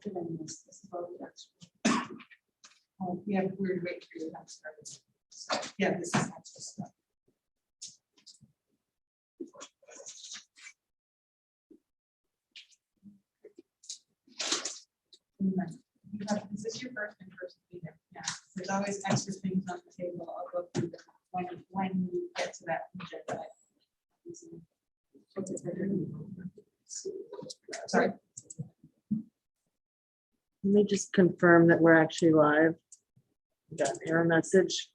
This is what we got. Oh, we have weird wait for you to have started. So, yeah, this is extra stuff. Is this your first in-person meeting? Yeah. There's always extra things on the table. I'll go through them when we get to that agenda. Sorry. Let me just confirm that we're actually live. Got an error message.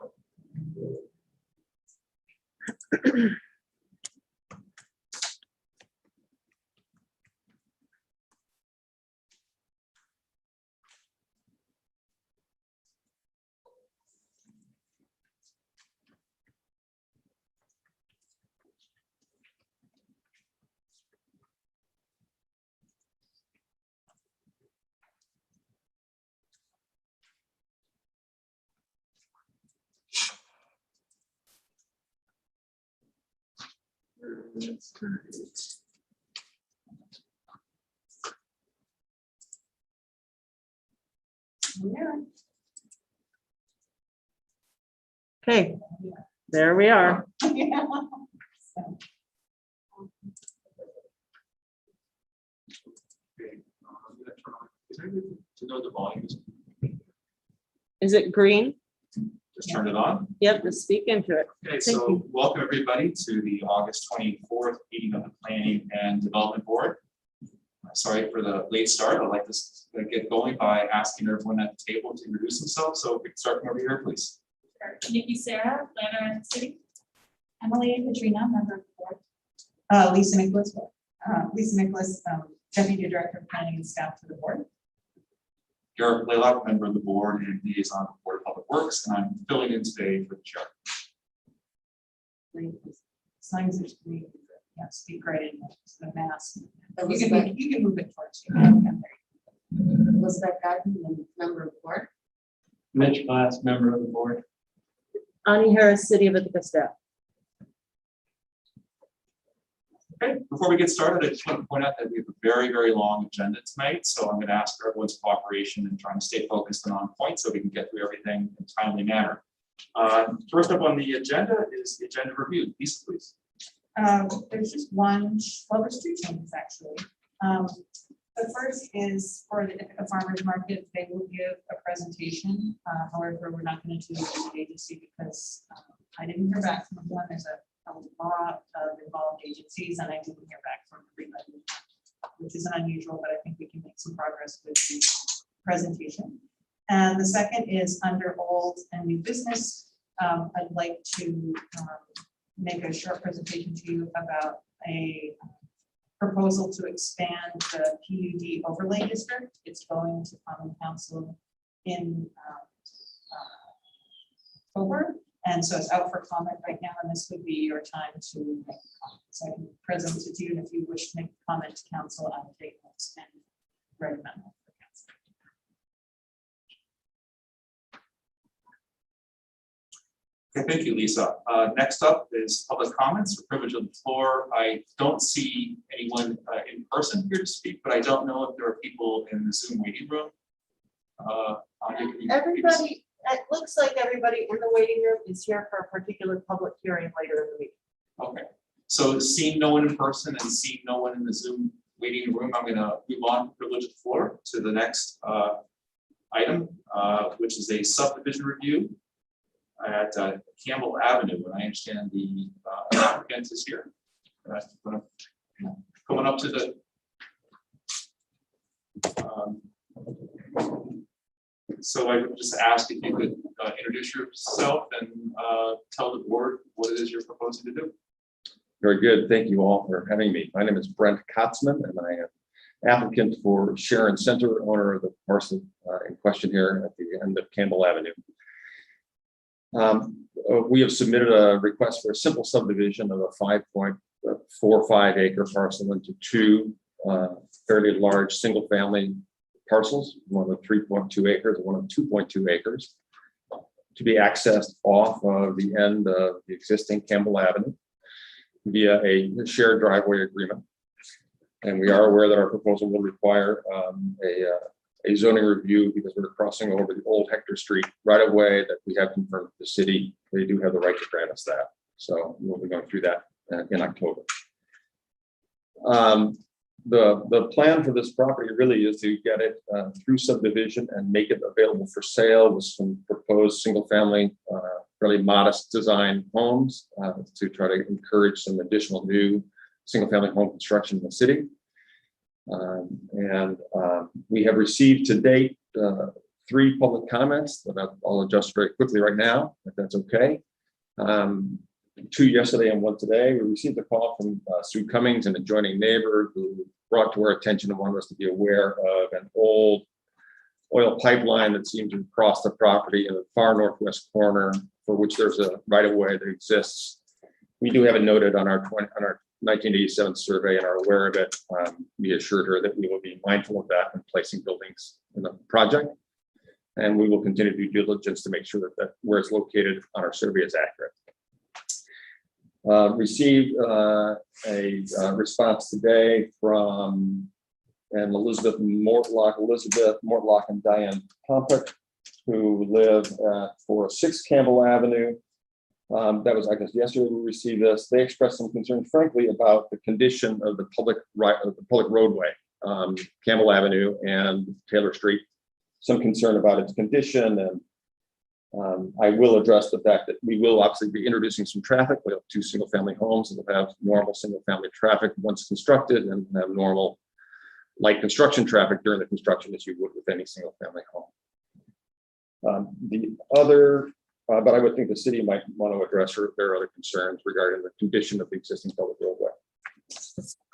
Okay, there we are. Yeah. To know the volume, Is it green? just turn it on. Yep, just speak into it. Okay, Thank so you. welcome everybody to the August 24th meeting of the Planning and Development Board. Sorry for the late start. I'd like to get going by asking everyone at the table to introduce themselves. So we can start from over here, please. Nikki Sarah, planner in the city. Emily Katrina, member of the board. Lisa Nicholas. Deputy Director of Planning and Staff to the board. Garrett Blaylock, member of the board and liaison to the Board of Public Works, and I'm filling in today for the chair. As long as there's green, yeah, speak right in the mask. You Elizabeth, can move it towards you. Yeah, Elizabeth Guyton, member of the board. Mitch Glass, member of the board. Ani Harris, City of Ithaca staff. Okay, before we get started, I just want to point out that we have a very, very long agenda tonight. So I'm going to ask for everyone's cooperation and trying to stay focused and on point so we can get through everything in a timely manner. First up on the agenda is the agenda review. Lisa, please. There's just one, well, there's two changes actually. The first is for the Ithaca Farmers Market. They will give a presentation. However, we're not going to do it with the agency because I didn't hear back from one. There's a lot of involved agencies and I didn't hear back from everybody, which isn't unusual, but I think we can make some progress with the presentation. And the second is under old and new business. I'd like to make a short presentation to you about a proposal to expand the PUD overlay district. It's going to common council in October. And so it's out for comment right now, and this would be your time to make comments. So I can present it to you, and if you wish to make a comment to council, I will take notes and write a memo for council. Okay, thank you, Lisa. Next up is public comments or privilege of the floor. I don't see anyone in person here to speak, but I don't know if there are people in the Zoom waiting room. Anya, can you- Everybody, it looks like everybody in the waiting room is here for a particular public hearing later in the week. Okay, so seeing no one in person and seeing no one in the Zoom waiting room, I'm going to move on privilege of the floor to the next item, which is a subdivision review at Campbell Avenue. And I understand the applicant is here. Coming up to the so I would just ask if you could introduce yourself and tell the board what it is you're proposing to do. Very good. Thank you all for having me. My name is Brent Kotzman, and I am applicant for Sharon Center, owner of the parcel in question here at the end of Campbell Avenue. We have submitted a request for a simple subdivision of a 5.45 acre parcel into two fairly large single family parcels, one of 3.2 acres and one of 2.2 acres, to be accessed off of the end of the existing Campbell Avenue via a shared driveway agreement. And we are aware that our proposal will require a zoning review because we're crossing over the old Hector Street right away that we have confirmed with the city. They do have the right to grant us that. So we'll be going through that in October. The plan for this property really is to get it through subdivision and make it available for sale with some proposed single-family, fairly modest design homes to try to encourage some additional new single-family home construction in the city. We have received to date 3 public comments that I'll adjust very quickly right now, if that's okay. 2 yesterday and 1 today. We received a call from Sue Cummings, an adjoining neighbor, who brought to our attention and wanted us to be aware of an old oil pipeline that seems to cross the property in the far northwest corner, for which there's a right of way that exists. We do have it noted on our 1987 survey and are aware of it. We assured her that we will be mindful of that and placing buildings in the project. And we will continue to do due diligence to make sure that where it's located on our survey is accurate. Received a response today from Elizabeth Mortlock and Diane Pompick, who live at 406 Campbell Avenue. That was, I guess, yesterday we received this. They expressed some concern, frankly, about the condition of the public roadway, Campbell Avenue and Taylor Street. Some concern about its condition, and I will address the fact that we will obviously be introducing some traffic. We have 2 single-family homes that will have normal single-family traffic once constructed, and have normal light construction traffic during the construction as you would with any single-family home. The other, but I would think the city might want to address their other concerns regarding the condition of the existing public roadway.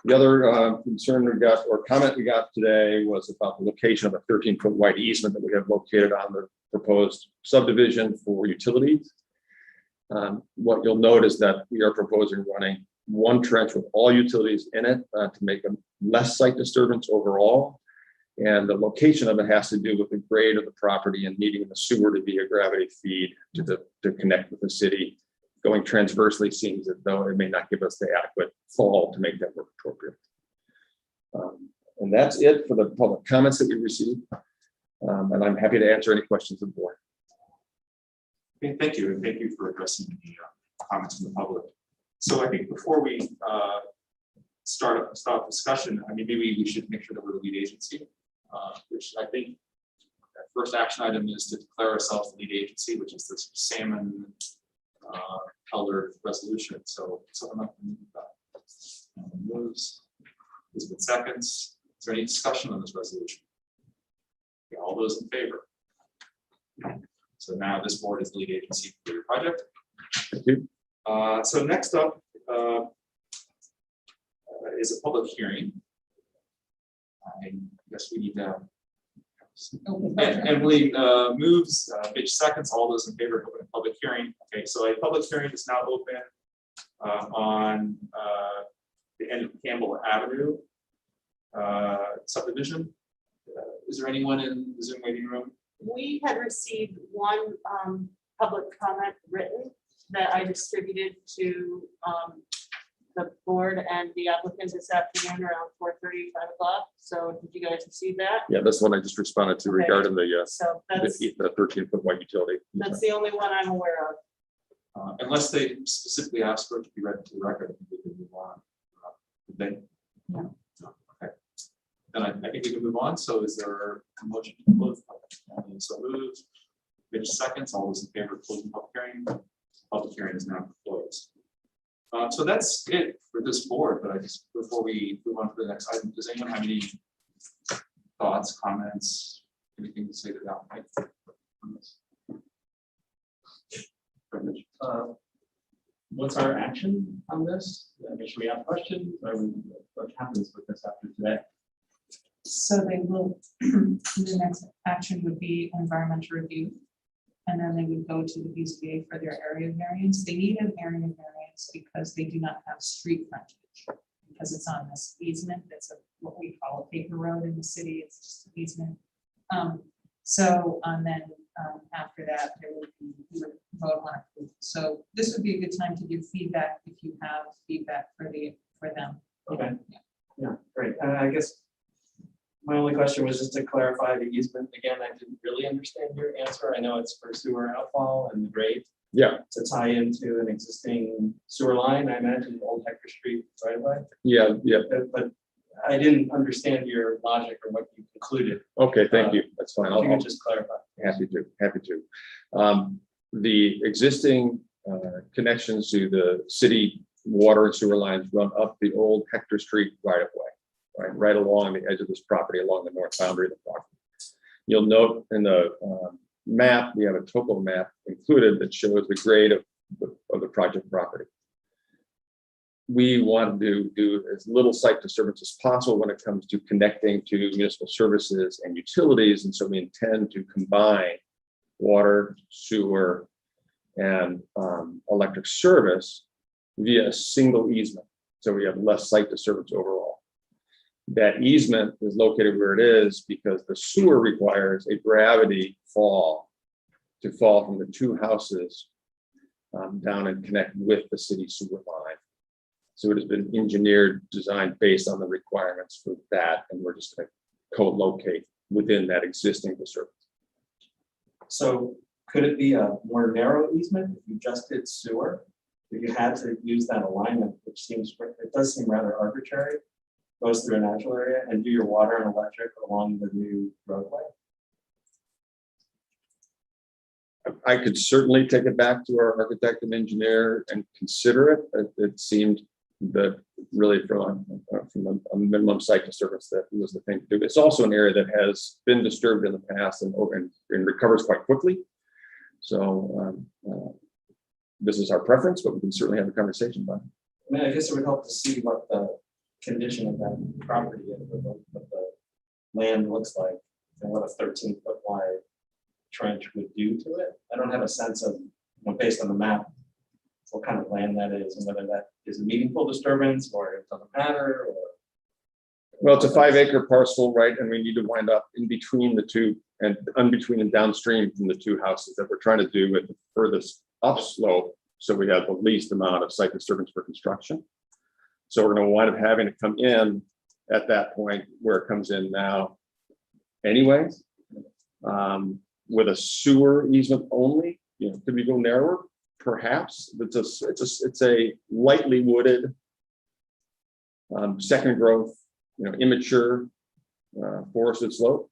The other concern we got, or comment we got today, was about the location of a 13-foot wide easement that we have located on the proposed subdivision for utilities. What you'll note is that we are proposing running 1 trench with all utilities in it to make a less site disturbance overall. And the location of it has to do with the grade of the property and needing the sewer to be a gravity feed to connect with the city. Going transversely seems as though it may not give us the adequate fall to make that work appropriate. And that's it for the public comments that we received. And I'm happy to answer any questions of the board. Okay, thank you, and thank you for addressing the comments from the public. So I think before we start discussion, I mean, maybe we should make sure that we're the lead agency, which I think our first action item is to declare ourselves the lead agency, which is this salmon color resolution. So someone like to move that. Moves. Elizabeth seconds. Is there any discussion on this resolution? Okay, all those in favor? So now this board is the lead agency for your project. Thank you. So next up is a public hearing. I guess we need to. Emily moves, Mitch seconds, all those in favor of opening a public hearing. Okay, so a public hearing is now open on the end of Campbell Avenue subdivision. Is there anyone in the Zoom waiting room? We had received 1 public comment written that I distributed to the board and the applicant this afternoon around 4:30, 5 o'clock. So did you guys receive that? Yeah, that's one I just responded to Okay. regarding the So that's 13-foot wide utility. the only one I'm aware of. Unless they specifically ask for it to be read to the record, I think we can move on. Then, No. Okay. Then I think we can move on. So is there a motion to close? So moved. Mitch seconds. All those in favor of closing public hearing? Public hearing is now closed. So that's it for this board. But I just, before we move on to the next item, does anyone have any thoughts, comments, anything to say to that? On this? What's our action on this? I guess, should we have questions, or what happens with this after today? So they will, the next action would be environmental review. And then they would go to the BZA for their area variance. They need an area variance because they do not have street frontage. Because it's on this easement, it's what we call a paper road in the city, it's just an easement. And then after that, there would be, you would vote on approval. So this would be a good time to give feedback if you have feedback for them. Okay. Yeah, great. I guess My only question was just to clarify the easement. Again, I didn't really understand your answer. I know it's for sewer outfall and the grade Yeah, to tie into an existing sewer line, I imagine, Old Hector Street right away. yeah. But I didn't understand your logic or what you concluded. Okay, thank you. That's fine. If you I'll, could just clarify. happy to. The existing connections to the city water and sewer lines run up the old Hector Street right of way, right along the edge of this property, along the north boundary of the property. You'll note in the map, we have a topo map included that shows the grade of the project property. We want to do as little site disturbance as possible when it comes to connecting to municipal services and utilities, and so we intend to combine water, sewer, and electric service via a single easement. So we have less site disturbance overall. That easement is located where it is because the sewer requires a gravity fall to fall from the two houses down and connect with the city sewer line. So it has been engineered, designed based on the requirements for that, and we're just going to co-locate within that existing disturbance. So could it be a more narrow easement if you just did sewer? If you had to use that alignment, which seems, it does seem rather arbitrary, goes through a natural area, and do your water and electric along the new roadway? I could certainly take it back to our architect and engineer and consider it. It seemed that really from a minimum site disturbance, that was the thing to do. It's also an area that has been disturbed in the past and recovers quite quickly. So this is our preference, but we can certainly have a conversation about it. I mean, I guess it would help to see what the condition of that property is, what the land looks like, and what a 13-foot wide trench would do to it. I don't have a sense of, based on the map, what kind of land that is and whether that is a meaningful disturbance or it doesn't matter. Or well, it's a 5-acre parcel, right? And we need to wind up in between the two and between and downstream from the two houses that we're trying to do at the furthest upslope. So we have the least amount of site disturbance for construction. So we're going to wind up having to come in at that point where it comes in now anyway. With a sewer easement only, could we go narrower? Perhaps. It's a lightly wooded, second growth, immature forested slope.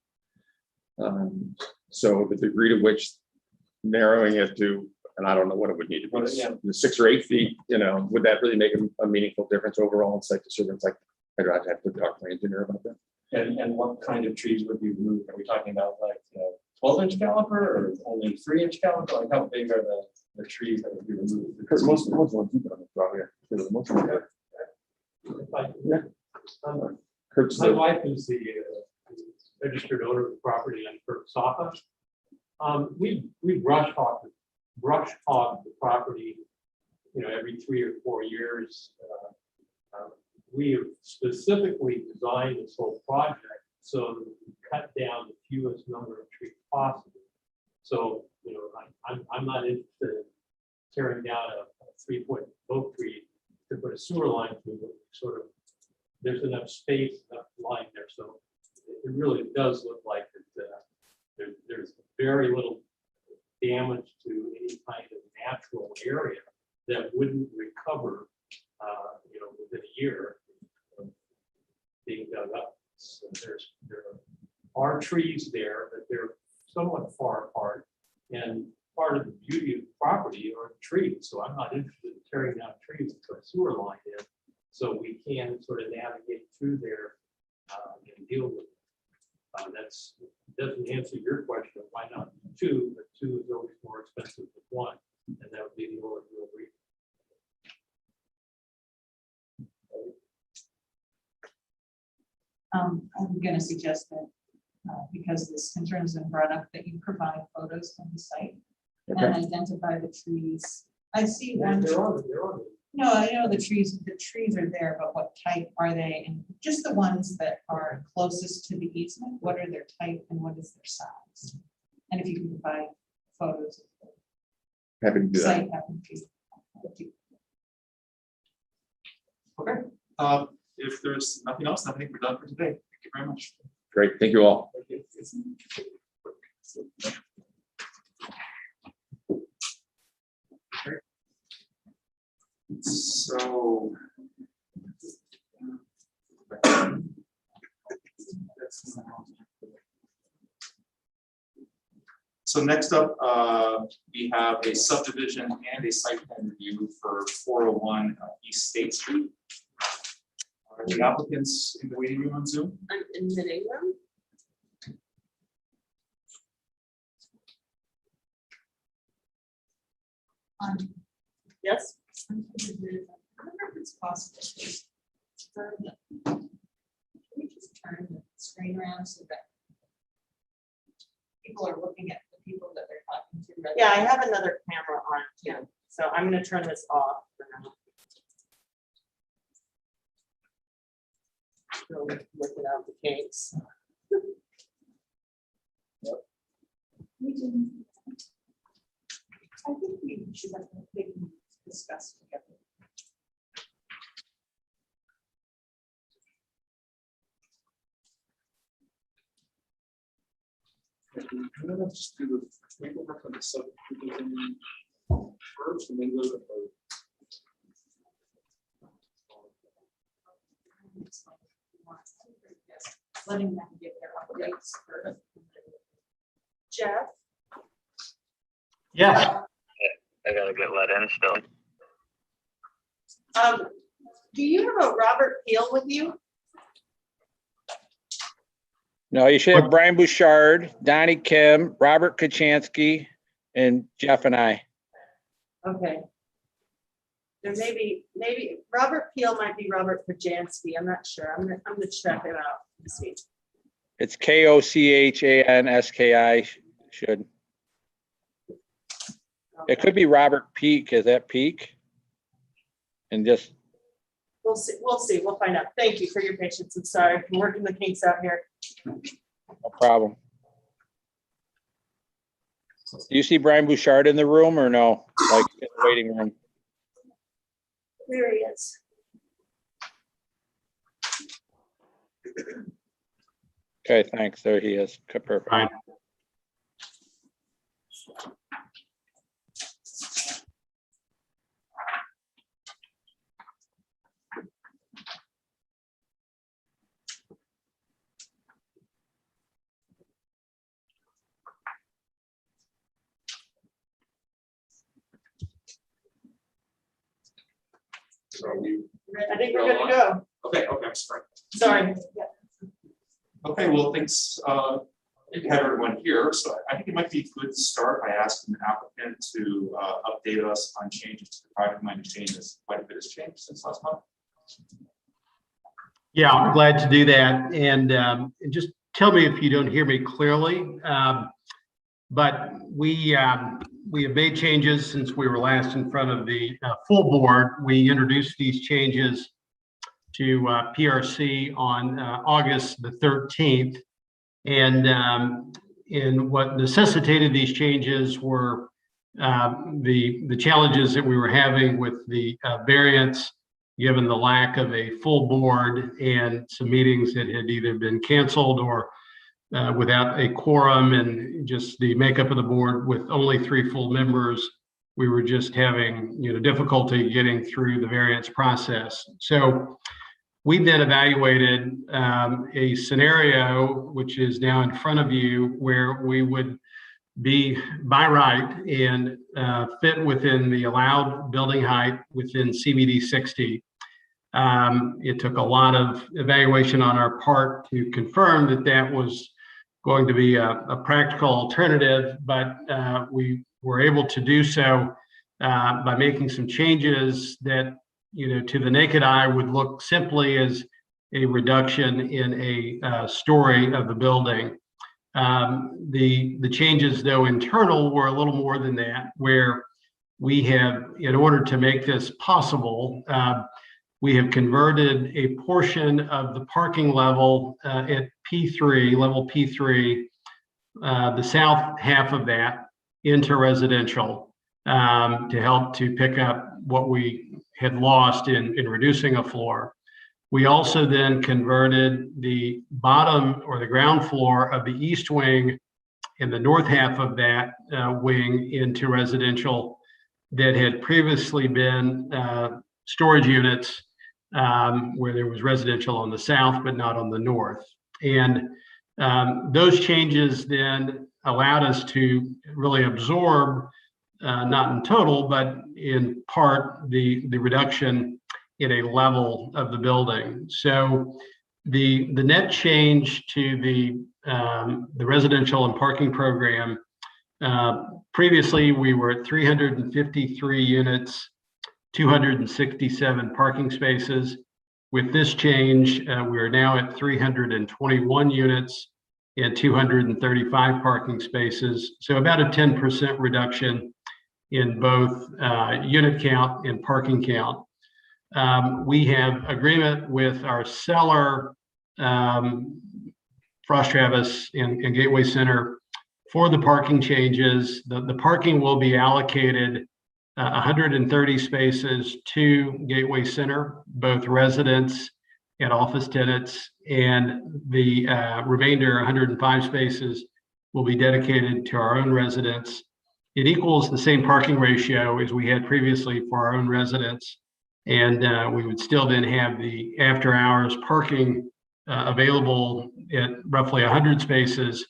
So the degree to which narrowing it to, and I don't know what it would need to be, 6 or 8 feet, would that really make a meaningful difference overall in site disturbance? I'd have to talk to my engineer about that. And what kind of trees would be removed? Are we talking about like 12-inch caliper or only 3-inch caliper? Like how big are the trees that would be removed? Most of the ones you put on the draw here. Most of them. Kurt's My wife is the registered owner of the property on Ithaca. We brush hog the property, every 3 or 4 years. We have specifically designed this whole project so that we cut down the fewest number of trees possible. So, I'm not interested in tearing down a 3-foot oak tree to put a sewer line through, but sort of, there's enough space, enough line there. So it really does look like that there's very little damage to any kind of natural area that wouldn't recover, within a year of being dug up. So there are trees there, but they're somewhat far apart. And part of the beauty of the property are the trees. So I'm not interested in tearing down trees to put a sewer line in. So we can sort of navigate through there and deal with it. That's doesn't answer your question of why not 2, but 2 is always more expensive than 1, and that would be the only real reason. I'm going to suggest that because this concern has been brought up, that you provide photos of the site and identify the trees. I see one. They're on. No, I know the trees are there, but what type are they? And just the ones that are closest to the easement, what are their type and what is their size? And if you can provide photos of happy to the do that. site, that would be. Okay. If there's nothing else, I think we're done for today. Thank you very much. Great, thank you all. So. So next up, we have a subdivision and a site plan review for 401 East State Street. Are the applicants in the waiting room on Zoom? I'm admitting them. Yes, I wonder if it's possible. to turn the- Can we just turn the screen around so that people are looking at the people that they're talking to? rather yeah, I than- have another camera on too, so I'm gonna turn this off for now. Go working out the kinks. We didn't- I think we should have a big discuss together. Just do the paperwork on the subdivision first and then go to the vote. Letting them get their updates first. Jeff, Yes. I gotta get let in still. do you have a Robert Peel with you? No, you should have Brian Bouchard, Donnie Kim, Robert Kachansky, and Jeff and I. Okay. There maybe Robert Peel might be Robert Pajanski. I'm not sure. I'm gonna check it out and see. It's Kochanski, should. It could be Robert Peak. Is that Peak? And just, We'll see. We'll find out. Thank you for your patience. I'm sorry. I'm working the kinks out here. no problem. Do you see Brian Bouchard in the room or no? Like in the waiting room? There he is. Okay, thanks. There he is. Okay, perfect. Fine. So are we- I think we're good to go. Okay, I'm sorry. Sorry. Okay, well, thanks. We have everyone here, so I think it might be good to start by asking the applicant to update us on changes to the project. My understanding is quite a bit has changed since last month. Yeah, I'm glad to do that. And just tell me if you don't hear me clearly. But we have made changes since we were last in front of the full board. We introduced these changes to PRC on August the 13th. And what necessitated these changes were the challenges that we were having with the variance, given the lack of a full board and some meetings that had either been canceled or without a quorum, and just the makeup of the board with only 3 full members. We were just having difficulty getting through the variance process. So we then evaluated a scenario which is now in front of you, where we would be by right and fit within the allowed building height within CBD 60. It took a lot of evaluation on our part to confirm that that was going to be a practical alternative, but we were able to do so by making some changes that to the naked eye would look simply as a reduction in a story of the building. The changes, though internal, were a little more than that, where we have, in order to make this possible, we have converted a portion of the parking level at P3, level P3, the south half of that, into residential to help to pick up what we had lost in reducing a floor. We also then converted the bottom or the ground floor of the east wing and the north half of that wing into residential that had previously been storage units where there was residential on the south, but not on the north. And those changes then allowed us to really absorb, not in total, but in part, the reduction in a level of the building. So the net change to the residential and parking program, previously we were at 353 units, 267 parking spaces. With this change, we are now at 321 units and 235 parking spaces. So about a 10% reduction in both unit count and parking count. We have agreement with our seller, Frost Travis and Gateway Center, for the parking changes. The parking will be allocated 130 spaces to Gateway Center, both residents and office tenants, and the remainder 105 spaces will be dedicated to our own residents. It equals the same parking ratio as we had previously for our own residents. And we would still then have the after hours parking available at roughly 100 spaces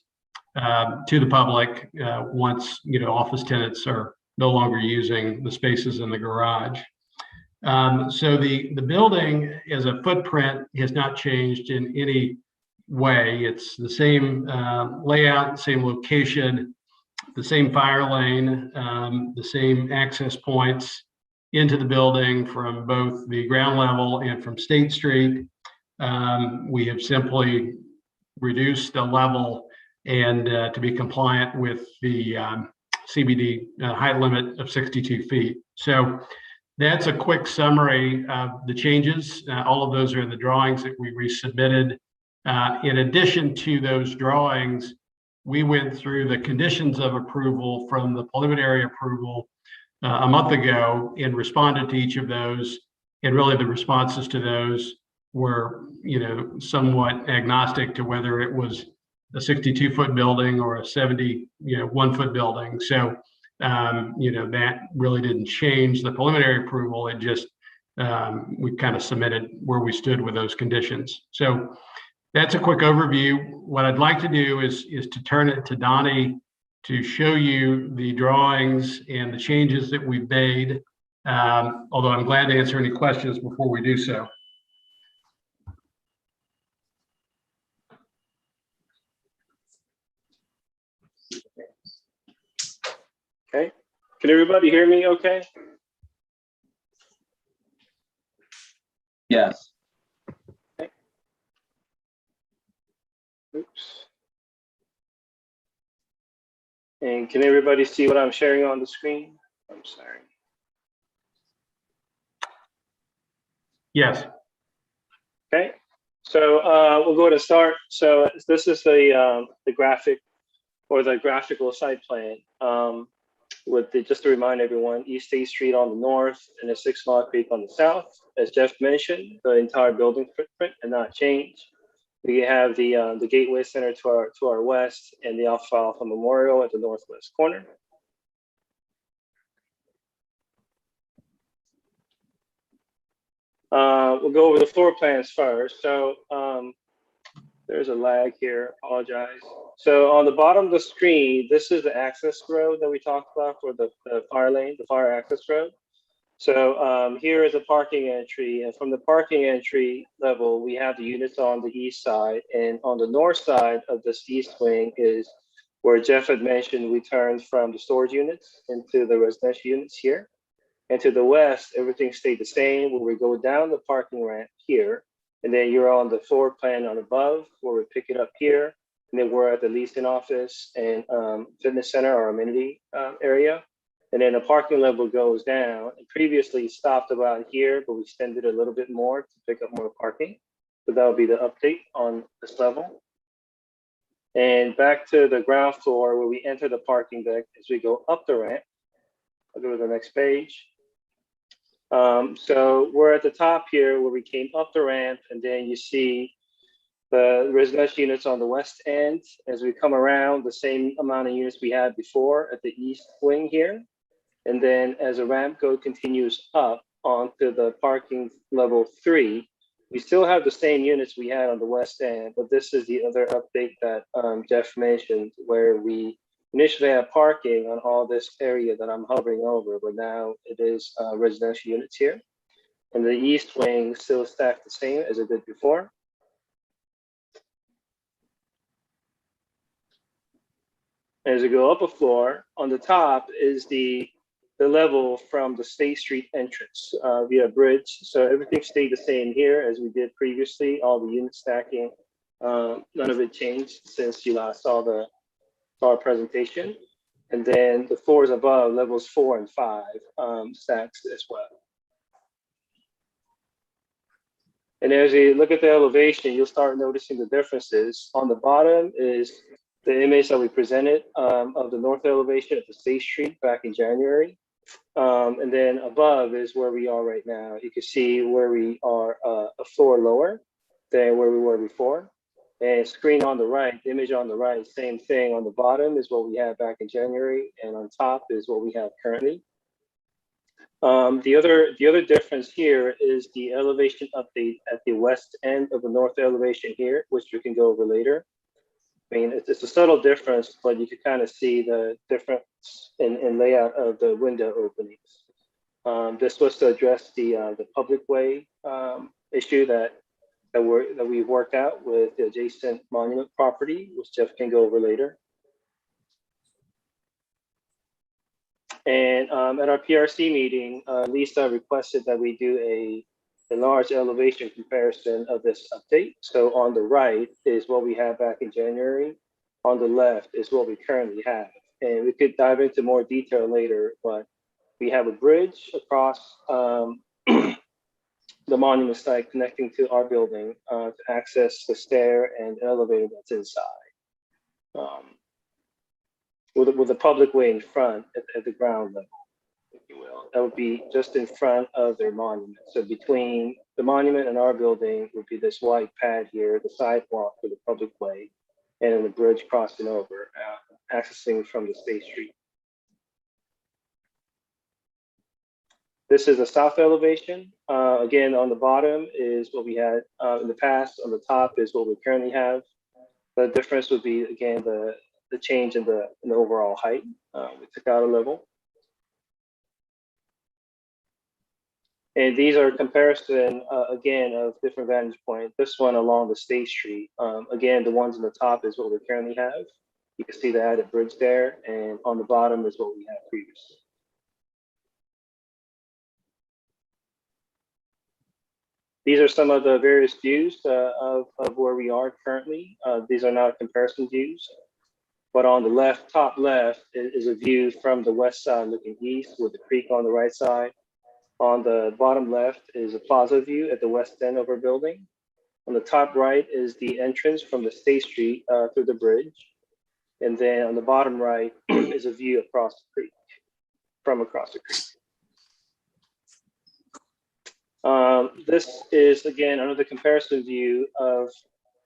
to the public once, office tenants are no longer using the spaces in the garage. So the building as a footprint has not changed in any way. It's the same layout, same location, the same fire lane, the same access points into the building from both the ground level and from State Street. We have simply reduced the level and to be compliant with the CBD height limit of 62 feet. So that's a quick summary of the changes. All of those are in the drawings that we resubmitted. In addition to those drawings, we went through the conditions of approval from the preliminary approval a month ago and responded to each of those. And really the responses to those were, somewhat agnostic to whether it was a 62-foot building or a 1-foot building. So, that really didn't change the preliminary approval. It just, we kind of submitted where we stood with those conditions. So that's a quick overview. What I'd like to do is to turn it to Donnie to show you the drawings and the changes that we've made. Although I'm glad to answer any questions before we do so. Okay, can everybody hear me okay? Yes. Okay. Oops. And can everybody see what I'm sharing on the screen? I'm sorry. Yes. Okay, so we'll go to start. So this is the graphic or the graphical site plan. Just to remind everyone, East State Street on the north and the 6 Mile Creek on the south. As Jeff mentioned, the entire building footprint did not change. We have the Gateway Center to our west and the Alfalfa Memorial at the northwest corner. We'll go over the floor plans first. So there's a lag here, apologize. So on the bottom of the screen, this is the access road that we talked about for the fire lane, the fire access road. So here is a parking entry, and from the parking entry level, we have the units on the east side, and on the north side of this east wing is where Jeff had mentioned we turned from the storage units into the residential units here. And to the west, everything stayed the same, where we go down the parking ramp here, and then you're on the floor plan on above, where we pick it up here, and then we're at the leasing office and fitness center or amenity area. And then the parking level goes down. It previously stopped about here, but we extended a little bit more to pick up more parking. So that'll be the update on this level. And back to the ground floor where we enter the parking deck as we go up the ramp. I'll go to the next page. So we're at the top here where we came up the ramp, and then you see the residential units on the west end. As we come around, the same amount of units we had before at the east wing here. And then as the ramp continues up onto the parking level 3, we still have the same units we had on the west end, but this is the other update that Jeff mentioned, where we initially had parking on all this area that I'm hovering over, but now it is residential units here. And the east wing still stacked the same as it did before. As we go up a floor, on the top is the level from the State Street entrance via bridge. So everything stayed the same here as we did previously, all the unit stacking. None of it changed since you last saw our presentation. And then the floors above, levels 4 and 5, stacks as well. And as you look at the elevation, you'll start noticing the differences. On the bottom is the image that we presented of the north elevation at the State Street back in January. And then above is where we are right now. You can see where we are a floor lower than where we were before. And screen on the right, the image on the right, same thing. On the bottom is what we had back in January, and on top is what we have currently. The other difference here is the elevation update at the west end of the north elevation here, which we can go over later. I mean, it's a subtle difference, but you can kind of see the difference in layout of the window openings. This was to address the public way issue that we worked out with the adjacent monument property, which Jeff can go over later. And at our PRC meeting, Lisa requested that we do a large elevation comparison of this update. So on the right is what we had back in January. On the left is what we currently have. And we could dive into more detail later, but we have a bridge across the monument site connecting to our building to access the stair and elevator that's inside. With a public way in front at the ground level, if you will. That would be just in front of their monument. So between the monument and our building would be this white pad here, the sidewalk for the public way, and then the bridge crossing over, accessing from the State Street. This is the south elevation. Again, on the bottom is what we had in the past. On the top is what we currently have. The difference would be, again, the change in the overall height. We took out a level. And these are a comparison, again, of different vantage points. This one along the State Street. Again, the ones on the top is what we currently have. You can see the added bridge there. And on the bottom is what we had previously. These are some of the various views of where we are currently. These are not comparison views. But on the left, top left, is a view from the west side looking east with the creek on the right side. On the bottom left is a plaza view at the west end of our building. On the top right is the entrance from the State Street through the bridge. And then on the bottom right is a view across the creek, from across the creek. This is, again, another comparison view of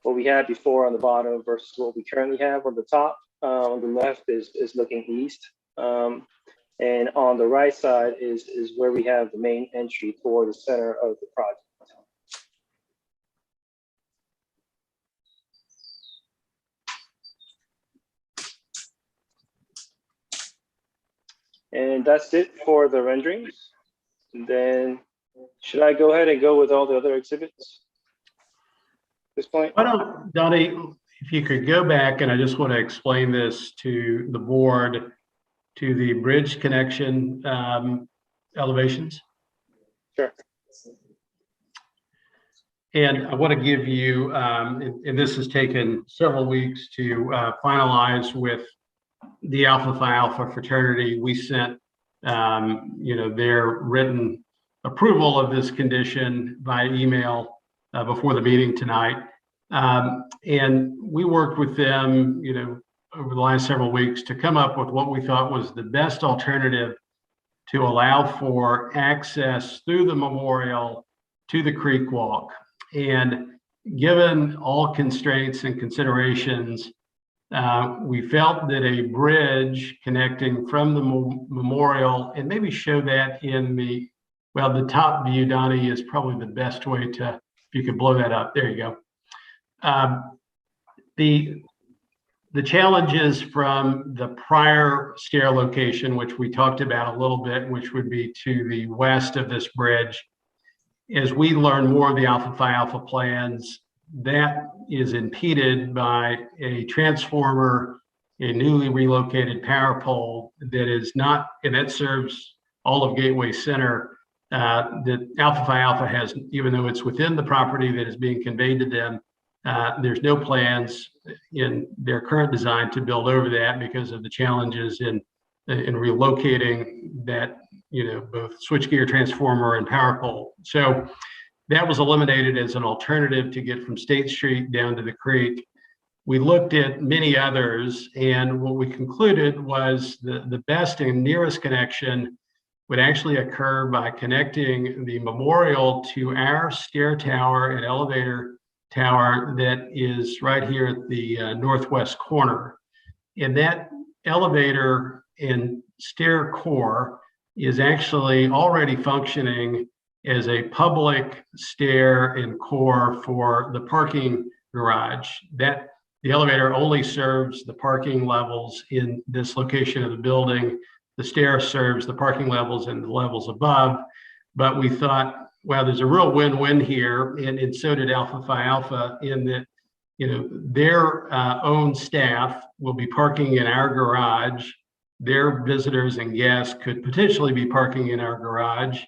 what we had before on the bottom versus what we currently have on the top. On the left is looking east. And on the right side is where we have the main entry toward the center of the project. And that's it for the renderings. And then should I go ahead and go with all the other exhibits at this point? Why don't, Donnie, if you could go back, and I just want to explain this to the board, to the bridge connection elevations. Sure. And I want to give you, and this has taken several weeks to finalize with the Alpha Phi Alpha fraternity. We sent, their written approval of this condition by email before the meeting tonight. And we worked with them, over the last several weeks to come up with what we thought was the best alternative to allow for access through the memorial to the creek walk. And given all constraints and considerations, we felt that a bridge connecting from the memorial, and maybe show that in the, well, the top view, Donnie, is probably the best way to, if you could blow that up, there you go. The challenges from the prior stair location, which we talked about a little bit, which would be to the west of this bridge, as we learn more of the Alpha Phi Alpha plans, that is impeded by a transformer, a newly relocated power pole that is not, and that serves all of Gateway Center, that Alpha Phi Alpha has, even though it's within the property that is being conveyed to them, there's no plans in their current design to build over that because of the challenges in relocating that, both switchgear, transformer, and power pole. So that was eliminated as an alternative to get from State Street down to the creek. We looked at many others, and what we concluded was the best and nearest connection would actually occur by connecting the memorial to our stair tower and elevator tower that is right here at the northwest corner. And that elevator and stair core is actually already functioning as a public stair and core for the parking garage. That the elevator only serves the parking levels in this location of the building. The stair serves the parking levels and the levels above. But we thought, well, there's a real win-win here, and so did Alpha Phi Alpha, in that, their own staff will be parking in our garage. Their visitors and guests could potentially be parking in our garage.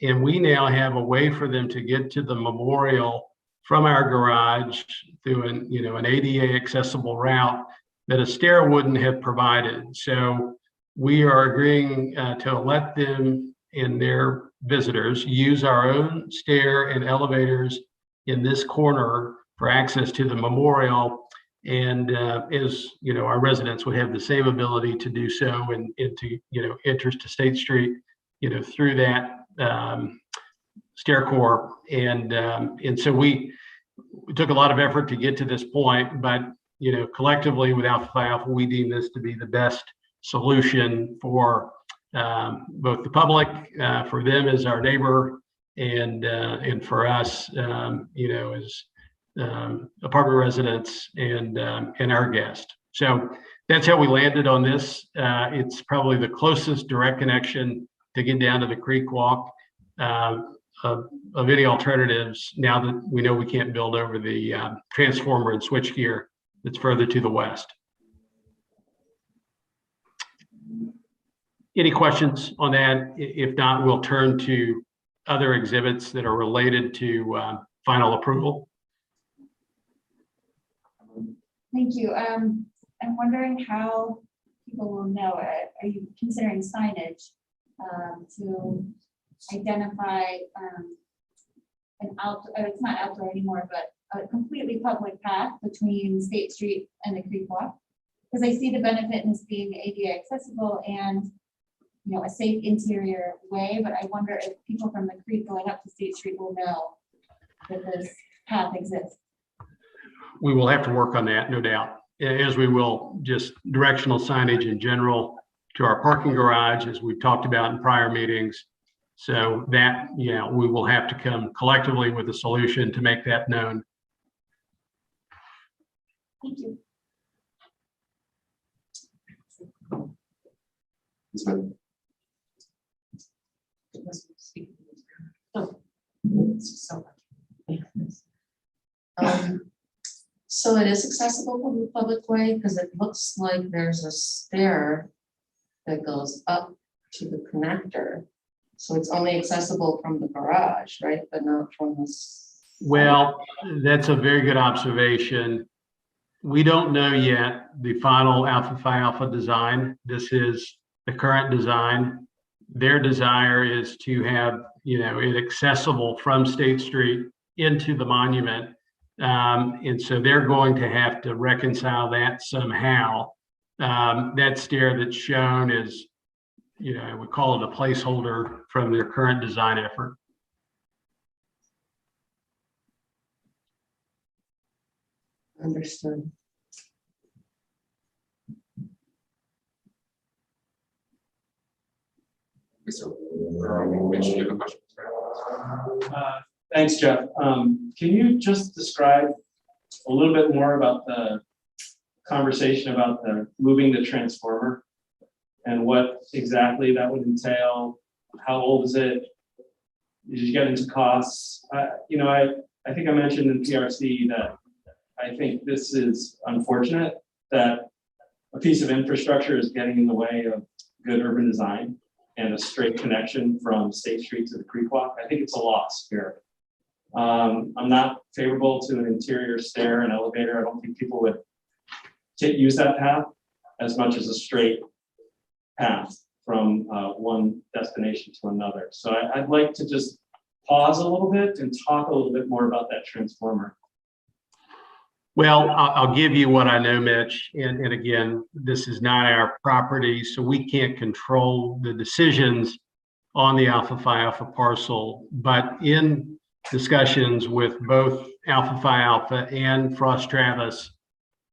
And we now have a way for them to get to the memorial from our garage through an ADA accessible route that a stair wouldn't have provided. So we are agreeing to let them and their visitors use our own stair and elevators in this corner for access to the memorial. And as our residents would have the same ability to do so, and to enters to State Street, through that stair core. And so we took a lot of effort to get to this point, but collectively with Alpha Phi Alpha, we deem this to be the best solution for both the public, for them as our neighbor, and for us, as apartment residents and our guests. So that's how we landed on this. It's probably the closest direct connection to get down to the creek walk of any alternatives, now that we know we can't build over the transformer and switchgear that's further to the west. Any questions on that? If not, we'll turn to other exhibits that are related to final approval. Thank you. I'm wondering how people will know it. Are you considering signage to identify it's not outdoor anymore, but a completely public path between State Street and the creek walk? Because I see the benefit in this being ADA accessible and a safe interior way, but I wonder if people from the creek going up to State Street will know that this path exists. We will have to work on that, no doubt, as we will just directional signage in general to our parking garage, as we've talked about in prior meetings. So that, we will have to come collectively with a solution to make that known. Thank you. So it is accessible from the public way, because it looks like there's a stair that goes up to the connector. So it's only accessible from the garage, right? But not from this. Well, that's a very good observation. We don't know yet the final Alpha Phi Alpha design. This is the current design. Their desire is to have, it accessible from State Street into the monument. And so they're going to have to reconcile that somehow. That stair that's shown is I would call it a placeholder from their current design effort. Understood. Mr. Mitch, do you have a question? Thanks, Jeff. Can you just describe a little bit more about the conversation about the moving the transformer and what exactly that would entail? How old is it? Did you get into costs? I think I mentioned in PRC that I think this is unfortunate that a piece of infrastructure is getting in the way of good urban design and a straight connection from State Street to the Creek Walk. I think it's a loss here. I'm not favorable to an interior stair and elevator. I don't think people would use that path as much as a straight path from one destination to another. So I'd like to just pause a little bit and talk a little bit more about that transformer. Well, I'll give you what I know, Mitch. And again, this is not our property, so we can't control the decisions on the Alpha Phi Alpha parcel. But in discussions with both Alpha Phi Alpha and Frost Travis,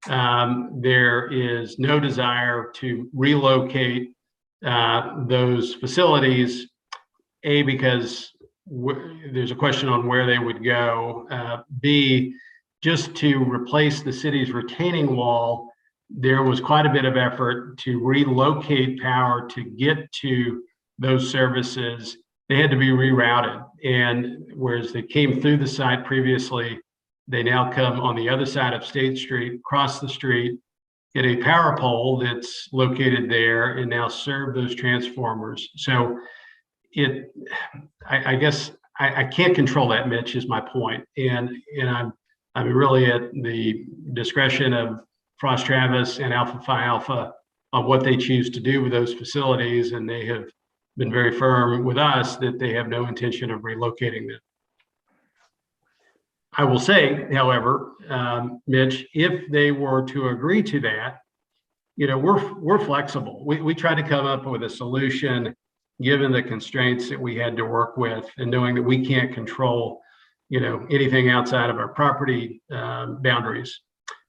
there is no desire to relocate those facilities, A, because there's a question on where they would go. B, just to replace the city's retaining wall, there was quite a bit of effort to relocate power to get to those services. They had to be rerouted. And whereas they came through the site previously, they now come on the other side of State Street, cross the street, get a power pole that's located there and now serve those transformers. So I guess I can't control that, Mitch, is my point. And I'm really at the discretion of Frost Travis and Alpha Phi Alpha on what they choose to do with those facilities. And they have been very firm with us that they have no intention of relocating them. I will say, however, Mitch, if they were to agree to that, we're flexible. We try to come up with a solution given the constraints that we had to work with and knowing that we can't control anything outside of our property boundaries.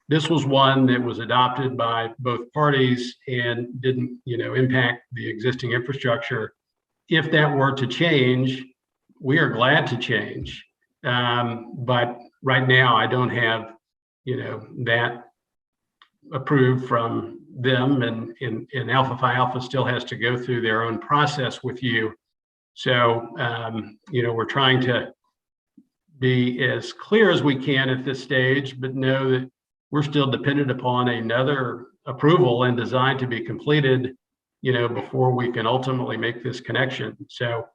This was one that was adopted by both parties and didn't, impact the existing infrastructure. If that were to change, we are glad to change. But right now, I don't have, that approved from them, and Alpha Phi Alpha still has to go through their own process with you. So, we're trying to be as clear as we can at this stage, but know that we're still dependent upon another approval and design to be completed, before we can ultimately make this connection. So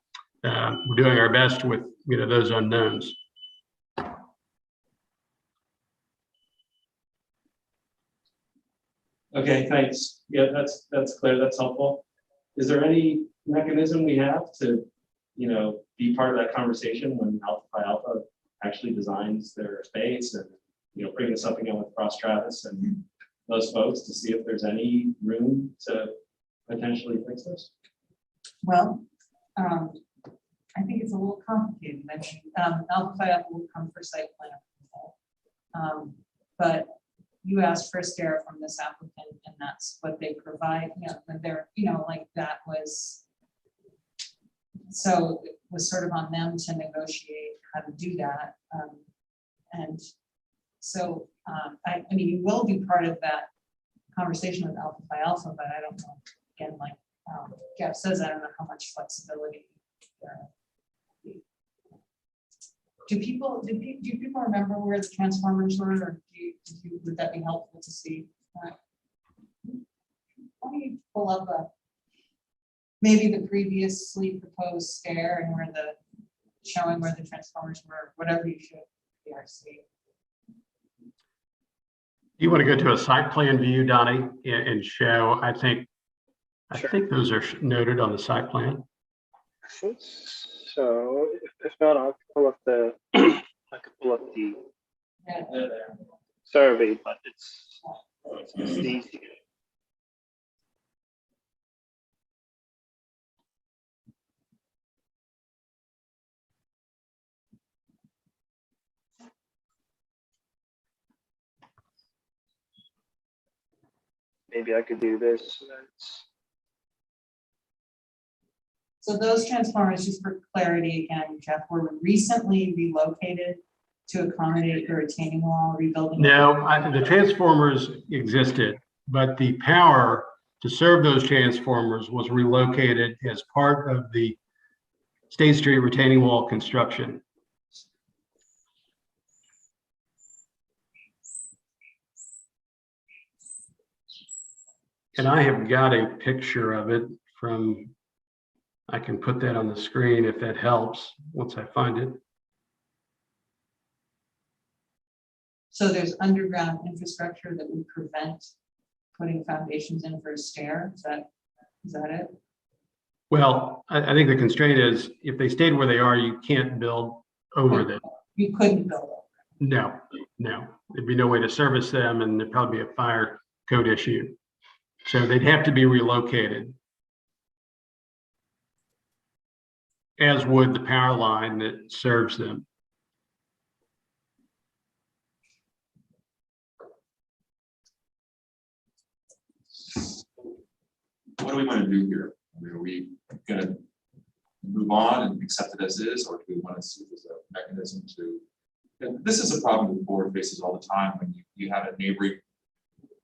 we're doing our best with, those unknowns. Okay, thanks. Yeah, that's clear. That's helpful. Is there any mechanism we have to, be part of that conversation when Alpha Phi Alpha actually designs their space and, bringing something in with Frost Travis and those folks to see if there's any room to potentially fix this? Well, I think it's a little complicated. I mean, Alpha Phi Alpha will come for site plan approval. But you asked for a stair from this applicant, and that's what they provide. And they're, like that was. So it was sort of on them to negotiate how to do that. And so, I mean, you will be part of that conversation with Alpha Phi Alpha, but I don't know. Again, like Jeff says, I don't know how much flexibility there. Do people remember where the transformers were, or would that be helpful to see? Why don't you pull up maybe the previously proposed stair and showing where the transformers were, whatever you should PRC. You want to go to a site plan view, Donnie, and show, I think those are noted on the site plan. So if not, I'll pull up the I could pull up the survey, but it's easy. maybe I could do this. So that's- So those transformers, just for clarity again, Jeff, were recently relocated to accommodate the retaining wall rebuilding? No, the transformers existed, but the power to serve those transformers was relocated as part of the State Street retaining wall construction. And I have got a picture of it from, I can put that on the screen if that helps, once I find it. So there's underground infrastructure that would prevent putting foundations in for a stair? Is that it? Well, I think the constraint is if they stayed where they are, you can't build over them. You couldn't build it. No, there'd be no way to service them and there'd probably be a fire code issue. So they'd have to be relocated. As would the power line that serves them. What do we want to do here? I mean, are we gonna move on and accept it as is, or do we want to see there's a mechanism to? And this is a problem the board faces all the time when you have a neighboring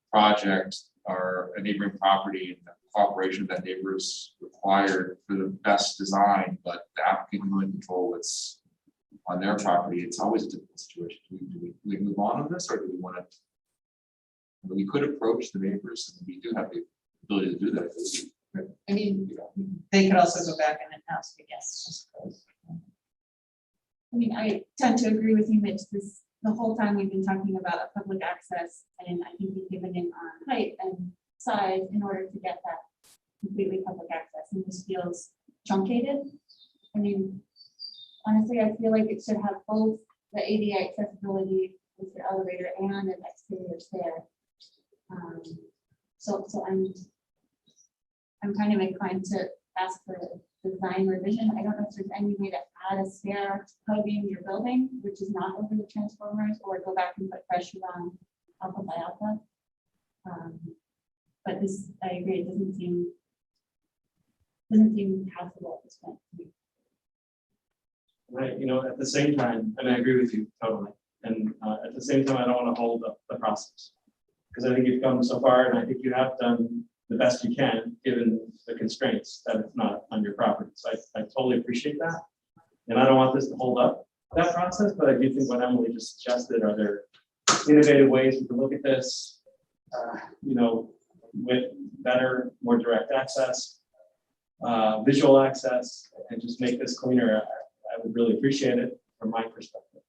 project or a neighboring property and the cooperation of that neighbor is required for the best design, but the applicant can really control what's on their property. It's always a difficult situation. Do we move on this, or do we want to? We could approach the neighbors, and we do have the ability to do that. I mean, they could also go back and then ask again, I suppose. I mean, I tend to agree with you, Mitch, this, the whole time we've been talking about a public access, and I think we've given in on height and size in order to get that completely public access, and this feels truncated. I mean, honestly, I feel like it should have both the ADA accessibility with the elevator and an exterior stair. So I'm kind of inclined to ask for a design revision. I don't know if there's any way to add a stair hugging your building, which is not over the transformers, or go back and put pressure on alpha by alpha. But this, I agree, it doesn't seem possible at this point. Right, you know, at the same time, and I agree with you totally, and at the same time, I don't want to hold up the process. Because I think you've come so far, and I think you have done the best you can, given the constraints that it's not on your property. So I totally appreciate that. And I don't want this to hold up that process, but I do think what Emily just suggested, are there innovative ways we can look at this, you know, with better, more direct access, visual access, and just make this cleaner. I would really appreciate it from my perspective.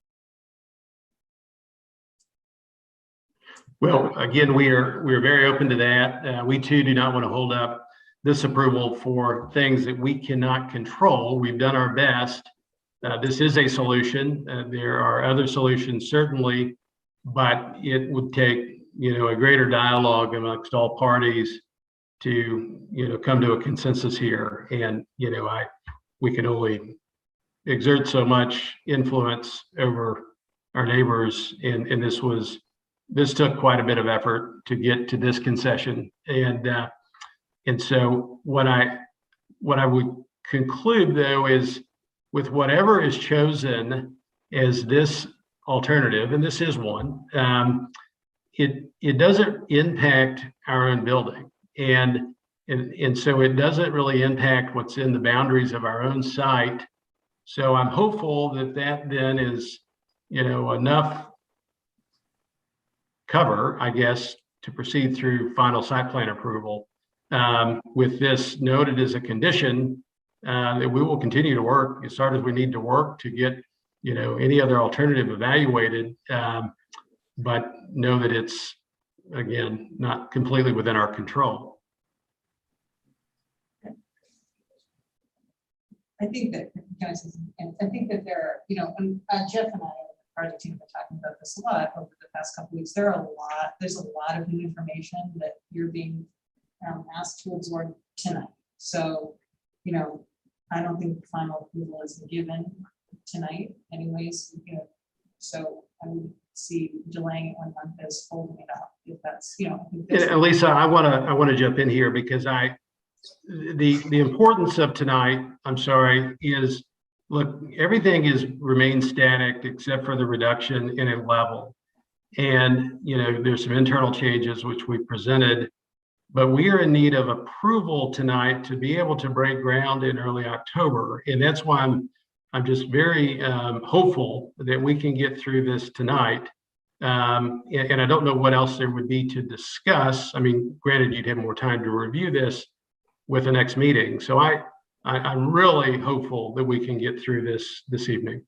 Well, again, we're very open to that. We too do not want to hold up this approval for things that we cannot control. We've done our best. This is a solution. There are other solutions certainly, but it would take, you know, a greater dialogue amongst all parties to, you know, come to a consensus here. And, you know, we can only exert so much influence over our neighbors, and this took quite a bit of effort to get to this concession. And so what I would conclude though is, with whatever is chosen as this alternative, and this is one, it doesn't impact our own building. And so it doesn't really impact what's in the boundaries of our own site. So I'm hopeful that then is, you know, enough cover, I guess, to proceed through final site plan approval. With this noted as a condition, that we will continue to work as hard as we need to work to get, you know, any other alternative evaluated, but know that it's, again, not completely within our control. I think that, I think that there are, you know, Jeff and I, project team, have been talking about this a lot over the past couple of weeks. There's a lot of new information that you're being asked to absorb tonight. So, you know, I don't think final approval is given tonight anyways, you know, so I would see delaying it 1 month as holding it up. if that's, you know. I think this- And Lisa, I want to jump in here because the importance of tonight, I'm sorry, is, look, everything is remained static except for the reduction in a level. And, you know, there's some internal changes which we presented, but we are in need of approval tonight to be able to break ground in early October. And that's why I'm just very hopeful that we can get through this tonight. And I don't know what else there would be to discuss. I mean, granted, you'd have more time to review this with the next meeting. So I'm really hopeful that we can get through this evening.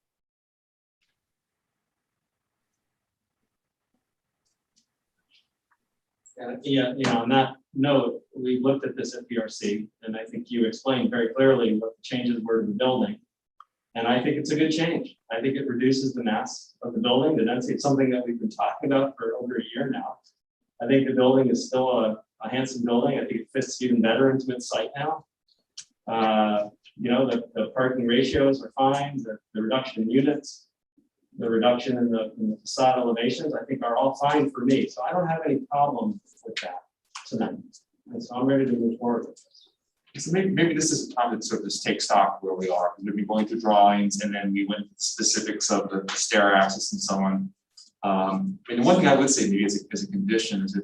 Yeah, you know, on that note, we looked at this at PRC, and I think you explained very clearly what the changes were to the building. And I think it's a good change. I think it reduces the mass of the building, the density. It's something that we've been talking about for over a year now. I think the building is still a handsome building. I think it fits even better into its site now. You know, the parking ratios are fine, the reduction in units, the reduction in the facade elevations, I think are all fine for me. So I don't have any problem with that tonight. And so I'm ready to move forward with this. So maybe this is time to sort of just take stock where we are. We've been going through drawings and then we went to the specifics of the stair access and so on. And the one thing I would say maybe as a condition is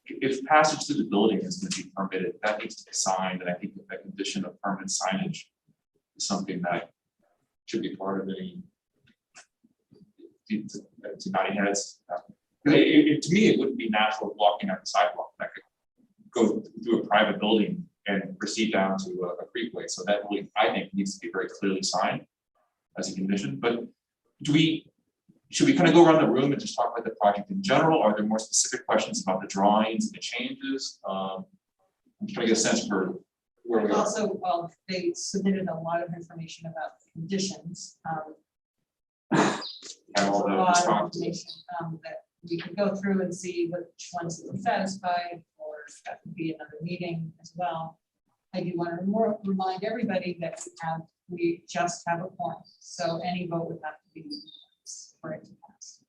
if passage through the building is going to be permitted, that needs to be signed. And I think that condition of permanent signage is something that should be part of any to nodding heads. To me, it wouldn't be natural walking on the sidewalk. I could go through a private building and proceed down to a creekway. So that really, I think, needs to be very clearly signed as a condition. But should we kind of go around the room and just talk about the project in general? Are there more specific questions about the drawings and the changes? I'm trying to get a sense for where we are. Also, they submitted a lot of information about the conditions. And all A the lot of responses. information that we could go through and see which ones were satisfied, or that would be another meeting as well. I do want to remind everybody that we just have a quorum, so any vote would have to be for it to pass.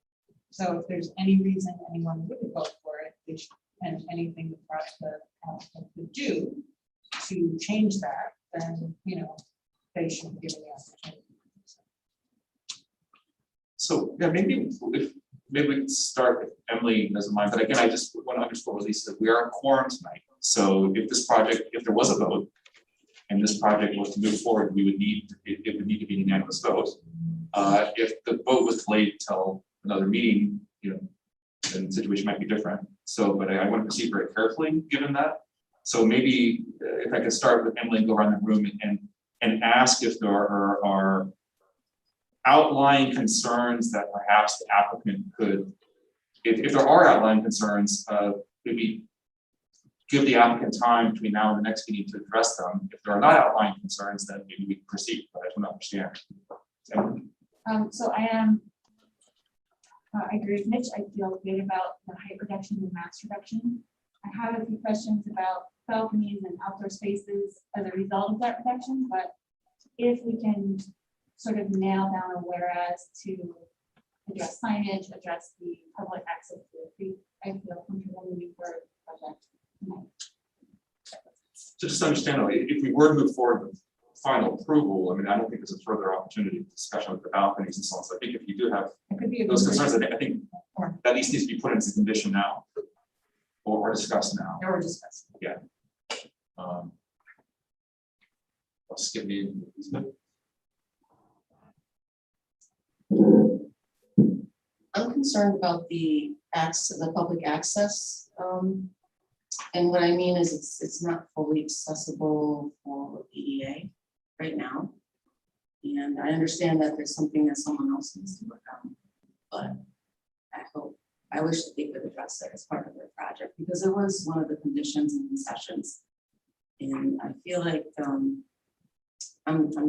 So if there's any reason anyone wouldn't vote for it, and anything the project could do to change that, then, you know, they should give the opportunity. So yeah, maybe we can start if Emily doesn't mind, but again, I just want to underscore what Lisa said. We are a quorum tonight. So if there was a vote and this project was to move forward, it would need to be a unanimous vote. If the vote was delayed till another meeting, you know, then the situation might be different. So, but I want to proceed very carefully given that. So maybe if I could start with Emily and go around the room and ask if there are outlying concerns that perhaps the applicant could, if there are outlying concerns, maybe give the applicant time between now and the next meeting to address them. If there are not outlying concerns, then maybe we can proceed, but I don't understand. So I agree with Mitch. I feel good about the height reduction and mass reduction. I have a few questions about balconies and outdoor spaces as a result of that reduction, but if we can sort of nail down a whereas to address signage, address the public access to the creek, I feel comfortable moving forward with the project tonight. So just understand, though, if we were to move forward with final approval, I mean, I don't think there's a further opportunity for discussion with the balconies and so on. So I think if you do have It could be a those good- concerns, I think that at least needs to be put into condition now or discussed now. Or discuss. I'll skip me. I'm concerned about the public access. And what I mean is it's not fully accessible for EDA right now. And I understand that there's something that someone else needs to work on, but I wish that they could address it as part of their project because it was one of the conditions and concessions. And I feel like I'm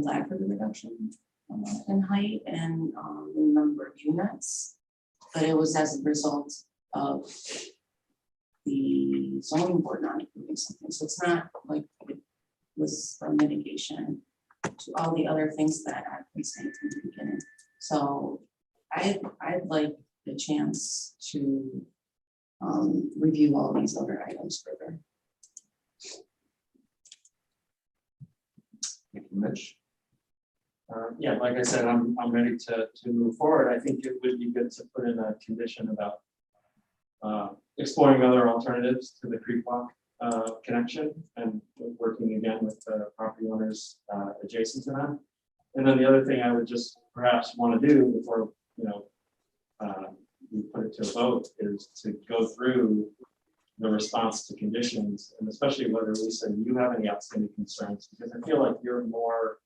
glad for the reduction in height and the number of units, but it was as a result of the zoning board not approving something. So it's not like it was for mitigation to all the other things that I've been saying from the beginning. So I'd like the chance to review all these other items further. Thank you, Mitch. Yeah, like I said, I'm ready to move forward. I think it would be good to put in a condition about exploring other alternatives to the creek walk connection and working again with the property owners adjacent to them. And then the other thing I would just perhaps want to do before, we put it to a vote is to go through the response to conditions, and especially whether, Lisa, you have any outstanding concerns, because I feel like you're more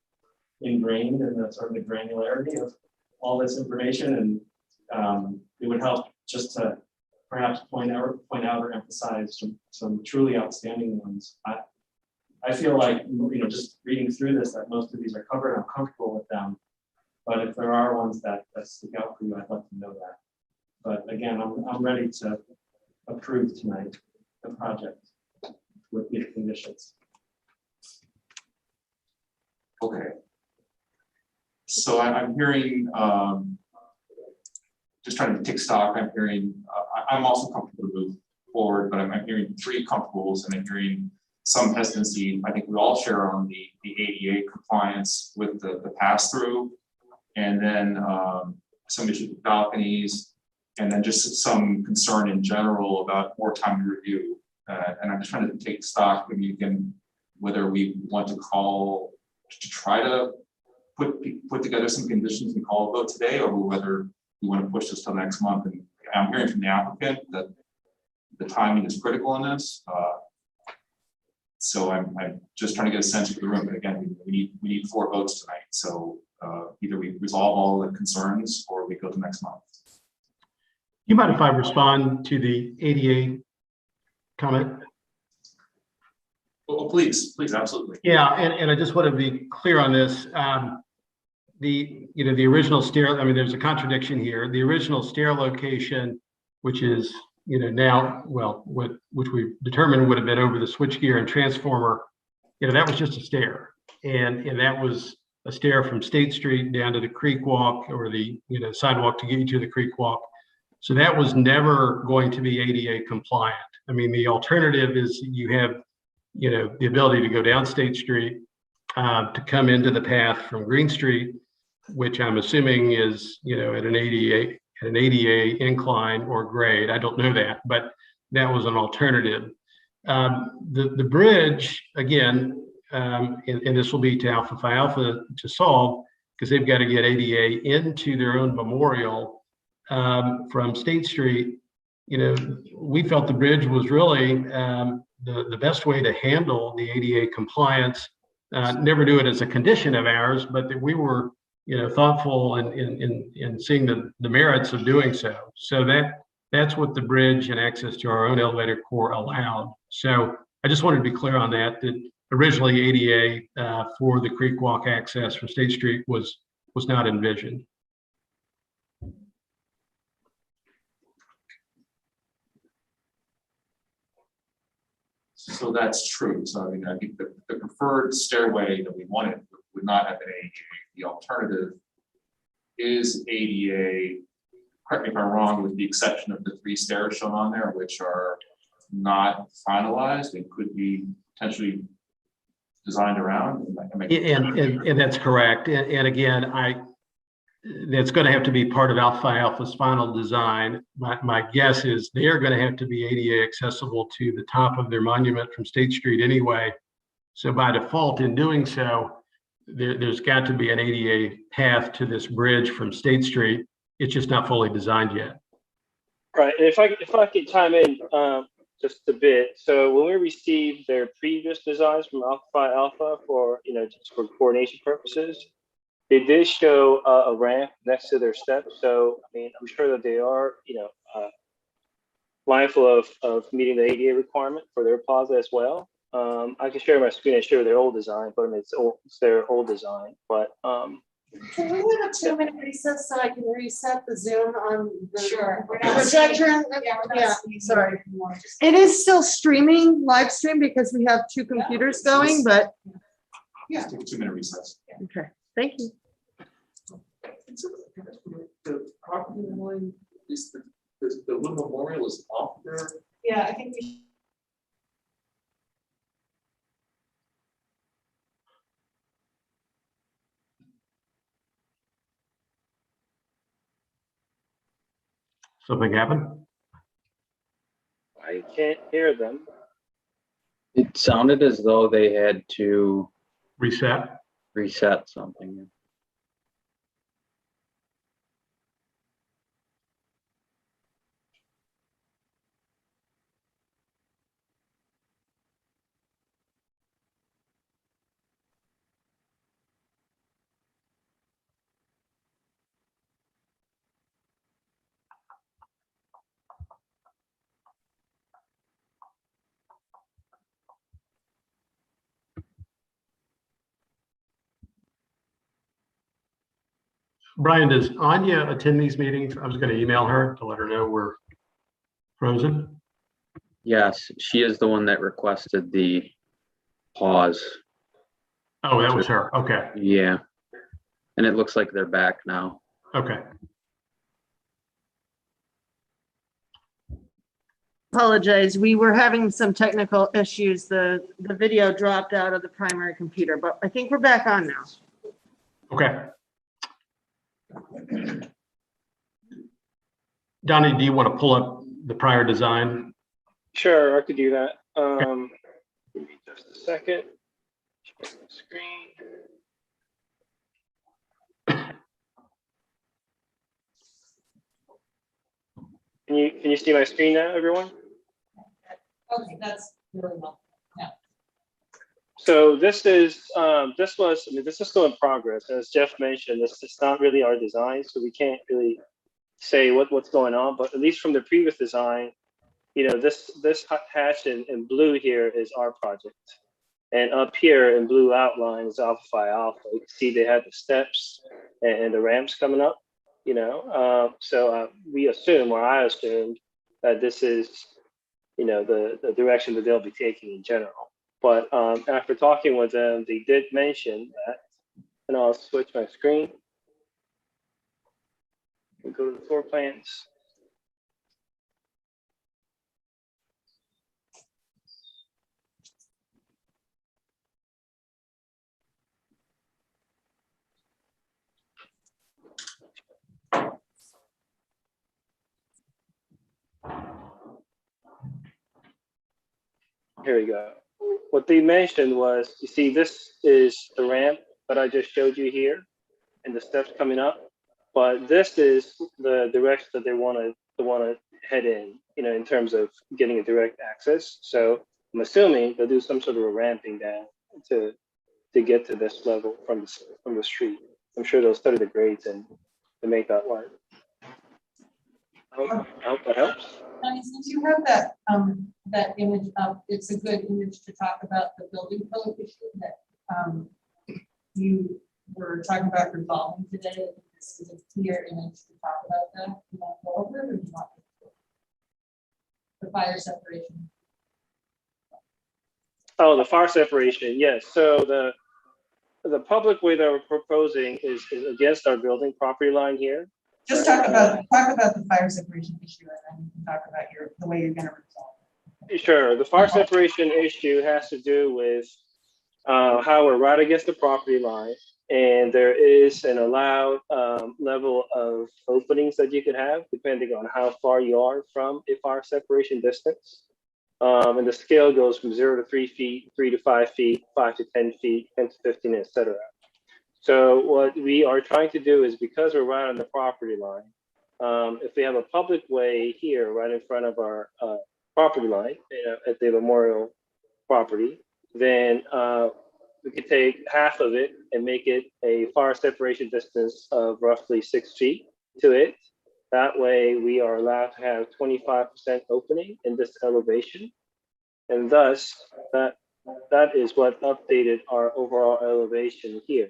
ingrained in the sort of the granularity of all this information, and it would help just to perhaps point out or emphasize some truly outstanding ones. I feel like, just reading through this, that most of these are covered. I'm comfortable with them, but if there are ones that stick out for you, I'd love to know that. But again, I'm ready to approve tonight the project with these conditions. Okay. So I'm hearing, just trying to take stock, I'm hearing, I'm also comfortable to move forward, but I'm hearing 3 comfortables, and I'm hearing some hesitancy. I think we all share on the ADA compliance with the pass-through, and then some issues with balconies, and then just some concern in general about more time to review. And I'm just trying to take stock, maybe again, whether we want to call to try to put together some conditions and call a vote today, or whether we want to push this till next month. And I'm hearing from the applicant that the timing is critical in this. So I'm just trying to get a sense of the room. But again, we need 4 votes tonight. So either we resolve all the concerns or we go to next month. You mind if I respond to the ADA comment? Oh, please, absolutely. Yeah, and I just want to be clear on this. The original stair, I mean, there's a contradiction here. The original stair location, which is, now, well, which we determined would have been over the switchgear and transformer, that was just a stair. And that was a stair from State Street down to the creek walk, or the, sidewalk to get you to the creek walk. So that was never going to be ADA compliant. I mean, the alternative is you have, the ability to go down State Street, to come into the path from Green Street, which I'm assuming is, at an ADA incline or grade. I don't know that, but that was an alternative. The bridge, again, and this will be to Alpha Phi Alpha to solve, because they've got to get ADA into their own memorial from State Street. We felt the bridge was really the best way to handle the ADA compliance. Never do it as a condition of ours, but that we were, thoughtful in seeing the merits of doing so. So that's what the bridge and access to our own elevator core allowed. So I just wanted to be clear on that originally ADA for the creek walk access from State Street was not envisioned. So that's true. So I mean, I think the preferred stairway that we wanted would not have been ADA. The alternative is ADA. Correct me if I'm wrong, with the exception of the 3 stairs shown on there, which are not finalized and could be potentially designed around. And that's correct. And again, that's going to have to be part of Alpha Phi Alpha's final design. My guess is they're going to have to be ADA accessible to the top of their monument from State Street anyway. So by default, in doing so, there's got to be an ADA path to this bridge from State Street. It's just not fully designed yet. Right, and if I could chime in just a bit. So when we received their previous designs from Alpha Phi Alpha for, just for coordination purposes, they did show a ramp next to their steps. So, I mean, I'm sure that they are, mindful of meeting the ADA requirement for their plaza as well. I can share my screen and show their old design, but I mean, it's their old design. But Can we have a 2-minute recess so I can reset the Zoom on the Sure. projector? Yeah, we're not Yeah, seeing sorry. you more, just- It is still streaming, live stream, because we have 2 computers going, but, Let's take a 2-minute recess. okay, thank you. The property line is The Wood Memorial is off there. Yeah, I think we. Something happened? I can't hear them. It sounded as though they had to Reset? reset something. Brian, does Anya attend these meetings? I was going to email her to let her know we're frozen. Yes, she is the one that requested the pause. Oh, that was her. Okay. Yeah. And it looks like they're back now. Okay. Apologize, we were having some technical issues. The video dropped out of the primary computer, but I think we're back on now. Okay. Donnie, do you want to pull up the prior design? Sure, I could do that. Give me just a second. Share the screen. Can you see my screen now, everyone? Okay, that's really well. So this is this is still in progress. As Jeff mentioned, this is not really our design, so we can't really say what's going on. But at least from the previous design, you know, this hatch in blue here is our project, and up here in blue outline is Alpha Phi Alpha. You can see they had the steps and the ramps coming up. You know, so we assume, or I assumed, that this is, you know, the direction that they'll be taking in general. But after talking with them, they did mention that, and I'll switch my screen and go to the floor plans. Here we go. What they mentioned was, you see, this is the ramp that I just showed you here, and the steps coming up. But this is the direction that they want to head in, you know, in terms of getting a direct access. So I'm assuming they'll do some sort of a ramping down to get to this level from the street. I'm sure they'll study the grades and to make that work. I hope that helps. Donnie, since you have that image up, it's a good image to talk about the building code issue that you were talking about resolving today. This is a clear image to talk about that. You want to go over it, or do you want to? The fire separation. Oh, the fire separation, yes. So the public way that we're proposing is against our building property line here. Just talk about the fire separation issue, and then you can talk about the way you're going to resolve it. Sure. The fire separation issue has to do with how we're right against the property line, and there is an allowed level of openings that you could have depending on how far you are from a fire separation distance. And the scale goes from 0 to 3 feet, 3 to 5 feet, 5 to 10 feet, 10 to 15, etc. So what we are trying to do is, because we're right on the property line, if we have a public way here right in front of our property line at the memorial property, then we could take half of it and make it a fire separation distance of roughly 6 feet to it. That way we are allowed to have 25% opening in this elevation. And thus that is what updated our overall elevation here,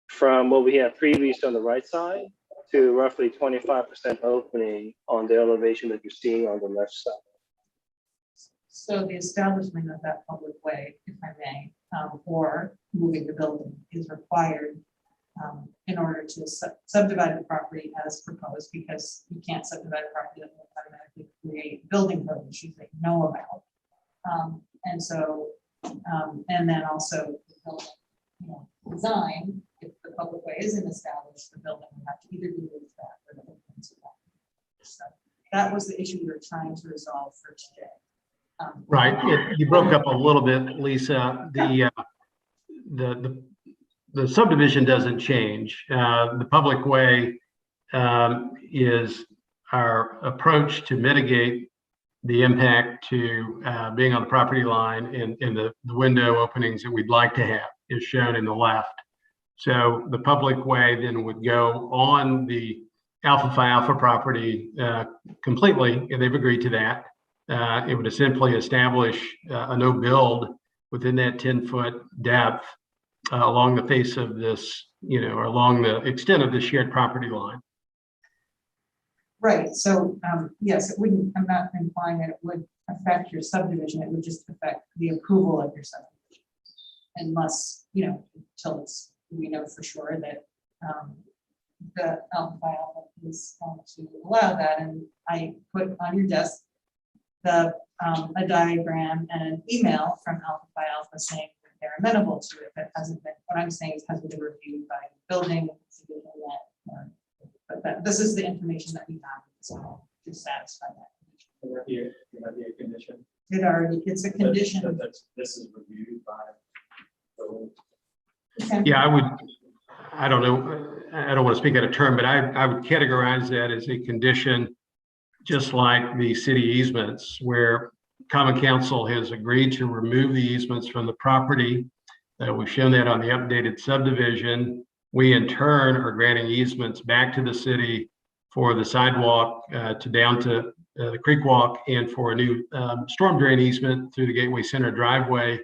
from what we had previously on the right side to roughly 25% opening on the elevation that you're seeing on the left side. So the establishment of that public way, if I may, or moving the building is required in order to subdivide the property as proposed, because you can't subdivide a property that will automatically create building code issues that you know about. And so, and then also, the building, you know, design, if the public way isn't established, the building would have to either be moved back or the openings would have to be moved. So that was the issue we were trying to resolve for today. Right, you broke up a little bit, Lisa. The subdivision doesn't change. The public way is our approach to mitigate the impact to being on the property line and the window openings that we'd like to have is shown in the left. So the public way then would go on the Alpha Phi Alpha property completely, and they've agreed to that. It would simply establish a no build within that 10-foot depth along the face of this, you know, or along the extent of the shared property line. Right, so, yes, it wouldn't, I'm not implying that it would affect your subdivision, it would just affect the approval of your subdivision. Unless, you know, until it's, we know for sure that the Alpha Phi Alpha is going to allow that, and I put on your desk a diagram and an email from Alpha Phi Alpha saying that they're amenable to it. That hasn't been, what I'm saying is hasn't been reviewed by the building yet. But this is the information that we have, so to satisfy that. Would that be a condition? It already, it's a condition. This is reviewed by. Yeah, I don't know, I don't want to speak out of turn, but I would categorize that as a condition, just like the city easements, where Common Council has agreed to remove the easements from the property. We've shown that on the updated subdivision. We in turn are granting easements back to the city for the sidewalk to down to the creek walk, and for a new storm drain easement through the Gateway Center driveway.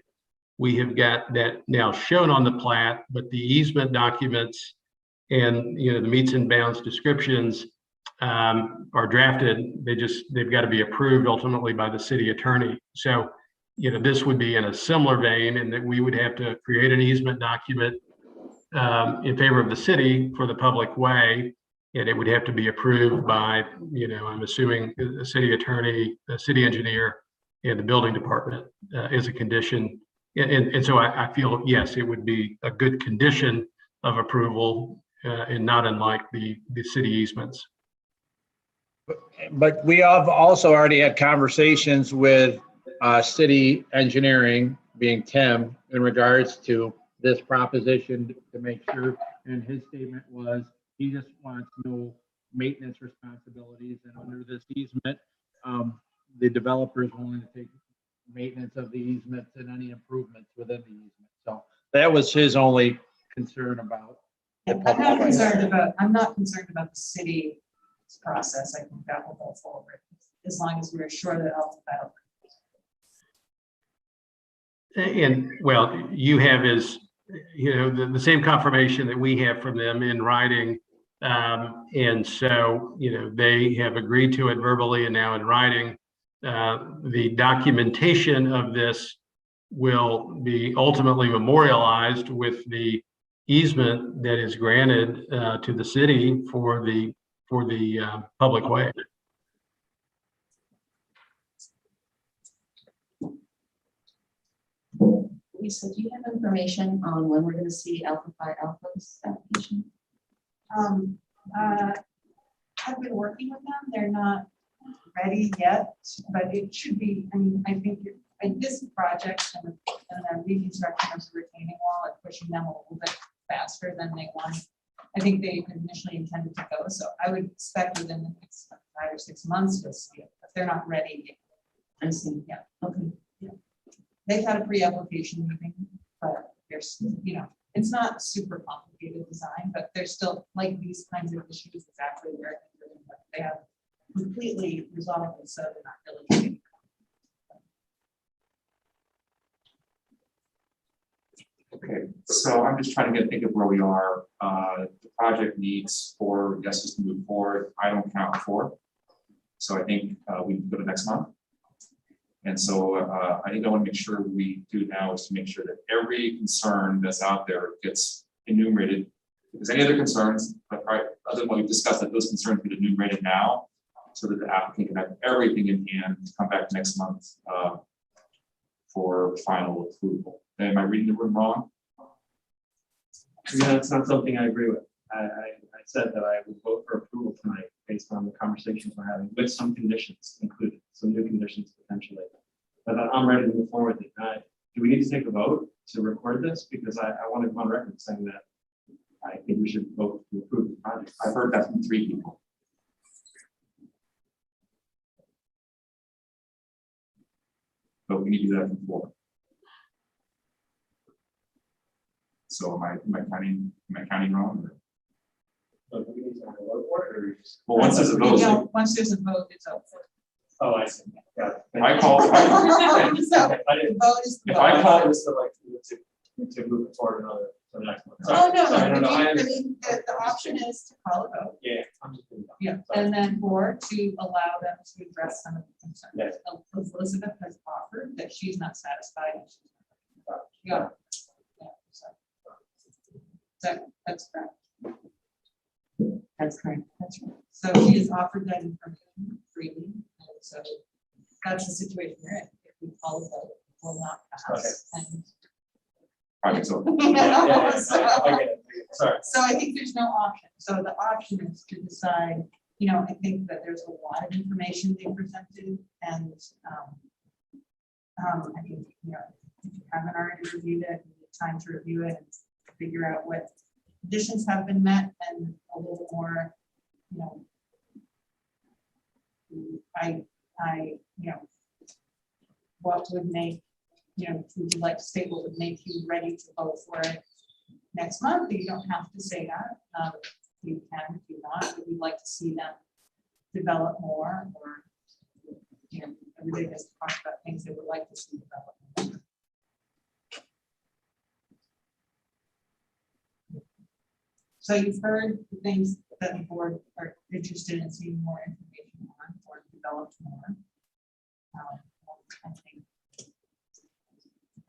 We have got that now shown on the plat, but the easement documents and, you know, the meets and bounds descriptions are drafted. They've got to be approved ultimately by the city attorney. So, you know, this would be in a similar vein, in that we would have to create an easement document in favor of the city for the public way, and it would have to be approved by, you know, I'm assuming the city attorney, the city engineer, and the building department as a condition. And so I feel, yes, it would be a good condition of approval and not unlike the city easements. But we have also already had conversations with city engineering, being Tim, in regards to this proposition, to make sure, and his statement was, he just wants no maintenance responsibilities, and under this easement, the developer is willing to take maintenance of the easements and any improvements within the easement. So that was his only concern about. I'm not concerned about the city's process. I think that will go forward as long as we're sure that Alpha Phi Alpha. And well, you have is, you know, the same confirmation that we have from them in writing. And so, you know, they have agreed to it verbally and now in writing. The documentation of this will be ultimately memorialized with the easement that is granted to the city for the public way. Lisa, do you have information on when we're going to see Alpha Phi Alpha's application? I've been working with them. They're not ready yet, but it should be. I mean, I think this project and the reconstruction of the retaining wall are pushing them a little bit faster than they want. I think they initially intended to go. So I would expect within the next 5 or 6 months to see it, but they're not ready yet. I see. Yeah. Okay. They've had a pre-application meeting, but there's, you know, it's not super complicated design, but there's still like these kinds of issues exactly where they have completely resolved it, so they're not really. Okay, so I'm just trying to think of where we are. The project needs 4 yeses to move forward. I don't count 4. So I think we can go to next month. And so I think I want to make sure we do now is to make sure that every concern that's out there gets enumerated If there's any other concerns, other than what we've discussed, that those concerns be enumerated now, so that the applicant can have everything in hand to come back next month for final approval. Am I reading the room wrong? Yeah, it's not something I agree with. I said that I would vote for approval tonight based on the conversations we're having with some conditions included, some new conditions potentially. But I'm ready to move forward. Do we need to take a vote to record this? Because I want to go on record saying that I think we should vote to approve the project. I've heard that from 3 people. But we need to do that from 4. So am I counting wrong? So do we need to have a vote for it, or we just? Well, once there's a vote, Yeah, once there's a vote, it's up. Oh, I see. Got it. I call. So, I didn't- the vote is the If vote. I call this to move it forward another for the next one. Oh, no, Sorry, no, I I understand. mean, the option is to call a vote. Yeah, I'm just doing that. Yeah, Sorry. and then or to allow them to address some of the concerns. Yes. Elizabeth has offered that she's not satisfied. and she's not- Yeah. Yeah, so. That's correct. That's correct. That's right. So she has offered that information freely, and so that's the situation we're in. If we call a vote, it will not pass. And project's over. I get it. Sorry. So I think there's no option. So the option is to decide, I think that there's a lot of information being presented and I think, if you haven't already reviewed it, you need time to review it and figure out what conditions have been met and a little more, what would make, would you like to say what would make you ready to vote for it next month? You don't have to say that. You can if you want, but we'd like to see them develop more or, everybody has talked about things they would like to see develop more. So you've heard the things that the board are interested in seeing more information on or developed more. I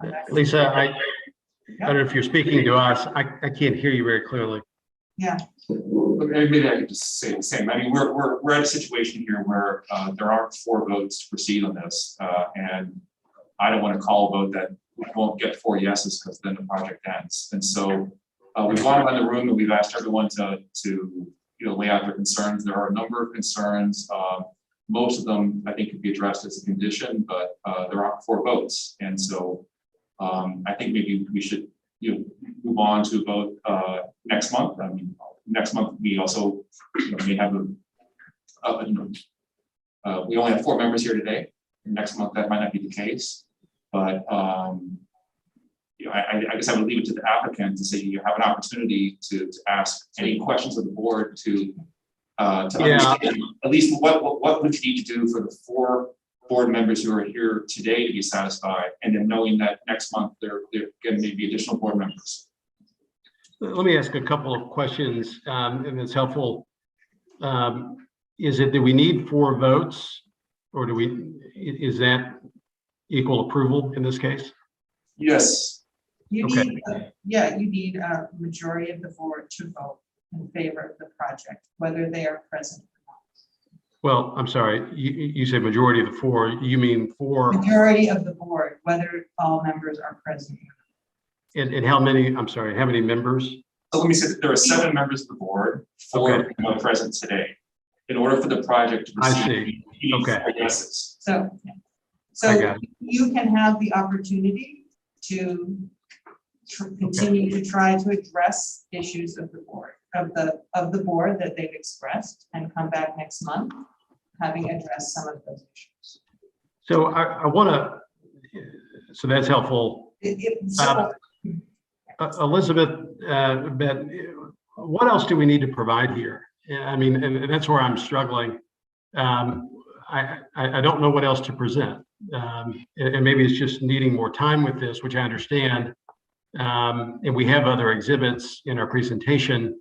think- Lisa, I don't know if you're speaking to us. I can't hear you very clearly. Yeah, Maybe I could just say the same. I mean, we're at a situation here where there aren't 4 votes to proceed on this. And I don't want to call a vote that we won't get 4 yeses because then the project ends. And so we've gone around the room and we've asked everyone to lay out their concerns. There are a number of concerns. Most of them, I think, could be addressed as a condition, but there aren't 4 votes. And so I think maybe we should move on to vote next month. I mean, next month we also may have we only have 4 members here today. Next month that might not be the case, but I guess I would leave it to the applicant to say you have an opportunity to ask any questions of the board to understand at least what would you need to do for the 4 board members who are here today to be satisfied, and then knowing that next month there going to be additional board members. Let me ask a couple of questions, and it's helpful. Is it that we need 4 votes, or is that equal approval in this case? Yes. you Okay. need, you need a majority of the board to vote in favor of the project, whether they are present or Well, I'm sorry, you said majority of the 4, you mean 4, not. Majority of the board, whether all members are present. and how many, I'm sorry, how many members? So let me say that there are 7 members of the board, 4 Okay. are present today. In order for the project to I proceed, see. you need Okay. 4 yeses. So, I so got you can have the opportunity to continue to try to address issues of the board, of the board that they've expressed, and come back next month, having addressed some of those issues. So I want to, so that's helpful. Elizabeth, but what else do we need to provide here? I mean, and that's where I'm struggling. I don't know what else to present. And maybe it's just needing more time with this, which I understand. And we have other exhibits in our presentation.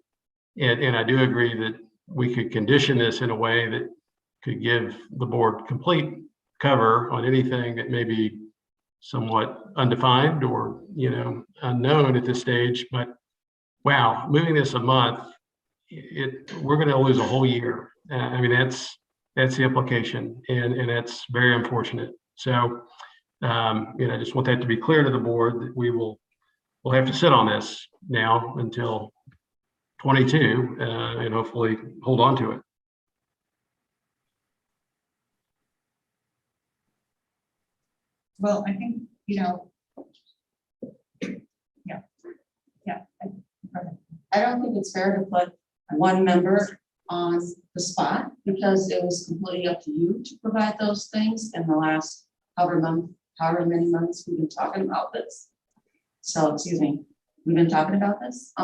And I do agree that we could condition this in a way that could give the board complete cover on anything that may be somewhat undefined or, unknown at this stage. But wow, moving this a month, we're gonna lose a whole year. I mean, that's the implication, and that's very unfortunate. So, I just want that to be clear to the board that we'll have to sit on this now until 22, and hopefully hold on to it. Well, I think, yeah. I don't think it's fair to put one member on the spot because it was completely up to you to provide those things in the last however many months we've been talking about this. So, excuse me, we've been talking about this.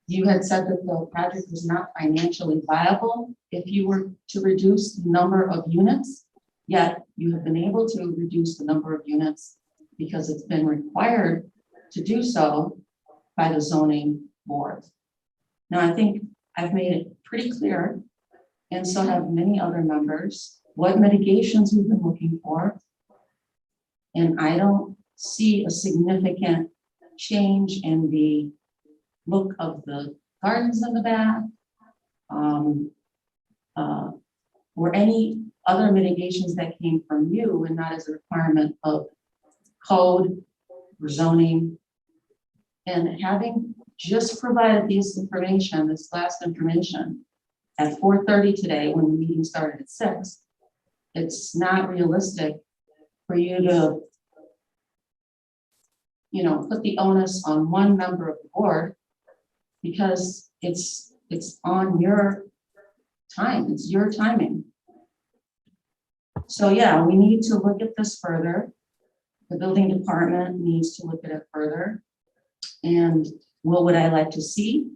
You had said that the project was not financially viable if you were to reduce the number of units, yet you have been able to reduce the number of units because it's been required to do so by the zoning board. Now, I think I've made it pretty clear, and so have many other members, what mitigations we've been looking for. And I don't see a significant change in the look of the gardens in the back, or any other mitigations that came from you and not as a requirement of code or zoning. And having just provided this last information at 4:30 today when the meeting started at 6, it's not realistic for you to, put the onus on one member of the board because it's on your time, it's your timing. So yeah, we need to look at this further. The building department needs to look at it further. And what would I like to see?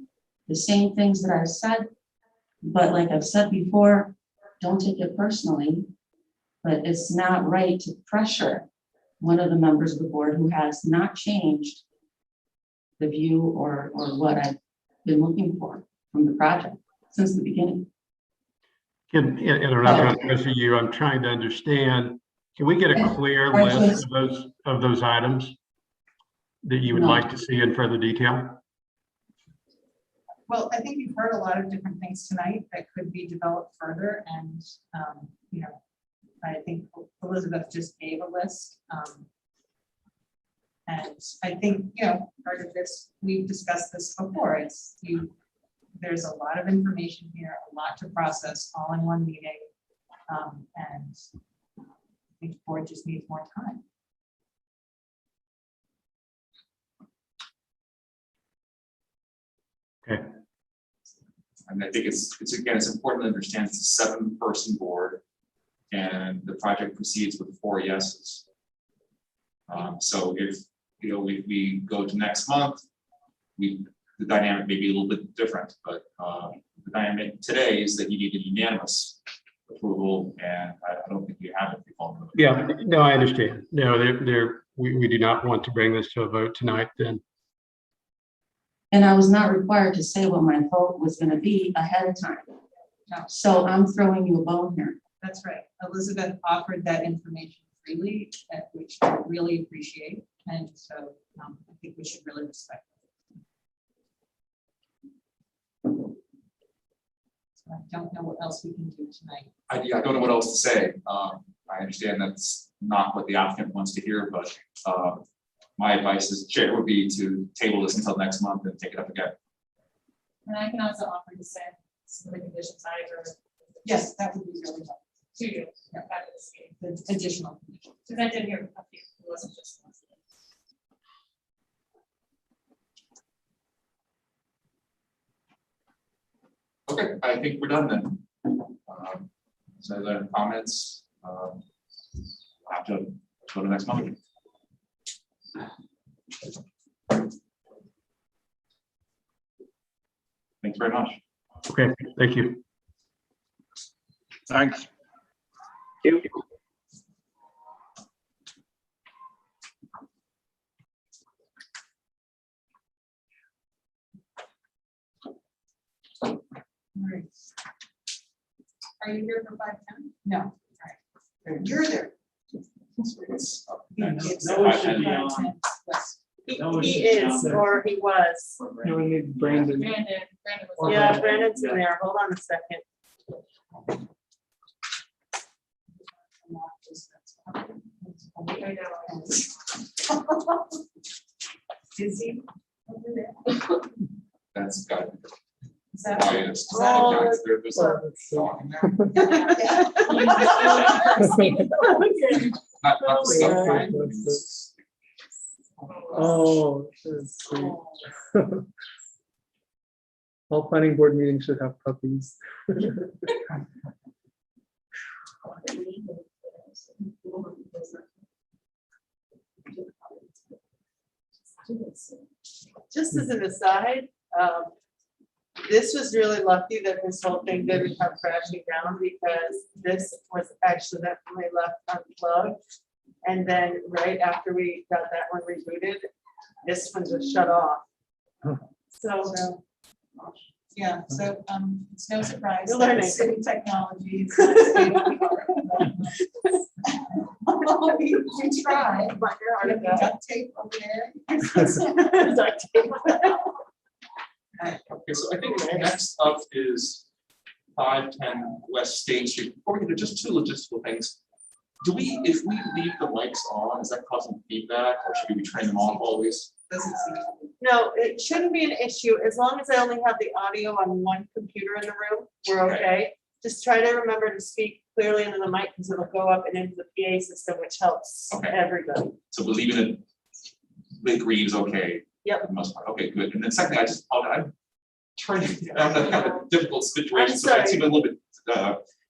The same things that I've said, but like I've said before, don't take it personally, but it's not right to pressure one of the members of the board who has not changed the view or what I've been looking for from the project since the beginning. And I'm not trying to pressure you, I'm trying to understand, can we get a clear list of those items that you would like to see in further detail? Well, I think you've heard a lot of different things tonight that could be developed further, and, I think Elizabeth just gave a list. And I think, part of this, we've discussed this before, there's a lot of information here, a lot to process all in one meeting. And I think the board just needs more time. Okay. And I think it's important to understand it's a 7-person board and the project proceeds with 4 yeses. So if, we go to next month, the dynamic may be a little bit different, but the dynamic today is that you need a unanimous approval, and I don't think you have it. Yeah, no, I understand. No, we do not want to bring this to a vote tonight then. And I was not required to say what my vote was going to be ahead of time. No. So I'm throwing you a bone here. That's right. Elizabeth offered that information freely, which I really appreciate. And so I think we should really respect it. So I don't know what else we can do tonight. I don't know what else to say. I understand that's not what the applicant wants to hear, but my advice as chair would be to table this until next month and take it up again. And I can also offer to send some of the conditions I heard Yes, that would be really helpful. to you after this meeting. The additional conditions. Because I did hear a few, it wasn't just one. Okay, I think we're done then. So then comments, we'll have to go to next month. Thanks very much. Okay, thank you. Thanks. You. All right. Are you here for 5:10? No. All right. You're there. It's up Yeah, next. it's No, it should be 5:10 on. west. He is, or he was. No, we need Brandon. Brandon was. Yeah, Brandon's in there. Hold on a second. Is he over there? That's got. Is that- biased. is that Oh, Guys, they're just talking there. Okay. Not the stuff, Yeah. right? Oh, that's sweet. All planning board meetings should have puppies. Just as an aside, this was really lucky that this whole thing didn't come crashing down because this was accidentally left unplugged. And then right after we got that one rebooted, this one just shut off. So, Yeah, so, it's no surprise. You're that learning. City technology is not state-of-the-art. We tried. Find your We have article. duct tape over there. Duct tape. Okay, so I think next up is 510 West State Street. Before we get to just two logistical things. Do we, if we leave the mics on, is that causing feedback or should we be turning them off always? Doesn't seem. No, it shouldn't be an issue. As long as I only have the audio on one computer in the room, we're okay. Just try to remember to speak clearly into the mic because it'll go up and into the PA system, which helps Okay. everybody. So we're leaving it, Big Reeves, okay. Yep. For the most part, okay, good. And then secondly, I just, I'm turning, I'm in a kind of a difficult situation, I'm so I sorry. seem a little bit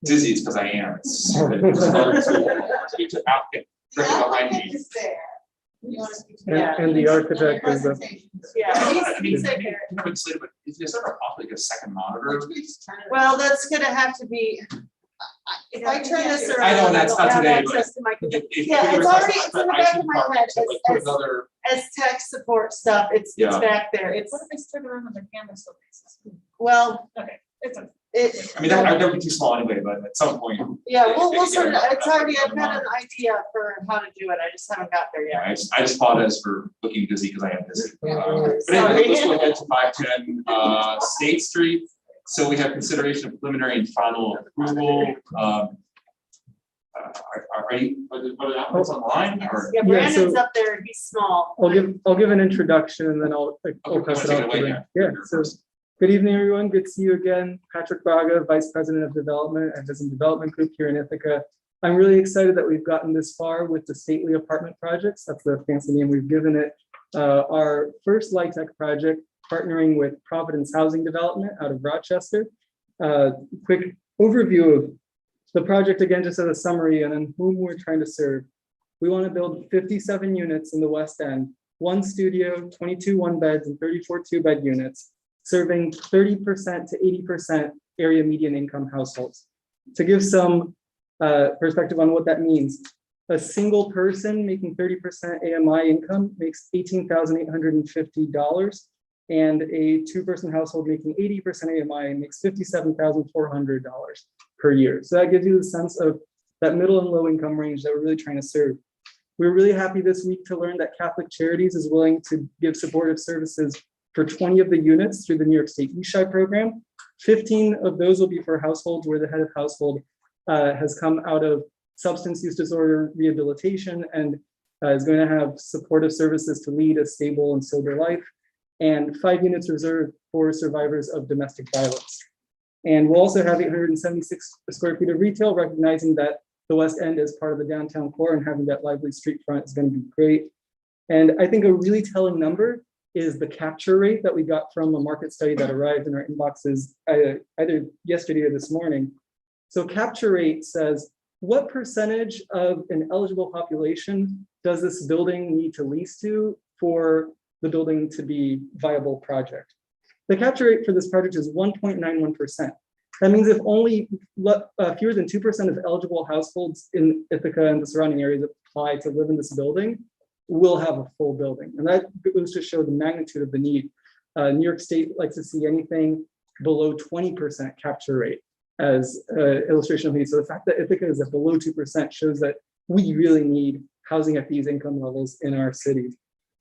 dizzy, it's because I am. It's another tool. Speak to applicant directly behind me. Is there. You want to speak to And, that? and the architect is a, Presentations. Yeah, I mean, he's there. you haven't said it, but is there a possibly a second monitor? Which we just turn it Well, that's gonna have to be, if I turn this around. I know, and that's I don't not have today, but access to my If- computer. if Yeah, you it's request already, it's in the IT back of my department head, to, like, put another, as tech support stuff, it's Yeah. back there, it's, What if they turn around on their camera so faces? well, Okay, it's okay. it. I mean, that would be too small anyway, but at some point. Yeah, we'll Maybe sort of, get it's already, I've got another an idea for how to do it, I just haven't got there Yeah, yet. I just apologize for looking busy because I am busy. But anyway, Sorry. let's go ahead to 510 State Street. So we have consideration of preliminary and final approval. Are you, are the applicants online or? Yeah, Yeah, Brandon's so- up there, he's small. I'll give an introduction and then I'll Okay, pass it take it on to away, them. yeah. Yeah, so good evening, everyone. Good to see you again. Patrick Braga, Vice President of Development at Vision Development Group here in Ithaca. I'm really excited that we've gotten this far with the stately apartment projects. That's the fancy name we've given it. Our first Light Tech project, partnering with Providence Housing Development out of Rochester. Quick overview of the project, again, just as a summary and on whom we're trying to serve. We want to build 57 units in the West End, 1 studio, 22 one-beds, and 34 two-bed units, serving 30% to 80% area median income households. To give some perspective on what that means, a single person making 30% AMI income makes $18,850, and a 2-person household making 80% AMI makes $57,400 per year. So that gives you the sense of that middle and low income range that we're really trying to serve. We're really happy this week to learn that Catholic Charities is willing to give supportive services for 20 of the units through the New York State eShy program. 15 of those will be for households where the head of household has come out of substance use disorder rehabilitation and is going to have supportive services to lead a stable and sober life, and 5 units reserved for survivors of domestic violence. And we'll also have 876 square feet of retail, recognizing that the West End is part of the downtown core and having that lively street front is going to be great. And I think a really telling number is the capture rate that we got from a market study that arrived in our inboxes either yesterday or this morning. So capture rate says, what percentage of an eligible population does this building need to lease to for the building to be viable project? The capture rate for this project is 1.91%. That means if only fewer than 2% of eligible households in Ithaca and the surrounding areas apply to live in this building, we'll have a full building. And that goes to show the magnitude of the need. New York State likes to see anything below 20% capture rate as illustration of need. So the fact that Ithaca is at below 2% shows that we really need housing at these income levels in our city.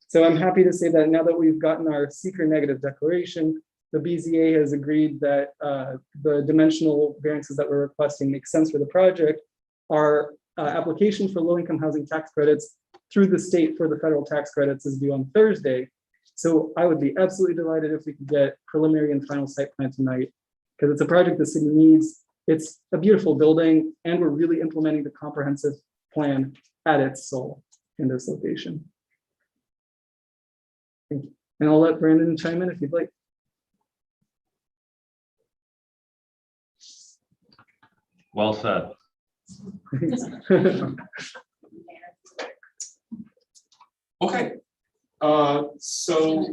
So I'm happy to say that now that we've gotten our seeker negative declaration, the BZA has agreed that the dimensional variances that we're requesting make sense for the project. Our application for low-income housing tax credits through the state for the federal tax credits is due on Thursday. So I would be absolutely delighted if we could get preliminary and final site plan tonight, because it's a project the city needs. It's a beautiful building, and we're really implementing the comprehensive plan at its soul in this location. Thank you. And I'll let Brandon chime in if you'd like. Well said. Okay, so,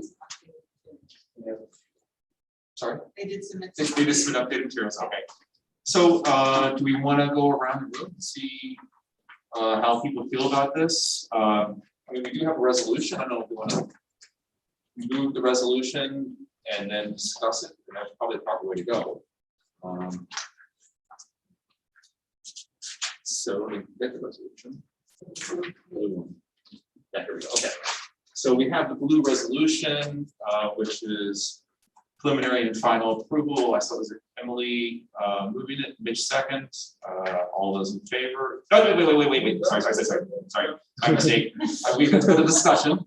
sorry? They did submit. They just submit updated materials, okay. So, do we want to go around the room and see how people feel about this? I mean, we do have a resolution. I don't know if we want to move the resolution and then discuss it. That's probably the proper way to go. So let me get the resolution. Yeah, here we go. Okay. So we have the blue resolution, which is preliminary and final approval. I saw this Emily moving it, Mitch second. All those in favor? No, wait. Sorry. My mistake. We've got the discussion.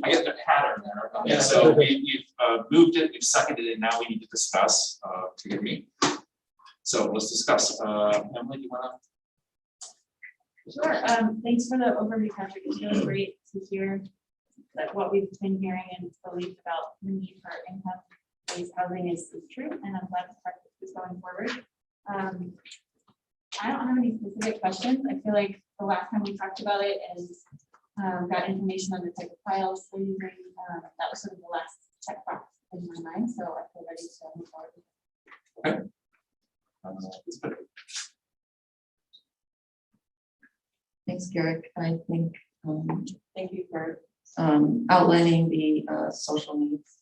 I get the pattern there. Okay, so we've moved it, we've seconded it, now we need to discuss. Forgive me. So let's discuss. Emily, you want to? Sure. Thanks for the overview, Patrick. It's really great to hear that what we've been hearing and belief about the need for income-based housing is true, and I'm glad the project is going forward. I don't have any specific questions. I feel like the last time we talked about it and got information on the type of files we're using, that was sort of the last checkbox in my mind, so I feel ready to move forward. Okay. Thanks, Garrick. I think Thank you for outlining the social needs.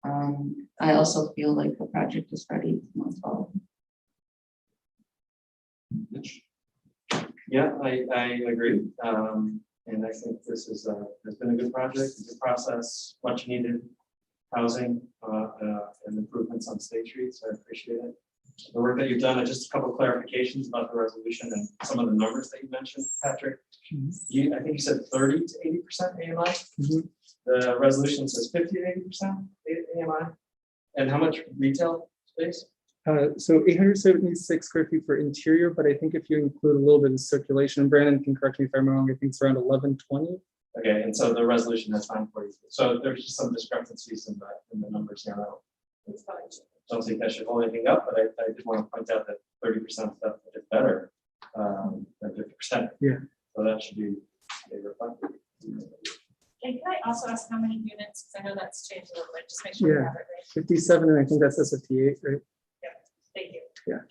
I also feel like the project is ready to move forward. Yeah, I agree. And I think this is has been a good project, a good process, much needed housing and improvements on State Street. So I appreciate it. The work that you've done, just a couple of clarifications about the resolution and some of the numbers that you mentioned, Patrick. I think you said 30 to 80% AMI. The resolution says 50 to 80% AMI. And how much retail space? So 876 square feet for interior, but I think if you include a little bit of circulation, Brandon can correct me if I'm wrong, I think it's around 1120. Okay, and so the resolution has 940. So there's just some discrepancies in the numbers here. I don't think that should hold anything up, but I did want to point out that 30% stuff is better than 50%. Yeah. So that should be reflected. And can I also ask how many units? Because I know that's changed a little bit, just make sure we Yeah. have it right. 57, and I think that's SFT8, right? Thank you. Yeah.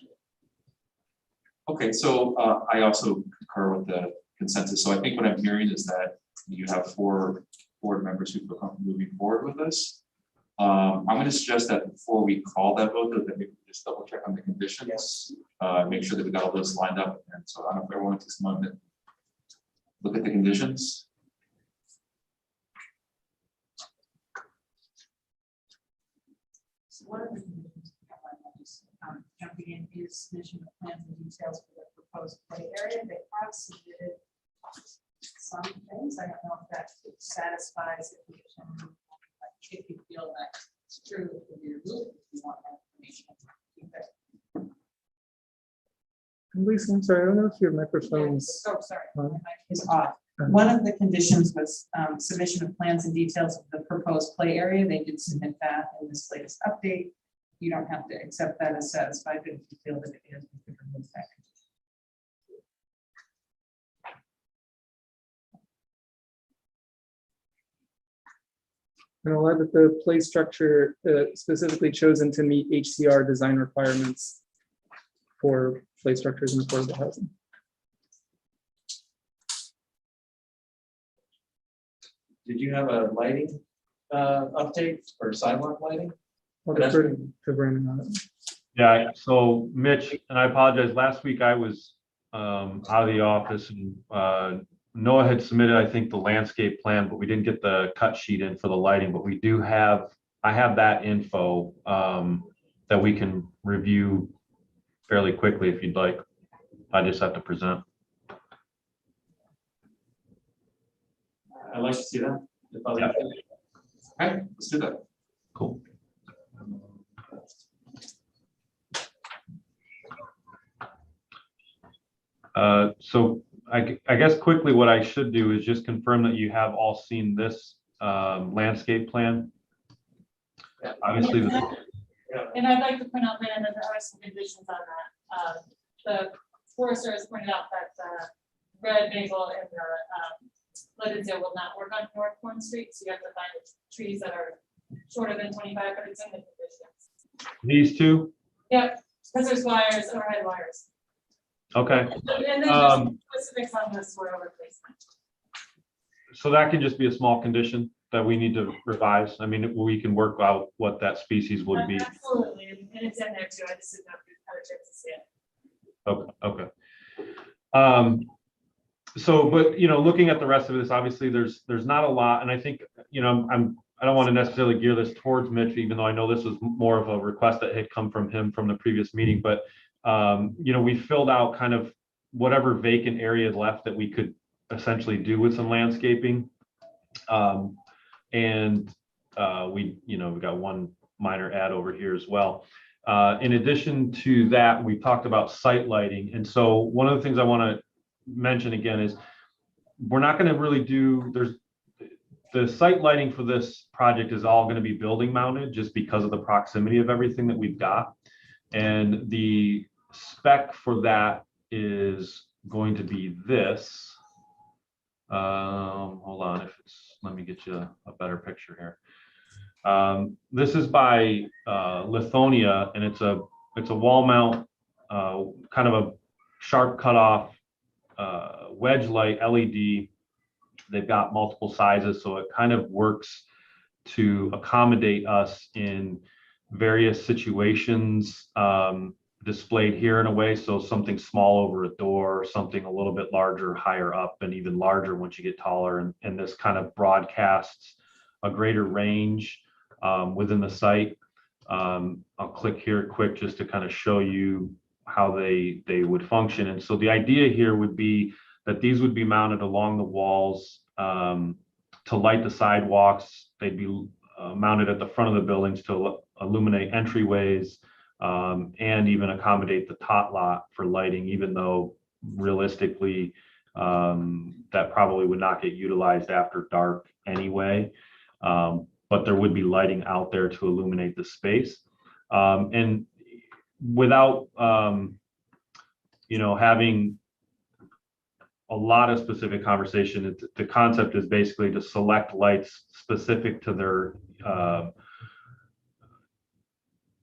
Okay, so I also concur with the consensus. So I think what I'm hearing is that you have 4 board members who feel comfortable moving forward with this. I'm going to suggest that before we call that vote, that we just double check on the conditions, make sure that we got all those lined up. And so I don't know if everyone takes a moment, look at the conditions. So one of the conditions jumping in is submission of plans and details for the proposed play area. They have submitted some things. I don't know if that satisfies the condition. If you feel that it's true, it would be removed if you want that information. Lisa, I'm sorry, I don't know if your microphone's. Oh, sorry, my mic is off. One of the conditions was submission of plans and details of the proposed play area. They did submit that in this latest update. You don't have to accept that as satisfied, but if you feel that it is, we could remove that. And I'll add that the play structure specifically chosen to meet HCR design requirements for play structures in affordable housing. Did you have a lighting update for sidewalk lighting? I'll defer to Brandon on it. Yeah, so Mitch, and I apologize, last week I was out of the office and Noah had submitted, I think, the landscape plan, but we didn't get the cut sheet in for the lighting, but we do have, I have that info that we can review fairly quickly if you'd like. I just have to present. I'd like to see that. If other- Yeah. Okay, let's do that. Cool. So I guess quickly what I should do is just confirm that you have all seen this landscape plan. Obviously, And I'd like to point out, Lynn, that there are some conditions on that. The forester has pointed out that the red maple and the Liddensdale will not work on North Corn Street, so you have to find trees that are shorter than 25, but it's in the conditions. these two, Yep, because there's wires, overhead wires. okay. And then there's specifics on the soil replacement. So that can just be a small condition that we need to revise. I mean, we can work out what that species would be. Absolutely, and it's in there too, I just didn't know if you had a chance to see it. Okay. So, but looking at the rest of this, obviously there's not a lot, and I think, I don't want to necessarily gear this towards Mitch, even though I know this was more of a request that had come from him from the previous meeting, but we filled out kind of whatever vacant area left that we could essentially do with some landscaping. And we got one minor add over here as well. In addition to that, we talked about site lighting. And so one of the things I want to mention again is we're not going to really do, the site lighting for this project is all going to be building mounted just because of the proximity of everything that we've got. And the spec for that is going to be this. Hold on, let me get you a better picture here. This is by Lithonia, and it's a wall mount, kind of a sharp cutoff wedge light LED. They've got multiple sizes, so it kind of works to accommodate us in various situations, displayed here in a way. So something small over a door, something a little bit larger higher up, and even larger once you get taller. And this kind of broadcasts a greater range within the site. I'll click here quick just to kind of show you how they would function. And so the idea here would be that these would be mounted along the walls to light the sidewalks. They'd be mounted at the front of the buildings to illuminate entryways and even accommodate the tot lot for lighting, even though realistically that probably would not get utilized after dark anyway. But there would be lighting out there to illuminate the space. And without having a lot of specific conversation, the concept is basically to select lights specific to their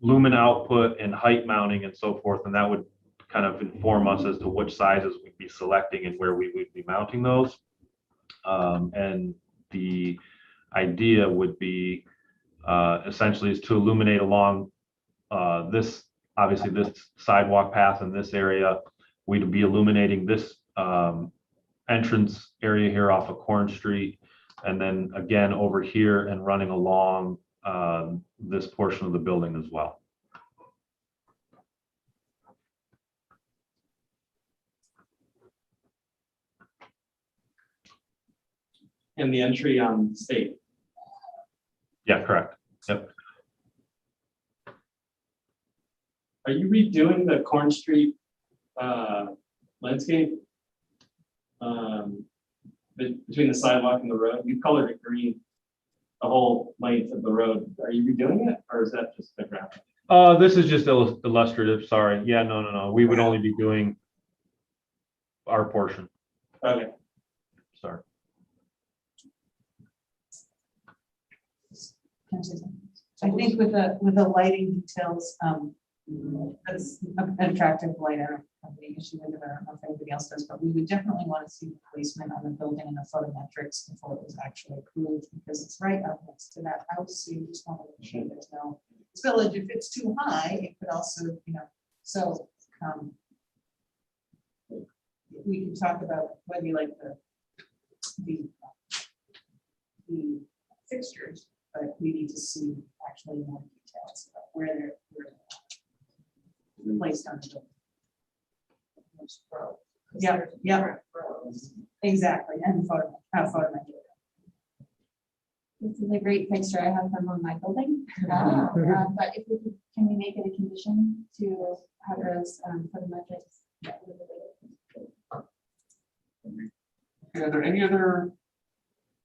lumen output and height mounting and so forth, and that would kind of inform us as to which sizes we'd be selecting and where we would be mounting those. And the idea would be essentially is to illuminate along this, obviously this sidewalk path in this area. We'd be illuminating this entrance area here off of Corn Street, and then again over here and running along this portion of the building as well. And the entry on State. Yeah, correct. Yep. Are you redoing the Corn Street landscape? Between the sidewalk and the road? You colored it green the whole length of the road. Are you redoing it, or is that just the graphic? This is just illustrative, sorry. Yeah, no. We would only be doing our portion. Okay. Sorry. I think with the lighting details, that's an attractive light. I don't have any issue with it. I don't know if anybody else does, but we would definitely want to see the placement on the building and the photometrics before it was actually approved, because it's right up next to that house. So you just want to make sure there's no spillage. If it's too high, it could also, so we can talk about whether you like the the fixtures, but we need to see actually more details about where they're placed on the building. Yeah, yeah, exactly, and photometric. This is a great picture. I have them on my building. But if we could, can we make it a condition to have those photometrics? Okay, are there any other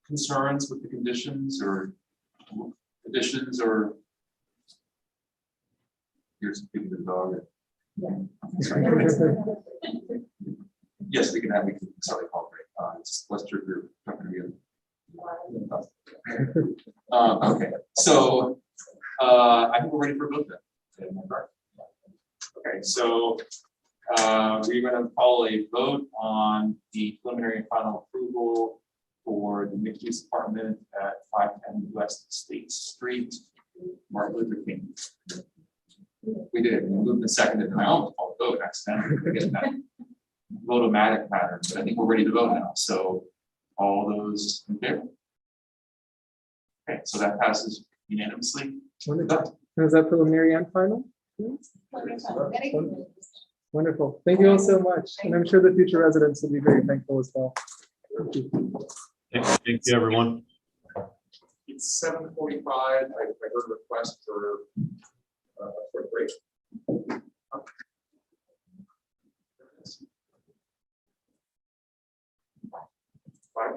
concerns with the conditions or additions or? Here's speaking to the dog. Yes, we can have, we can, sorry, call break. It's Lester group. Okay, so I think we're ready for a vote then. Okay, so we're going to call a vote on the preliminary and final approval for the mixed use apartment at 510 West State Street, Martin Luther King. We did, we moved and seconded, and I almost called a vote accidentally, forgetting that vote-o-matic pattern, but I think we're ready to vote now. So all those in favor? Okay, so that passes unanimously. Wonderful. Is that preliminary and final? Wonderful. Thank you all so much. And I'm sure the future residents will be very thankful as well. Thank you. Thank you, everyone. It's 7:45. I heard a request for a break. Five.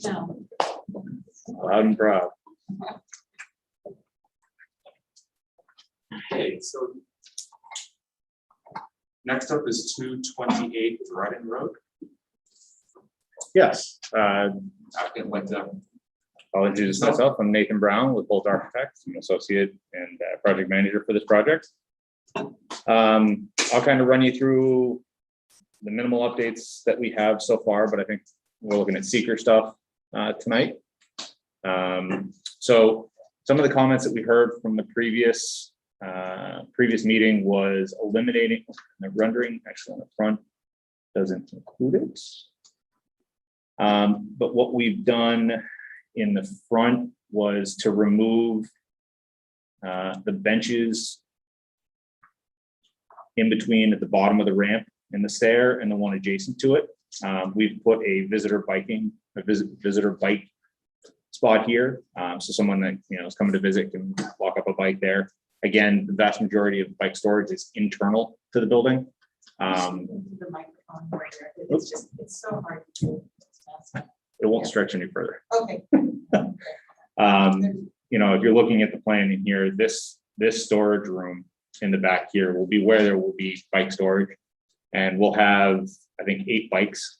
No. Loud and proud. Okay, so next up is 228 Dryden Road. Yes, Applicant would like to I'll introduce myself. I'm Nathan Brown with Bolt Architects. I'm an associate and project manager for this project. I'll kind of run you through the minimal updates that we have so far, but I think we're looking at seeker stuff tonight. So some of the comments that we heard from the previous meeting was eliminating the rendering, actually on the front doesn't include it. But what we've done in the front was to remove the benches in between at the bottom of the ramp and the stair and the one adjacent to it. We've put a visitor bike spot here. So someone that, you know, is coming to visit can walk up a bike there. Again, the vast majority of bike storage is internal to the building. The microphone right there. It's just, it's so hard to do. It won't stretch any further. Okay. You know, if you're looking at the plan in here, this storage room in the back here will be where there will be bike storage. And we'll have, I think, 8 bikes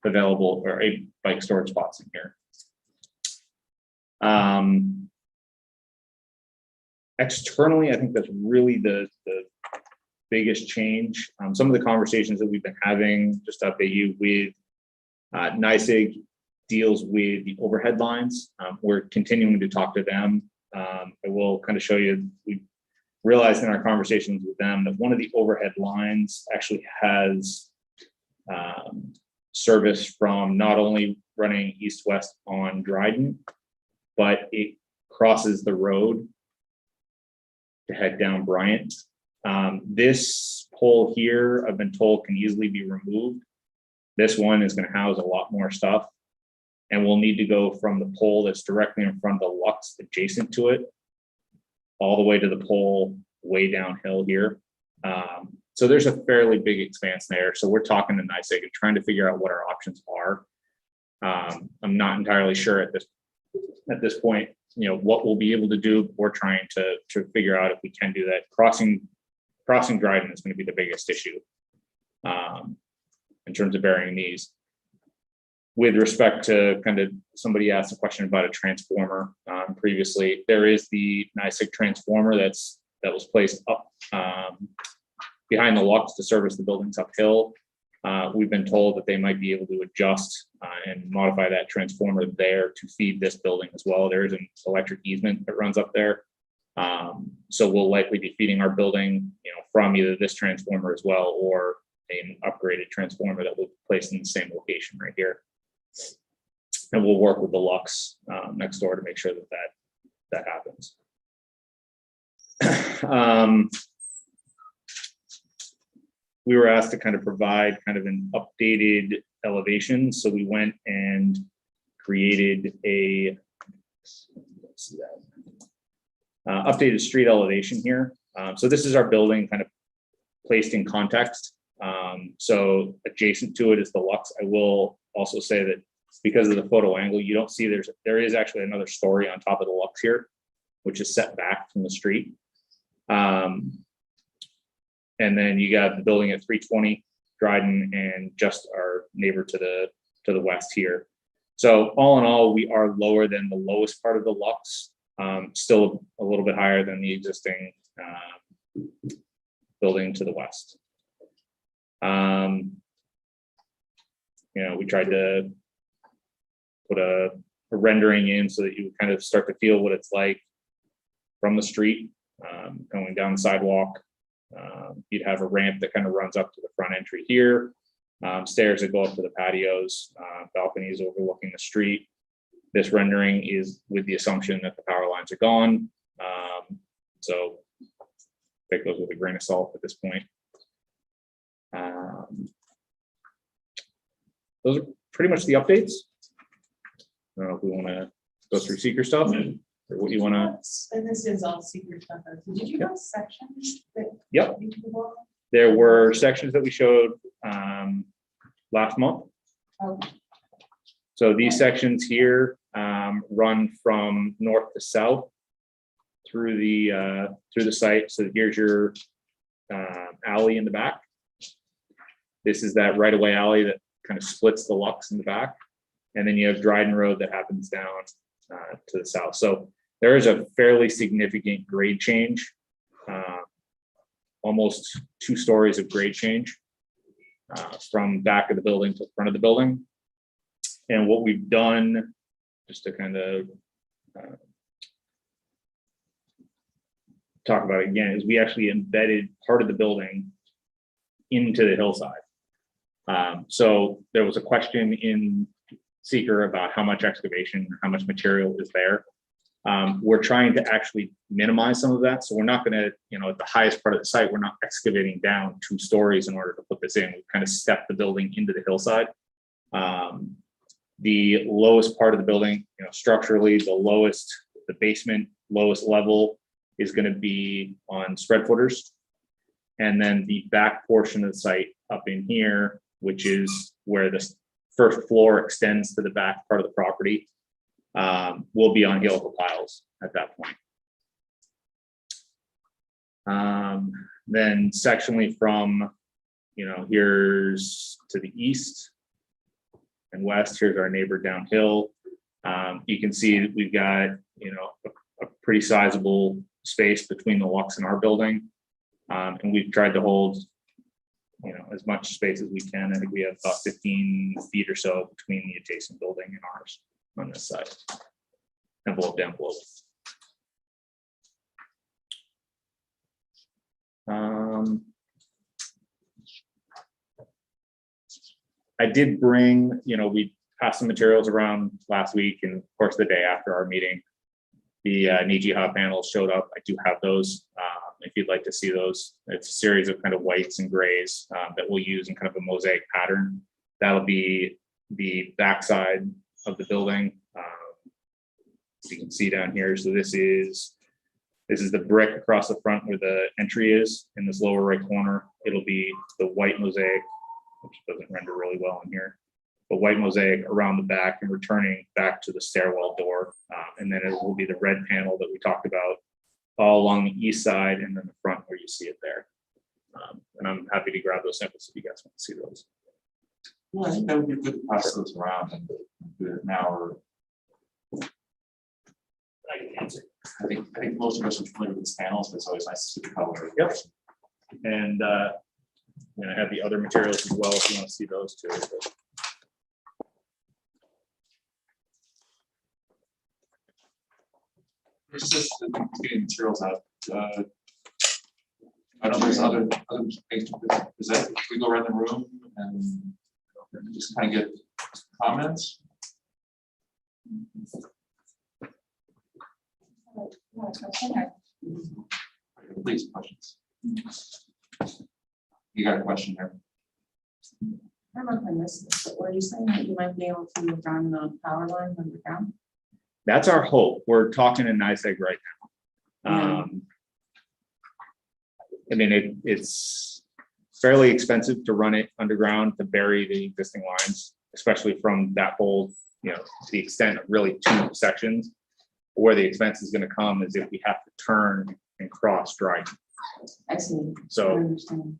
available, or 8 bike storage spots in here. Externally, I think that's really the biggest change. Some of the conversations that we've been having, just to update you with, NYSEG deals with the overhead lines. We're continuing to talk to them. I will kind of show you, we realized in our conversations with them that one of the overhead lines actually has service from not only running east-west on Dryden, but it crosses the road to head down Bryant. This pole here, I've been told, can easily be removed. This one is going to house a lot more stuff, and we'll need to go from the pole that's directly in front of the Lux adjacent to it all the way to the pole way downhill here. So there's a fairly big expanse there. So we're talking to NYSEG and trying to figure out what our options are. I'm not entirely sure at this point, you know, what we'll be able to do. We're trying to figure out if we can do that. Crossing Dryden is going to be the biggest issue in terms of burying these. With respect to kind of, somebody asked a question about a transformer previously. There is the NYSEG transformer that was placed up behind the Lux to service the buildings uphill. We've been told that they might be able to adjust and modify that transformer there to feed this building as well. There is an electric easement that runs up there. So we'll likely be feeding our building, you know, from either this transformer as well, or an upgraded transformer that will be placed in the same location right here. And we'll work with the Lux next door to make sure that happens. We were asked to kind of provide kind of an updated elevation. So we went and created a updated street elevation here. So this is our building kind of placed in context. So adjacent to it is the Lux. I will also say that because of the photo angle, you don't see there is actually another story on top of the Lux here, which is set back from the street. And then you got the building at 320 Dryden and just our neighbor to the west here. So all in all, we are lower than the lowest part of the Lux, still a little bit higher than the existing building to the west. You know, we tried to put a rendering in so that you kind of start to feel what it's like from the street, going down the sidewalk. You'd have a ramp that kind of runs up to the front entry here, stairs that go up to the patios, balconies overlooking the street. This rendering is with the assumption that the power lines are gone. So take those with a grain of salt at this point. Those are pretty much the updates. I don't know if we want to go through seeker stuff or what you want to. And this is all secret stuff. Did you have sections that? Yep. you could go on? There were sections that we showed last month. Okay. So these sections here run from north to south through the site. So here's your alley in the back. This is that right away alley that kind of splits the Lux in the back. And then you have Dryden Road that happens down to the south. So there is a fairly significant grade change, almost 2 stories of grade change from back of the building to the front of the building. And what we've done, just to kind of talk about it again, is we actually embedded part of the building into the hillside. So there was a question in seeker about how much excavation, how much material is there. We're trying to actually minimize some of that. So we're not going to, at the highest part of the site, we're not excavating down 2 stories in order to put this in. We kind of step the building into the hillside. The lowest part of the building, structurally, the basement lowest level is going to be on spread footers. And then the back portion of the site up in here, which is where the first floor extends to the back part of the property, will be on helical piles at that point. Then sectionally from, here's to the east and west, here's our neighbor downhill. You can see that we've got, a pretty sizable space between the Lux and our building. And we've tried to hold, as much space as we can. I think we have about 15 feet or so between the adjacent building and ours on this side. Envelope down below. I did bring, we passed some materials around last week, and of course the day after our meeting, the Niji panels showed up. I do have those. If you'd like to see those, it's a series of kind of whites and grays that we'll use in kind of a mosaic pattern. That'll be the backside of the building. You can see down here. So this is the brick across the front where the entry is in this lower right corner. It'll be the white mosaic, which doesn't render really well in here, but white mosaic around the back and returning back to the stairwell door. And then it will be the red panel that we talked about all along the east side, and then the front where you see it there. And I'm happy to grab those samples if you guys want to see those. Well, I think that would be good to pass those around and do it now, or I can answer. I think most of us are familiar with these panels, but it's always nice to see the color. Yep. And I have the other materials as well if you want to see those too. But it's just getting materials out. I know there's other things to present. We go around the room and just kind of get comments. Please, questions. You got a question here? I don't know if I missed this, but were you saying that you might be able to run the power line underground? that's our hope. We're talking in NICEAG right now. I mean, it's fairly expensive to run it underground to bury the existing lines, especially from that whole, to the extent of really 2 sections. Where the expense is going to come is if we have to turn and cross Dryden. I see. So I understand.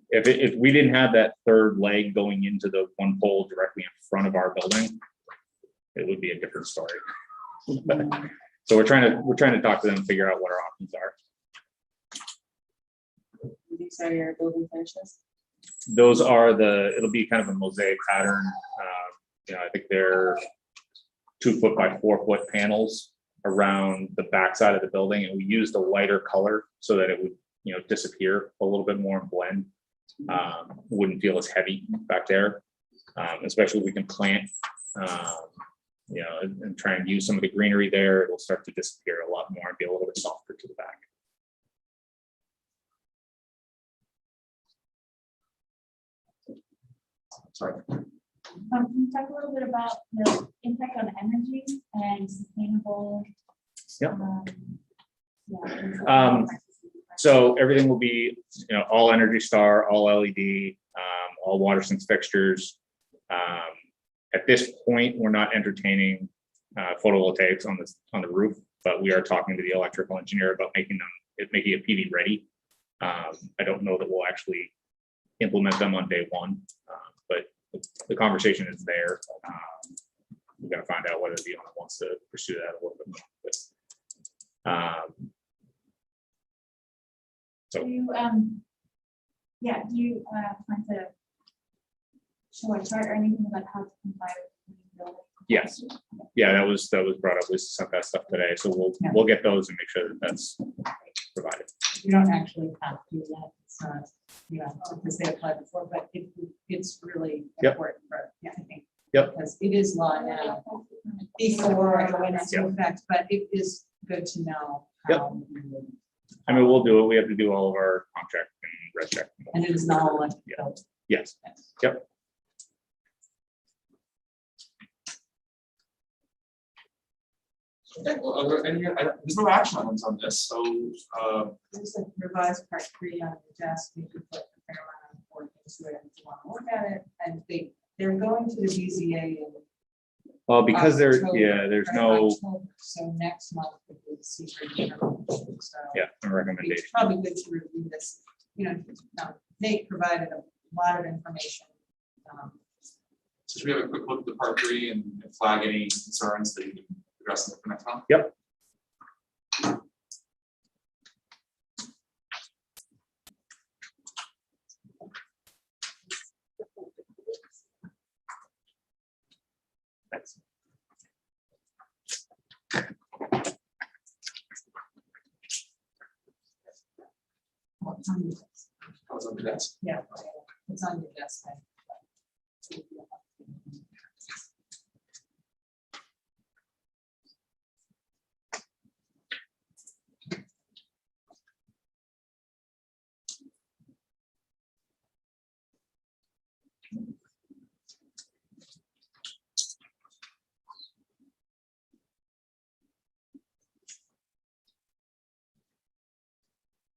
if we didn't have that 3rd leg going into the one pole directly in front of our building, it would be a different story. So we're trying to talk to them and figure out what our options are. These are your building finishes? Those are it'll be kind of a mosaic pattern. I think they're 2 foot by 4 foot panels around the backside of the building, and we used a lighter color so that it would, disappear a little bit more and blend. Wouldn't feel as heavy back there, especially if we can plant, and try and use some of the greenery there. It'll start to disappear a lot more and be a little bit softer to the back. Sorry. Can you talk a little bit about the impact on energy and sustainable? Yep. Yeah. So everything will be, all Energy Star, all LED, all WaterSense fixtures. At this point, we're not entertaining photovoltaics on the roof, but we are talking to the electrical engineer about making it PV ready. I don't know that we'll actually implement them on day one, but the conversation is there. We got to find out whether the owner wants to pursue that a little bit more. But, so Do you, yeah, do you plan to show a chart or anything about how to comply with the building? yes, yeah, that was brought up. We sent that stuff today, so we'll get those and make sure that that's provided. You don't actually have to do that. It's not, you know, because they applied before, but it's really Yep. important for, yeah, I think. Yep. Because it is law now before it went into effect, but it is good to know. Yep. How you would- I mean, we'll do it. We have to do all of our contract and red check. And it is not electric. Yes, yep. Okay, well, there's no action items on this, so, There's a revised part 3 on the desk. You could put a fair amount of work into it if you want to look at it. And they're going to the BZA in Well, because October, there's or no, October. So next month would be the secret determination. So yeah, no it's recommendation. probably good to review this. You know, Nate provided a lot of information. so should we have a quick look at the part 3 and flag any concerns that you can address in the next month? Yep. Thanks. Well, it's on your desk. I was on the desk. Yeah, it's on your desk.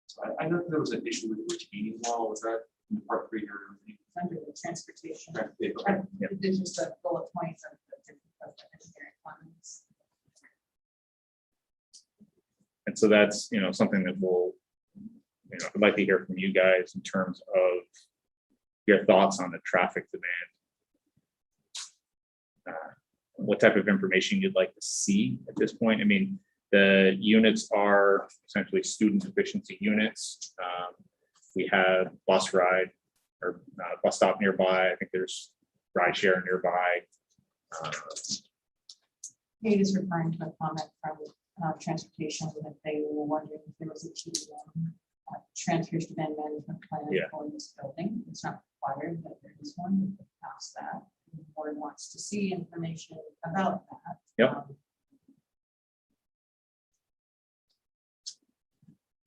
So I know there was an issue with the retaining wall. Was that in part 3 or? Under the transportation. Okay. There's just a bullet points of the engineering plans. And so that's, something that we'll, I'd like to hear from you guys in terms of your thoughts on the traffic demand. What type of information you'd like to see at this point? I mean, the units are essentially student efficiency units. We have bus ride or bus stop nearby. I think there's ride share nearby. Kate is referring to a comment from transportation that they were wondering if there was a transfers demand management plan Yeah. for this building. It's not required, but there is one. We could pass that. The board wants to see information about that. Yep.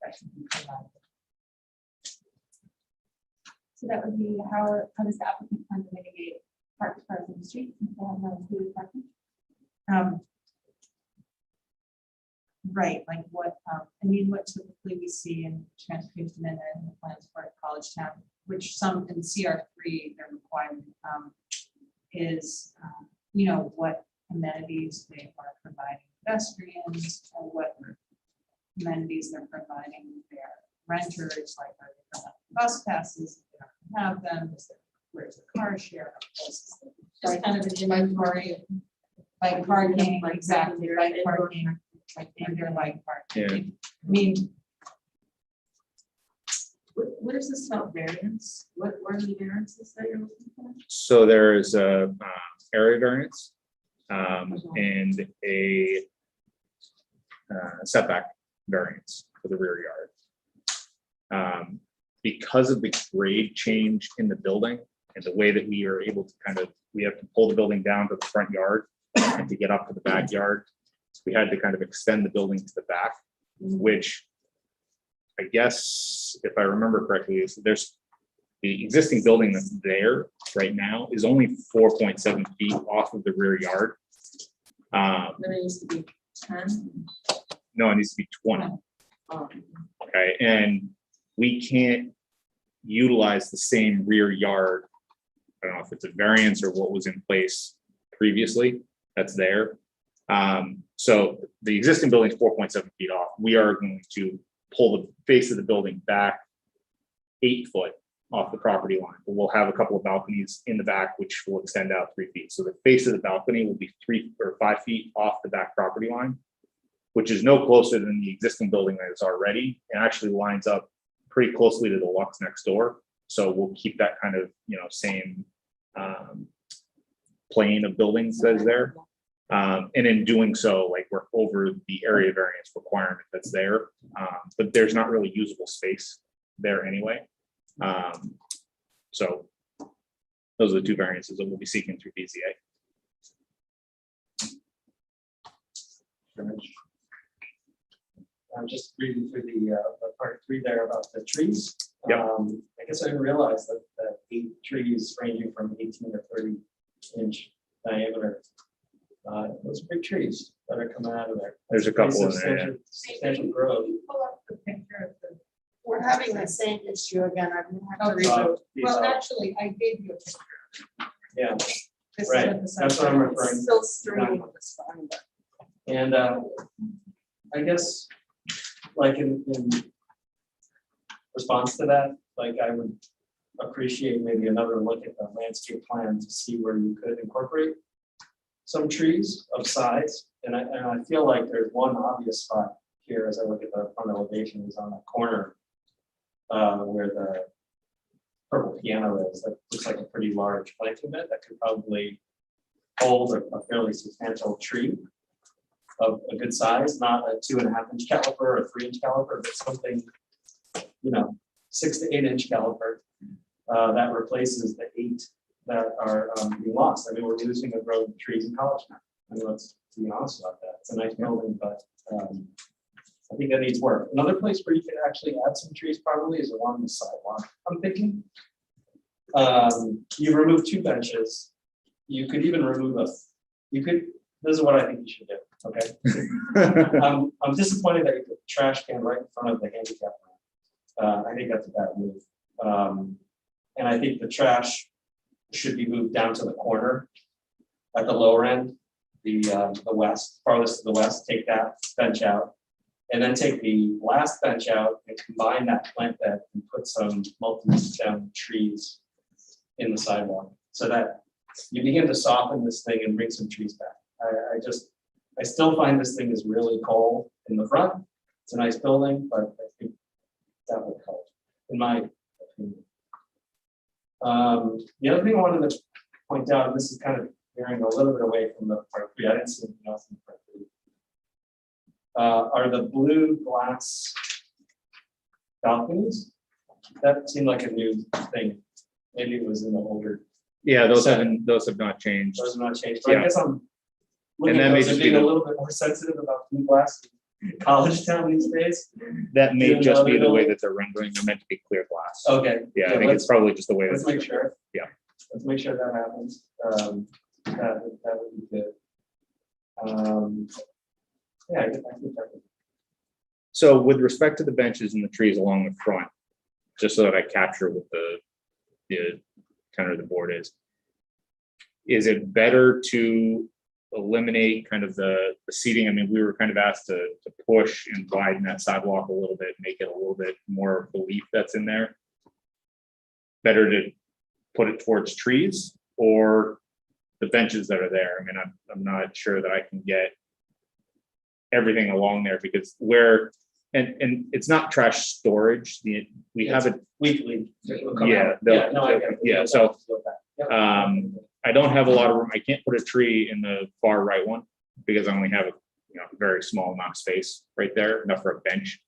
That should be provided. So that would be how does the applicant plan to mitigate parked cars in the street since they have no included parking? Right, like what, what typically we see in transportation and the plans for College Town, which some in CR3, they're required, is, what amenities they are providing pedestrians, or what amenities they're providing their renters, like are they providing bus passes, if they don't have them, where's the car share? Just kind of an inventory of bike parking, exactly, bike parking. Like indoor bike parking. I mean, What is this about variance? What are the variances that you're looking for? So there is a area variance and a setback variance for the rear yard. Because of the grade change in the building and the way that we are able to we have to pull the building down to the front yard and to get up to the backyard. So we had to kind of extend the building to the back, which I guess, if I remember correctly, is there's the existing building that's there right now is only 4.7 feet off of the rear yard. Then it used to be 10. No, it needs to be 20. Okay, and we can't utilize the same rear yard. I don't know if it's a variance or what was in place previously that's there. So the existing building is 4.7 feet off. We are going to pull the face of the building back 8 foot off the property line, but we'll have a couple of balconies in the back, which will extend out 3 feet. So the face of the balcony will be 3 or 5 feet off the back property line, which is no closer than the existing building that is already. It actually lines up pretty closely to the Lux next door. So we'll keep that kind of, same plane of buildings that is there. And in doing so, like, we're over the area variance requirement that's there, but there's not really usable space there anyway. So those are the 2 variances that we'll be seeking through BZA. I'm just reading through the part 3 there about the trees. Yep. I guess I didn't realize that 8 trees ranging from 18 to 30 inch diameter. Those are big trees that are coming out of there. There's a couple in there, yeah. Substantial growth. Pull up the picture of the. We're having the same issue again. I'm gonna have to Okay. reload. Well, actually, I gave you a picture. Yeah, This is right. what the That's what I'm sunshine is. referring. Still streaming on this phone, but And I guess, like, in response to that, like, I would appreciate maybe another look at the landscape plan to see where you could incorporate some trees of size. And I feel like there's one obvious spot here as I look at the front elevation is on the corner where the purple piano is. That looks like a pretty large planting bed that could probably hold a fairly substantial tree of a good size, not a 2.5 inch caliper or a 3 inch caliper, but something, 6 to 8 inch caliper that replaces the 8 that are being lost. I mean, we're losing a growth of trees in college now. I mean, let's be honest about that. It's a nice building, but I think that needs work. Another place where you could actually add some trees probably is along the sidewalk, I'm thinking. You remove 2 benches. You could even remove this is what I think you should do, okay? I'm disappointed that you put the trash can right in front of the handicap ramp. I think that's a bad move. And I think the trash should be moved down to the corner at the lower end, the west, farthest to the west, take that bench out. And then take the last bench out and combine that plant bed and put some multi-stem trees in the sidewalk so that you begin to soften this thing and bring some trees back. I still find this thing is really cold in the front. It's a nice building, but I think that would help, in my opinion. The other thing I wanted to point out, and this is kind of veering a little bit away from the part 3, I didn't see anything else in part 3. Are the blue glass balconies? That seemed like a new thing. Maybe it was in the older. Yeah, those have not changed. Those have not changed. So I Yeah. guess I'm looking And that at may those just and be being a the- little bit more sensitive about blue glass in college town these days. That may Even just though be they're the way building- that they're rendering. They're meant to be clear glass. Okay. Yeah, I think it's probably just the way. Let's that- make sure. Yeah. Let's make sure that happens. That would be good. Yeah, I think that would. So with respect to the benches and the trees along the front, just so that I capture what the tenor of the board is it better to eliminate kind of the seating? I mean, we were kind of asked to push and widen that sidewalk a little bit, make it a little bit more belief that's in there. Better to put it towards trees or the benches that are there? I mean, I'm not sure that I can get everything along there because and it's not trash storage. We have it weekly. Yeah. So I don't have a lot of room. I can't put a tree in the far right one because I only have a very small amount of space right there, enough for a bench.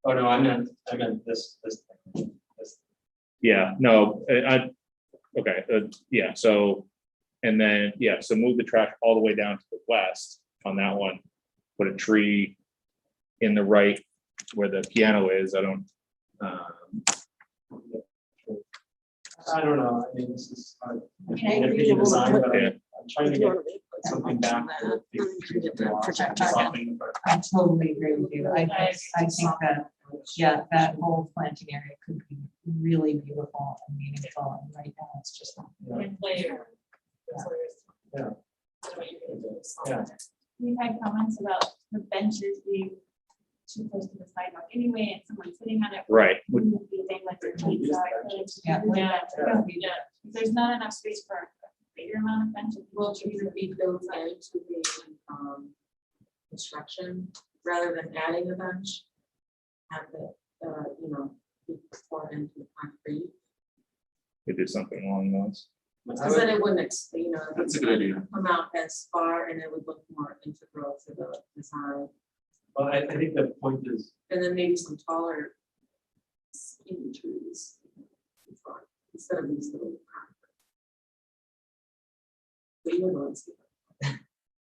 Oh no, I meant this. Yeah, no, okay, yeah, so, and then, yeah, so move the trash all the way down to the west on that one. Put a tree in the right where the piano is. I don't know. I mean, this is I agree. nitpicky design, but Yeah. I'm trying to get something back. I totally agree with you. I think that, yeah, that whole planting area could be really beautiful and meaningful. And right now it's just. Yeah. comments about the benches being too close to the sidewalk anyway, and someone sitting on it. Right. wouldn't be thing like their feet are. Yeah. There's not enough space for a bigger amount of benches. Well, to either be built into the construction rather than adding a bench. Have it, be poured into the concrete. We do something along those. Because then it wouldn't, That's a good idea. come out as far and it would look more integral to the design. Well, I think the point is, And then maybe some taller skinny trees in front, instead of these little concrete. But you know, it's-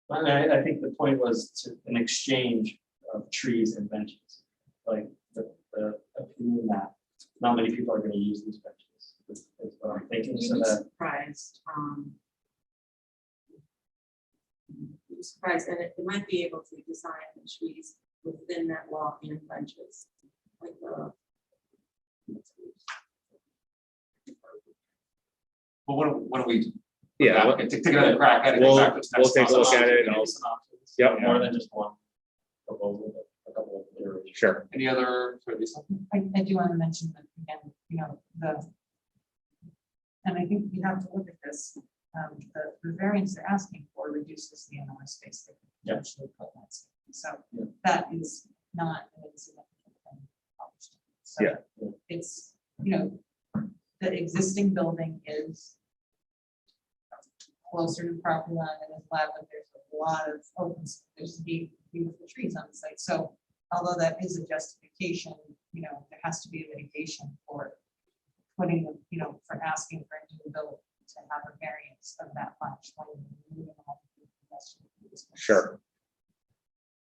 I think the point was an exchange of trees and benches. Like the opinion that not many people are gonna use these benches. Is what I'm thinking, so You'd be that, surprised. You'd be surprised, and it might be able to design the trees within that wall and benches. Like the. Well, why don't we? Yeah, Take another crack at it. We'll exactly. take a look at it and I'll- Yep. more than just one proposal, but a couple of iterations. Sure. Any other, for Lisa? I do want to mention that again, and I think you have to look at this, the variance they're asking for reduces the NOI space. They can Yeah. potentially put that space. So Yeah. that is not an insignificant thing. So Yeah. it's, the existing building is closer to the property line and it's flat, but there's a lot of open, there's beautiful trees on the site. So although that is a justification, there has to be a mitigation for putting, for asking for a new building to have a variance of that much. when you're moving all the pedestrian use. Sure.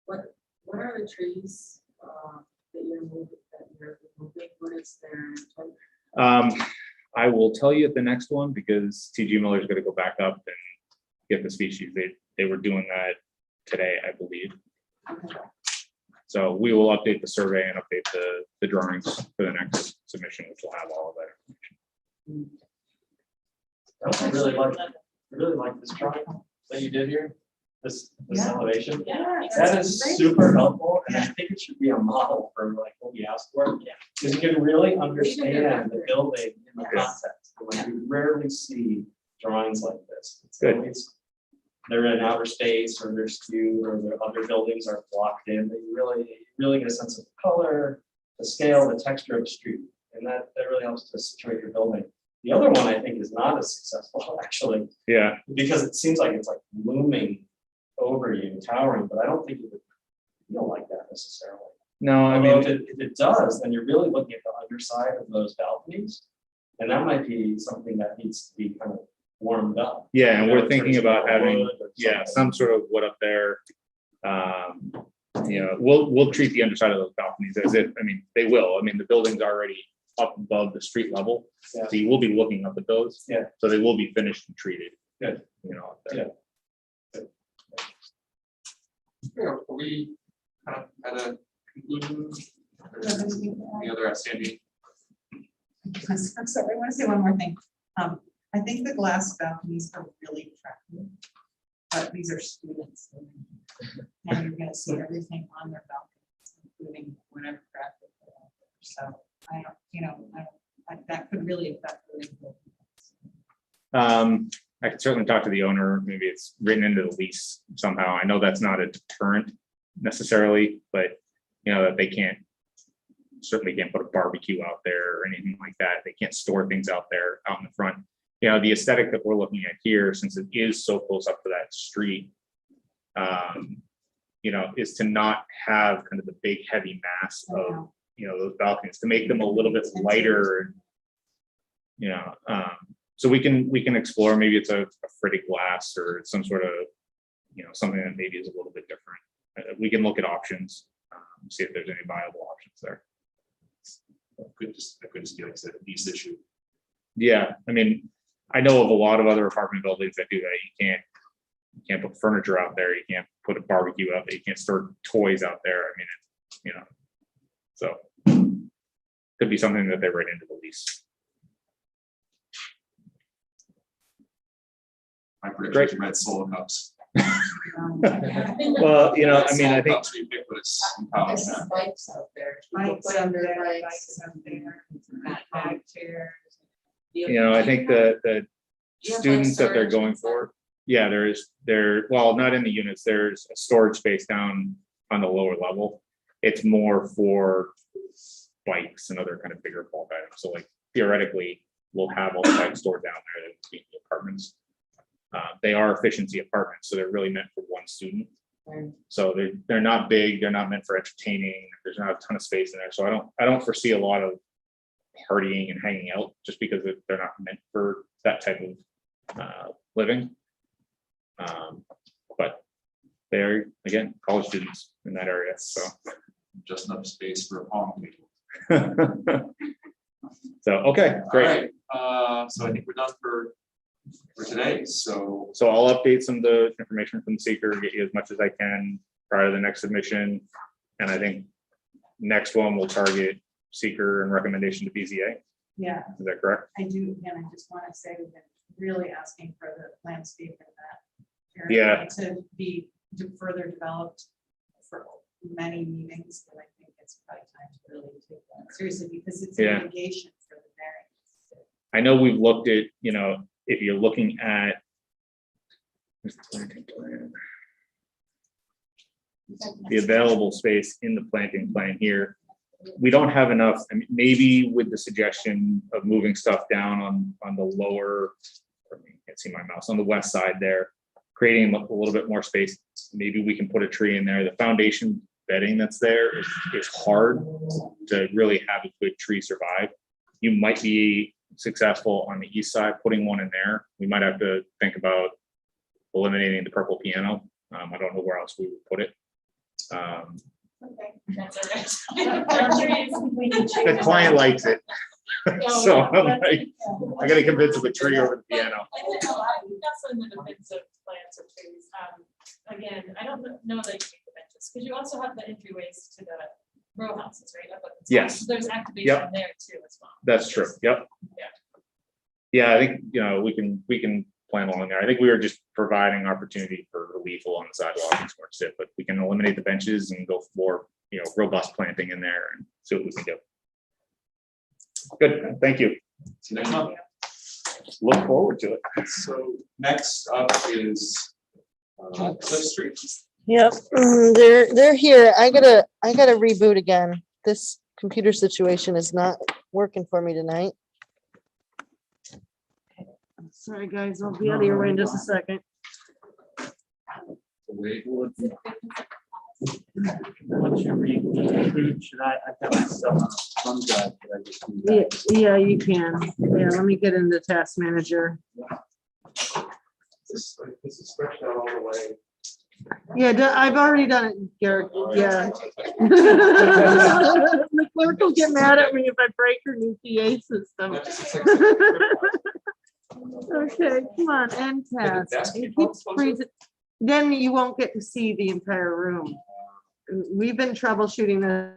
What are the trees that you're moving, what is their? I will tell you at the next one because TG Miller's gonna go back up and get the species. They were doing that today, I believe. So we will update the survey and update the drawings for the next submission, which will have all of that. I really like this drawing that you did here, this elevation. Yeah. That is super helpful, and I think it should be a model for like what we asked for. Because you can really understand the building in the context. Like you rarely see drawings like this. It's Good. always, they're in outer space or they're skewed or the other buildings are blocked in, but you really get a sense of the color, the scale, the texture of the street. And that really helps to situate your building. The other one I think is not as successful actually, Yeah. because it seems like it's like looming over you, towering, but I don't think it would feel like that necessarily. No, I Although mean, if it does, then you're really looking at the underside of those balconies. And that might be something that needs to be kind of warmed up. yeah, and You know, we're in thinking terms of about having, wood or something. some sort of wood up there. We'll treat the underside of those balconies as if, they will. The building's already up above the street level. Yeah. So you will be looking up at those. Yeah. So they will be finished and treated. Good. Up there. Are we kind of at a conclusion? Or any other outstanding? I'm sorry, I want to say one more thing. I think the glass balconies are really attractive, but these are students. And you're gonna see everything on their balconies, including whatever graphic. they have there. So I don't, that could really affect the neighborhood. I could certainly talk to the owner. Maybe it's written into the lease somehow. I know that's not a deterrent necessarily, but that they certainly can't put a barbecue out there or anything like that. They can't store things out there out in the front. The aesthetic that we're looking at here, since it is so close up to that street, is to not have kind of the big heavy mass of, those balconies, to make them a little bit lighter. So we can explore, maybe it's a fritted glass or some sort of, something that maybe is a little bit different. We can look at options, see if there's any viable options there. Could just be like I said, a lease issue. Yeah, I know of a lot of other apartment buildings that do that. You can't put furniture out there. You can't put a barbecue out there. You can't store toys out there. So could be something that they write into the lease. My prediction, red solo cups. Well, you know, I mean, I think, It's ubiquitous in college There's now. bikes out there. People Bikes play out under there, bikes. bikes out there, bag chairs. you know, I think the Yeah, like students that they're storage going and stuff. for, yeah, well, not in the units, there's a storage space down on the lower level. It's more for bikes and other kind of bigger bulk items. So like theoretically, we'll have all the bikes stored down there that would be in the apartments. They are efficiency apartments, so they're really meant for one student. Right. So they're not big, they're not meant for entertaining, there's not a ton of space in there, so I don't foresee a lot of partying and hanging out, just because they're not meant for that type of living. But they're, again, college students in that area, so. Just enough space for a palm table. So, okay, All great. right, so I think we're done for today, so. So I'll update some of the information from the seeker, get you as much as I can prior to the next submission. And I think next one will target seeker and recommendation to BZA. Yeah, Is that correct? I do, again, I just want to say we've been really asking for the landscape in that Yeah. area to be further developed for many meetings, but I think it's probably time to really take that seriously, because it's a Yeah. mitigation for the variance. I know we've looked at, you know, if you're looking at the available space in the planting plan here, we don't have enough. I mean, maybe with the suggestion of moving stuff down on the lower, I can't see my mouse, on the west side there, creating a little bit more space, maybe we can put a tree in there. The foundation bedding that's there is hard to really have a good tree survive. You might be successful on the east side, putting one in there. We might have to think about eliminating the purple piano. I don't know where else we would put it. The client likes it. So I'm like, I gotta convince him a tree over the piano. That's in the defense of plants or trees. Again, I don't know that you take the benches, because you also have the entryways to the row houses, right? up at the top. Yes. So there's activation Yep. there too as well. That's true. Yep. Yeah. Yeah, I think, you know, we can plan along there. I think we were just providing opportunity for relief along the sidewalk and smart sit, but we can eliminate the benches and go for, you know, robust planting in there and see what we can do. Good, thank you. See you next month. Look forward to it. So next up is Cliff Street. Yep, they're here. I gotta reboot again. This computer situation is not working for me tonight. Sorry, guys, I'll be out of your way in just a second. Wait. Once you read the food, should I've got my stuff on a thumb drive, but I just need that. Yeah, you can. Yeah, let me get into Task Manager. This is stretched out all the way. Yeah, I've already done it, Garrett. Yeah. The clerk will get mad at me if I break her new PA system. Okay, come on, end task. It keeps freezing. Then you won't get to see the entire room. We've been troubleshooting this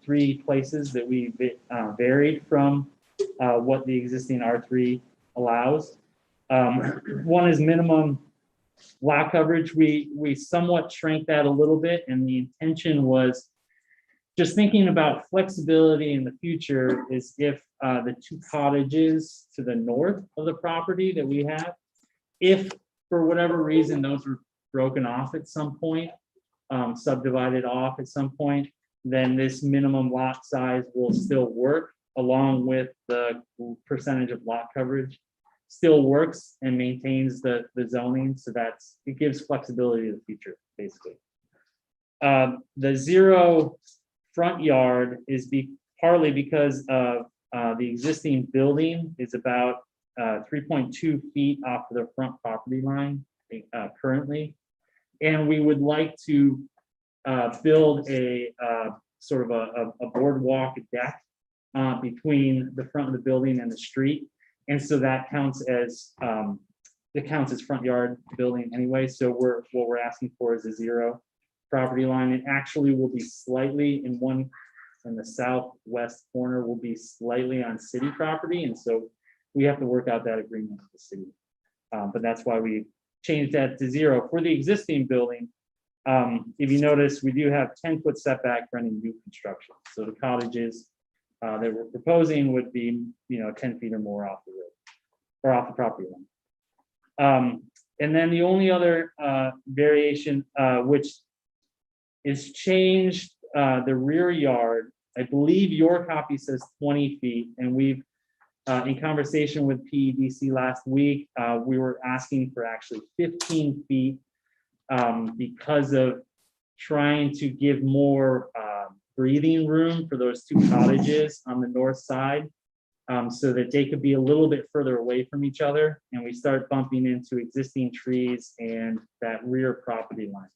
three places that we varied from what the existing R3 allows. One is minimum lot coverage. We somewhat shrank that a little bit, and the intention was just thinking about flexibility in the future is if the two cottages to the north of the property that we have, if for whatever reason those were broken off at some point, subdivided off at some point, then this minimum lot size will still work along with the percentage of lot coverage. Still works and maintains the zoning, so it gives flexibility to the future, basically. The zero front yard is partly because of the existing building is about 3.2 feet off of the front property line currently. And we would like to build a sort of a boardwalk deck between the front of the building and the street. And so that counts as front yard building anyway. So what we're asking for is a zero property line. It actually will be slightly in the southwest corner will be slightly on city property. And so we have to work out that agreement with the city. But that's why we changed that to zero. For the existing building, if you notice, we do have 10-foot setback for any new construction. So the cottages that we're proposing would be, 10 feet or more off the road or off the property line. And then the only other variation, which is changed the rear yard. I believe your copy says 20 feet, and we've in conversation with PEDC last week, we were asking for actually 15 feet because of trying to give more breathing room for those two cottages on the north side, so that they could be a little bit further away from each other, and we start bumping into existing trees and that rear property line.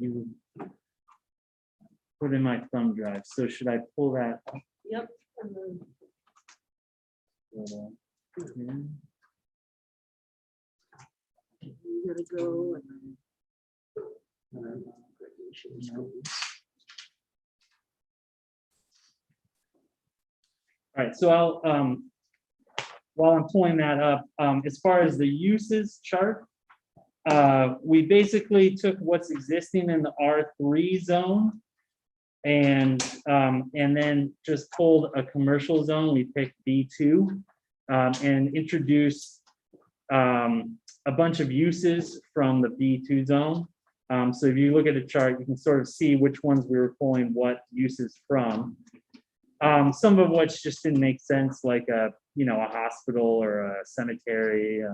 You put in my thumb drive, so should I pull that up? Yep. You gotta go. All right, so I'll while I'm pulling that up, as far as the uses chart, we basically took what's existing in the R3 zone and then just pulled a commercial zone. We picked B2 and introduced a bunch of uses from the B2 zone. So if you look at the chart, you can sort of see which ones we were pulling what uses from. Some of which just didn't make sense, like a hospital or a cemetery,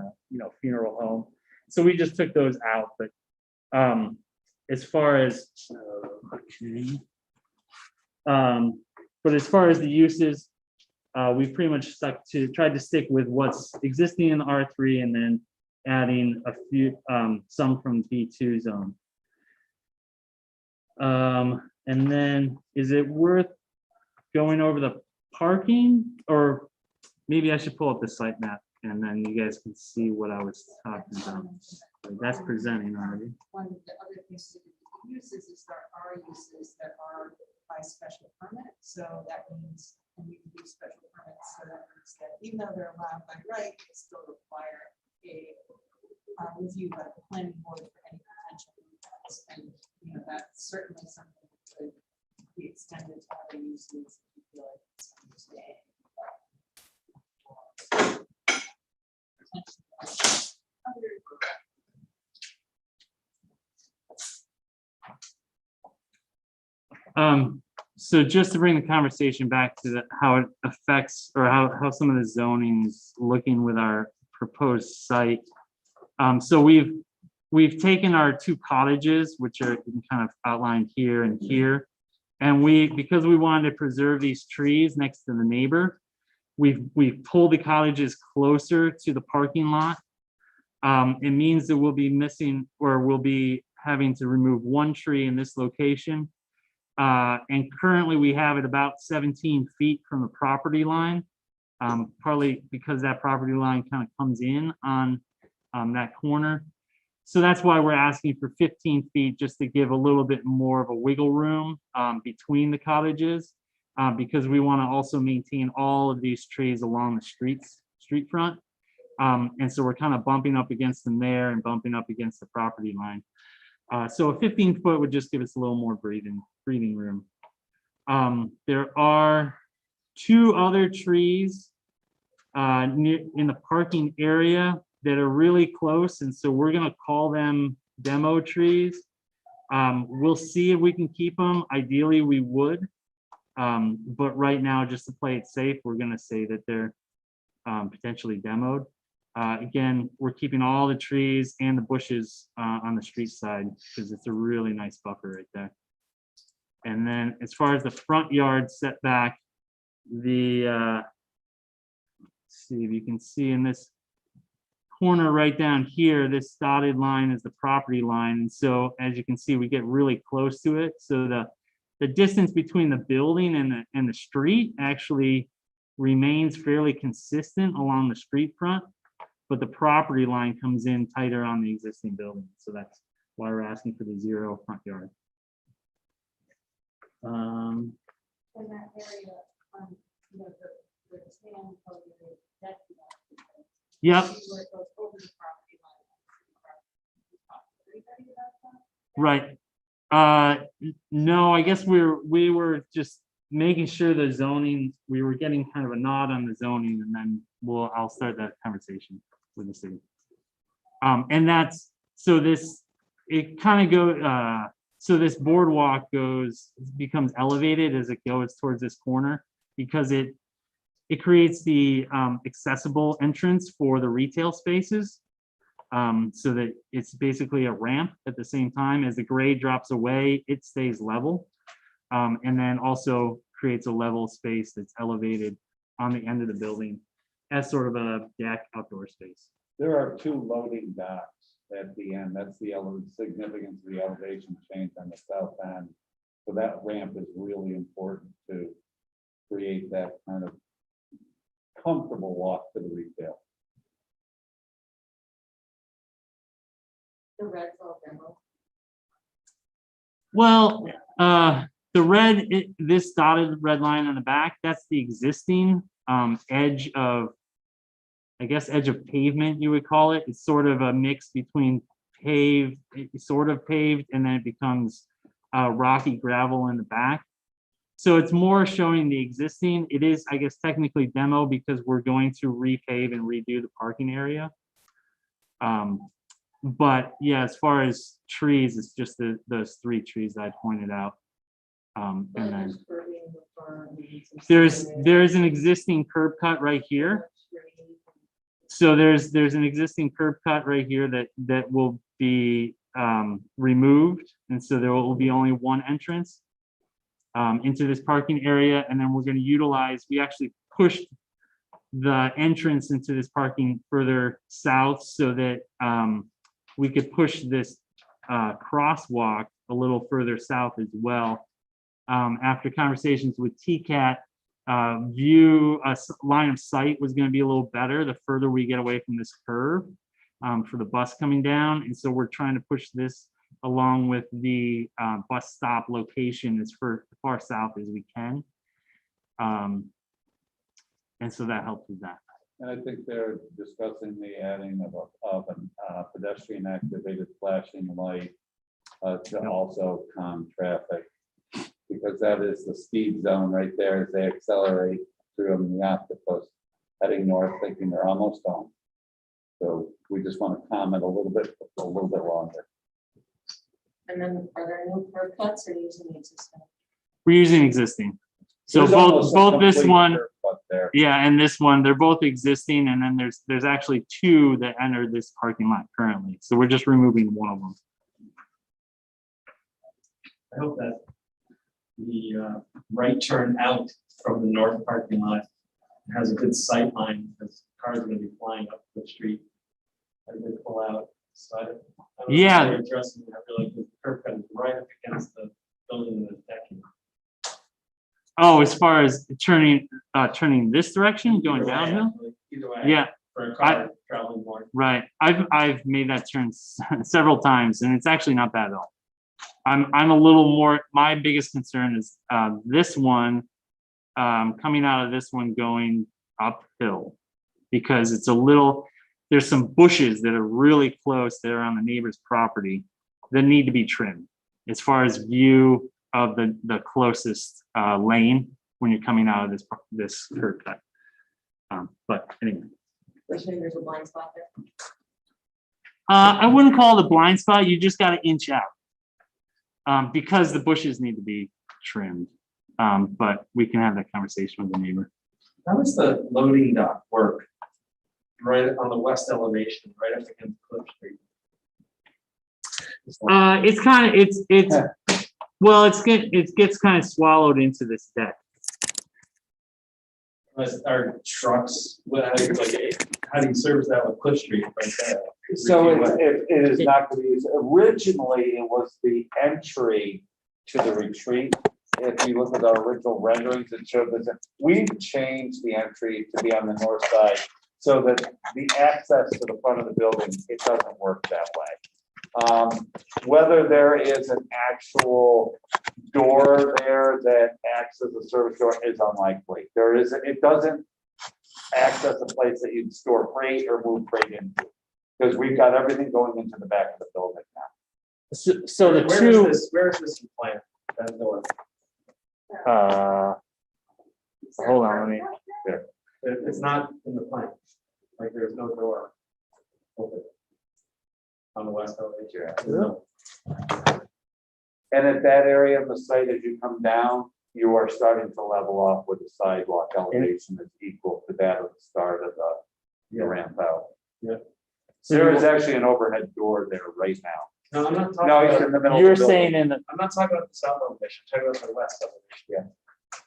funeral home. So we just took those out. But as far as the uses, we pretty much tried to stick with what's existing in the R3 and then adding a few some from B2 zone. And then is it worth going over the parking, or maybe I should pull up the site map and then you guys can see what I was talking about. That's presenting already. One of the other pieces of uses is there are uses that are by special permit. So that means, and we can do special permits. So that means that even though they're allowed by right, they still require a review by the planning board for any potential impacts. And that's certainly something that could be extended to other uses. If you feel like it's understanding. So just to bring the conversation back to how it affects, or how some of the zoning is looking with our proposed site. So we've taken our two cottages, which are kind of outlined here and here. And because we wanted to preserve these trees next to the neighbor, we've pulled the cottages closer to the parking lot. It means that we'll be missing, or we'll be having to remove one tree in this location. And currently we have it about 17 feet from the property line, partly because that property line kind of comes in on that corner. So that's why we're asking for 15 feet, just to give a little bit more of a wiggle room between the cottages, because we want to also maintain all of these trees along the street front. And so we're kind of bumping up against them there and bumping up against the property line. So a 15-foot would just give us a little more breathing room. There are 2 other trees in the parking area that are really close, and so we're gonna call them demo trees. We'll see if we can keep them. Ideally, we would. But right now, just to play it safe, we're gonna say that they're potentially demoed. Again, we're keeping all the trees and the bushes on the street side because it's a really nice buffer right there. And then as far as the front yard setback, let's see if you can see in this corner right down here, this dotted line is the property line. And so as you can see, we get really close to it. So the distance between the building and the street actually remains fairly consistent along the street front, but the property line comes in tighter on the existing building. So that's why we're asking for the 0 front yard. In that area, you know, the stand of the deck. Yep. Where it goes over the property line. Right. No, I guess we were just making sure the zoning, we were getting kind of a nod on the zoning, and then I'll start that conversation with the city. And that's, so this, it kind of goes, so this boardwalk becomes elevated as it goes towards this corner because it creates the accessible entrance for the retail spaces. So that it's basically a ramp at the same time. As the grade drops away, it stays level. And then also creates a level space that's elevated on the end of the building as sort of a deck outdoor space. There are 2 loading docks at the end. That's the significance of the elevation change on the south end. So that ramp is really important to create that kind of comfortable walk to the retail. The red all demo. Well, the red, this dotted red line on the back, that's the existing edge of, I guess, edge of pavement, you would call it. It's sort of a mix between paved, sort of paved, and then it becomes rocky gravel in the back. So it's more showing the existing. It is, I guess, technically demo because we're going to repave and redo the parking area. But yeah, as far as trees, it's just those 3 trees I pointed out. And then there's an existing curb cut right here. So there's an existing curb cut right here that will be removed, and so there will be only one entrance into this parking area, and then we're going to utilize. We actually pushed the entrance into this parking further south so that we could push this crosswalk a little further south as well. After conversations with TCAT, line of sight was going to be a little better the further we get away from this curve for the bus coming down. And so we're trying to push this along with the bus stop location as far south as we can. And so that helps with that. And I think they're discussing the adding of a pedestrian activated flashing light to also calm traffic, because that is the speed zone right there as they accelerate through the octopus heading north, thinking they're almost home. So we just want to comment a little bit longer. And then are there no curb cuts or using the existing? We're using existing. So There's almost a both this complete one, curb cut there. yeah, and this one, they're both existing, and then there's actually 2 that enter this parking lot currently. So we're just removing one of them. I hope that the right turn out from the north parking lot has a good sight line, because cars are gonna be flying up the street as they pull out. So I don't know if Yeah. they're addressing that, really, because the curb cut is right up against the building and the decking. Oh, as far as turning this direction, going downhill? Either way. Yeah, for a car traveling more. Right, I've made that turn several times, and it's actually not bad at all. I'm a little more, my biggest concern is this one, coming out of this one going uphill. Because it's a little, there's some bushes that are really close that are on the neighbor's property that need to be trimmed. As far as view of the closest lane when you're coming out of this curb cut. But anyway. There's a blind spot there. I wouldn't call it a blind spot, you just gotta inch out. Because the bushes need to be trimmed. But we can have that conversation with the neighbor. How does the loading dock work? Right on the west elevation, right up against Cliff Street. It's kind of, it's well, it gets kind of swallowed into this deck. Our trucks, how do you service that with Cliff Street right there? So it is not going to be, originally it was the entry to the retreat. If you look at our original renderings, it showed this. We've changed the entry to be on the north side so that the access to the front of the building, it doesn't work that way. Whether there is an actual door there that acts as a service door is unlikely. There is, it doesn't access a place that you'd store freight or move freight into, because we've got everything going into the back of the building now. So the Where is this plan? That door? Hold on, let me. It's not in the plan. Like there's no door open on the west elevation. No. And at that area of the site, as you come down, you are starting to level off with the sidewalk elevation that's equal to that of the start of the ramp out. Yeah. There is actually an overhead door there right now. No, I'm not talking No, about. it's in the middle. You're of the saying building. in the, I'm not talking about the south elevation, I'm talking about the west elevation. Yeah.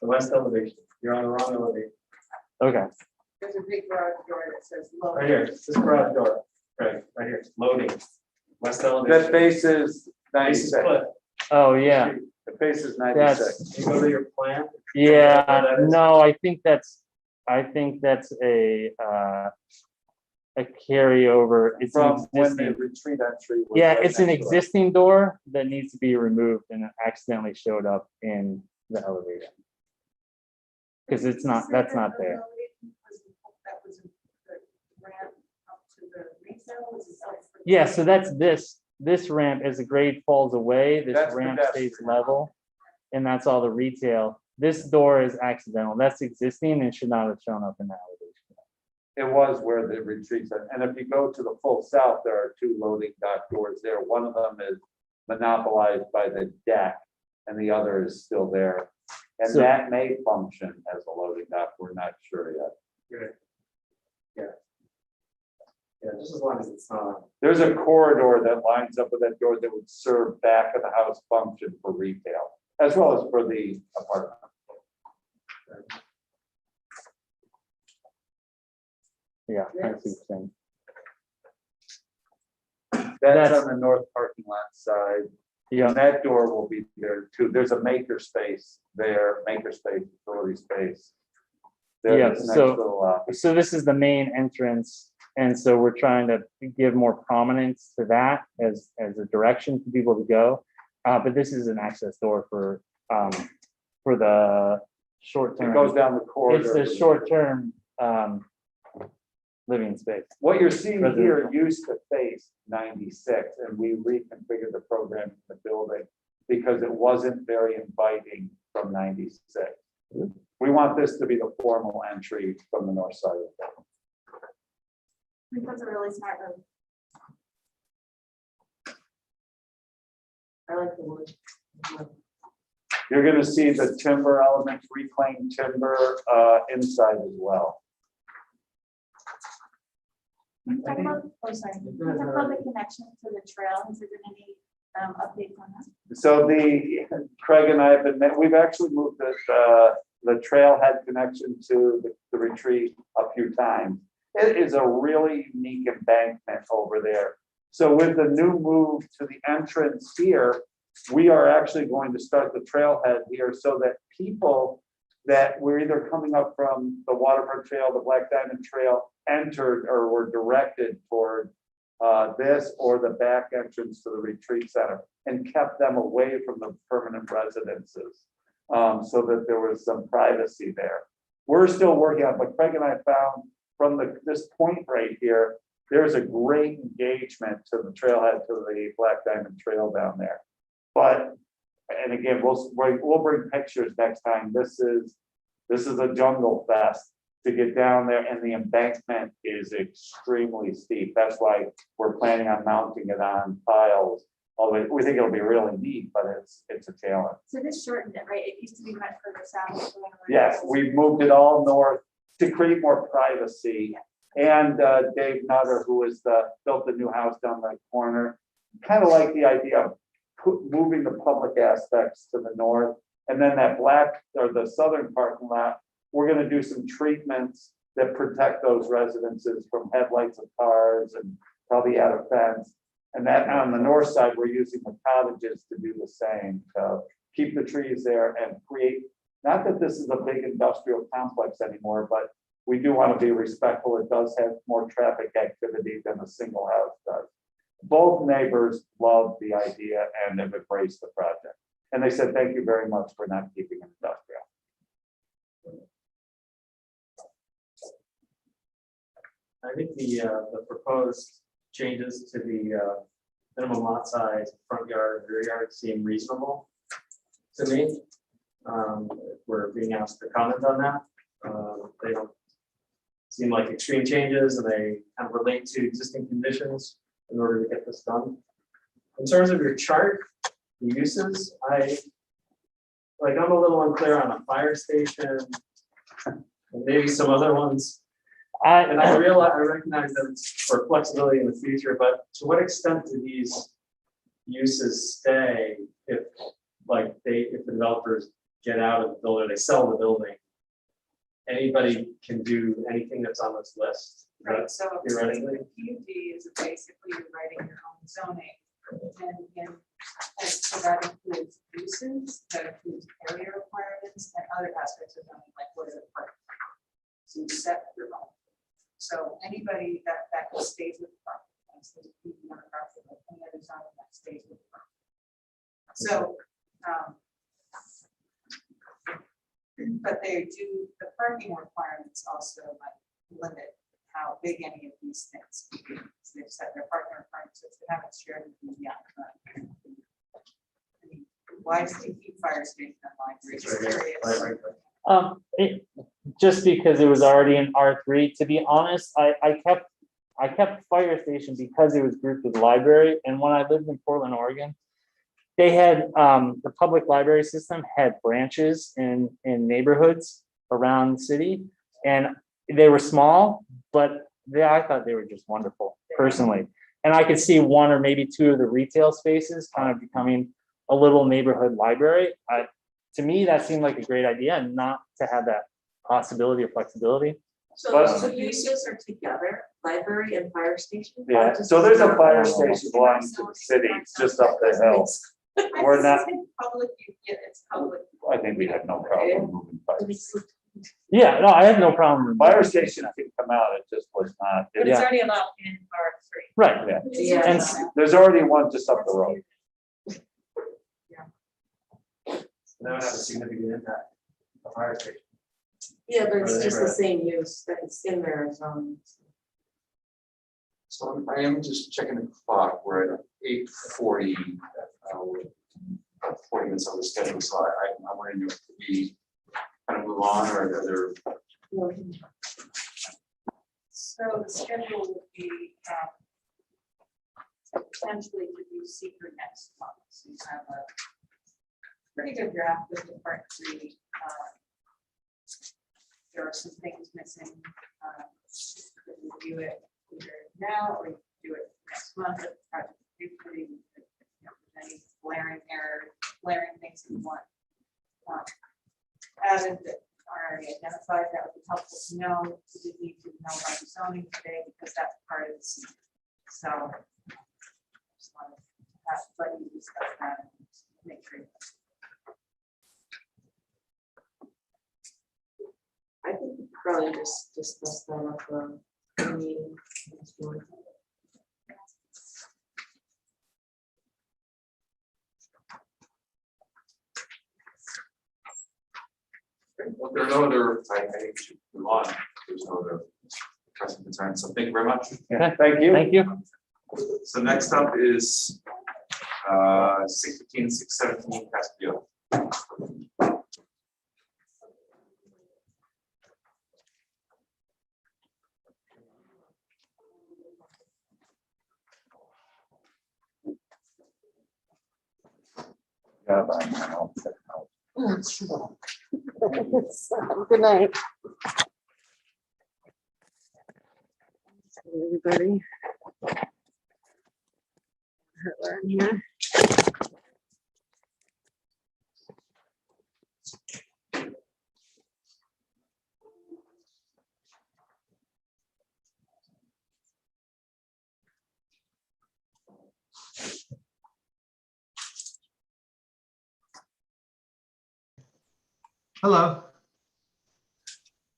The west elevation. You're on the wrong elevation. okay, There's a big garage door that says low. Right here, this garage door. Right here, loading. West That elevation. faces Faces 96. Cliff. oh, yeah, It faces That's- 96. You go to your plan. yeah, no, I think that's a carryover. It's an From when the existing, retreat entry. was yeah, right it's an next to it. existing door that needs to be removed and it accidentally showed up in the elevation. Because it's not, that's not there. That was the ramp up to the retail. Yeah, so that's this ramp, as the grade falls away, this That's ramp pedestrian. stays level. And that's all the retail. This door is accidental. That's existing and should not have shown up in the elevation. It was where the retreats are. And if you go to the full south, there are two loading dock doors there. One of them is monopolized by the deck and the other is still there. And So- that may function as a loading dock. We're not sure yet. Good. Yeah. Yeah, just as long as it's not. There's a corridor that lines up with that door that would serve back of the house function for retail, as well as for the apartment. Yeah, I see what you're saying. That's on the north parking lot side. Yeah. And that door will be there too. There's a maker space there, facility space. There, Yeah, this next so- little, So this is the main entrance. And so we're trying to give more prominence to that as a direction for people to go. But this is an access door for the short it term. goes down the corridor. It's the short term living space. What you're seeing here Residential. used to face 96, and we reconfigured the program in the building because it wasn't very inviting from 96. We want this to be the formal entry from the north side of the building. I think that's a really smart move. I like the wood. You're gonna see the timber elements, reclaimed timber inside as well. Can you talk about, oh, sorry, can you talk about the connection to the trail? Has there been any updates on that? So Craig and I have been, we've actually moved the trailhead connection to the retreat a few times. It is a really unique embankment over there. So with the new move to the entrance here, we are actually going to start the trailhead here so that people that we're either coming up from the Waterford Trail, the Black Diamond Trail, entered or were directed toward this or the back entrance to the retreat center, and kept them away from the permanent residences, so that there was some privacy there. We're still working on, but Craig and I found from this point right here, there's a great engagement to the trailhead to the Black Diamond Trail down there. But, and again, we'll bring pictures next time. This is a jungle fest to get down there, and the embankment is extremely steep. That's why we're planning on mounting it on piles. Although we think it'll be really neat, but it's a challenge. So this shortened it, right? It used to be much further south. Yes, we moved it all north to create more privacy. And Dave Nutter, who built the new house down the corner, kind of like the idea of moving the public aspects to the north. And then that the southern parking lot, we're going to do some treatments that protect those residences from headlights of cars and probably add a fence. And that on the north side, we're using the cottages to do the same, to keep the trees there and create, not that this is a big industrial complex anymore, but we do want to be respectful. It does have more traffic activity than a single house does. Both neighbors love the idea and have embraced the project. And they said, thank you very much for not keeping it industrial. I think the proposed changes to the minimum lot size, front yard, rear yard seem reasonable to me. If we're being asked to comment on that. They don't seem like extreme changes, and they kind of relate to existing conditions in order to get this done. In terms of your chart, the uses, I'm a little unclear on a fire station, and maybe some other ones. And I recognize that it's for flexibility in the future, but to what extent do these uses stay if the developers get out of the building, they sell the building? Anybody can do anything that's on this list, Right, so theoretically? PUD is basically writing your own zoning. And so that includes uses, that includes area requirements and other aspects of zoning, like what is it for? So you set your own. So anybody that stays with the property, any other zoning that stays with the property. So, but they do, the parking requirements also limit how big any of these things can be. So they've set their parking requirements, if they haven't shared with you yet. I mean, why does he keep fire station and libraries? Just because it was already in R3, to be honest, I kept fire station because it was grouped with library. And when I lived in Portland, Oregon, they had the public library system had branches in neighborhoods around the city, and they were small, but I thought they were just wonderful personally. And I could see one or maybe two of the retail spaces kind of becoming a little neighborhood library. To me, that seemed like a great idea, and not to have that possibility or flexibility. So those two uses are together, library and fire station? Yeah, so there's a fire station belonging to the city, just up the hill. We're not, Public, it's public. I think we have no problem moving fire. Yeah, no, I have no problem. Fire station can come out, it just was not. But it's already allowed in R3. Right. Yeah. Yeah. And there's already one just up the road. That would have a significant impact on the fire station. Yeah, but it's just the same use that it's in there. So I am just checking the clock. We're at 8:40. 40 minutes on the schedule, so I'm wondering if we kind of move on, or are there? So the schedule would be potentially to do secret next month. So you have a pretty good draft with the part 3. There are some things missing. You can review it either now or you can do it next month. If the project is pretty, any glaring things you want added that are already identified, that would be helpful to know. We did need to know about the zoning today because that's part of the scene. So just want to let you discuss that and make sure. probably just discuss that at the meeting. Well, there are no other, I think we should move on. There's no other pressing concerns. So thank you very much. Thank you. Thank you. So next up is 615, 617 Castillo. Good night. Everybody. We're in here. Hello.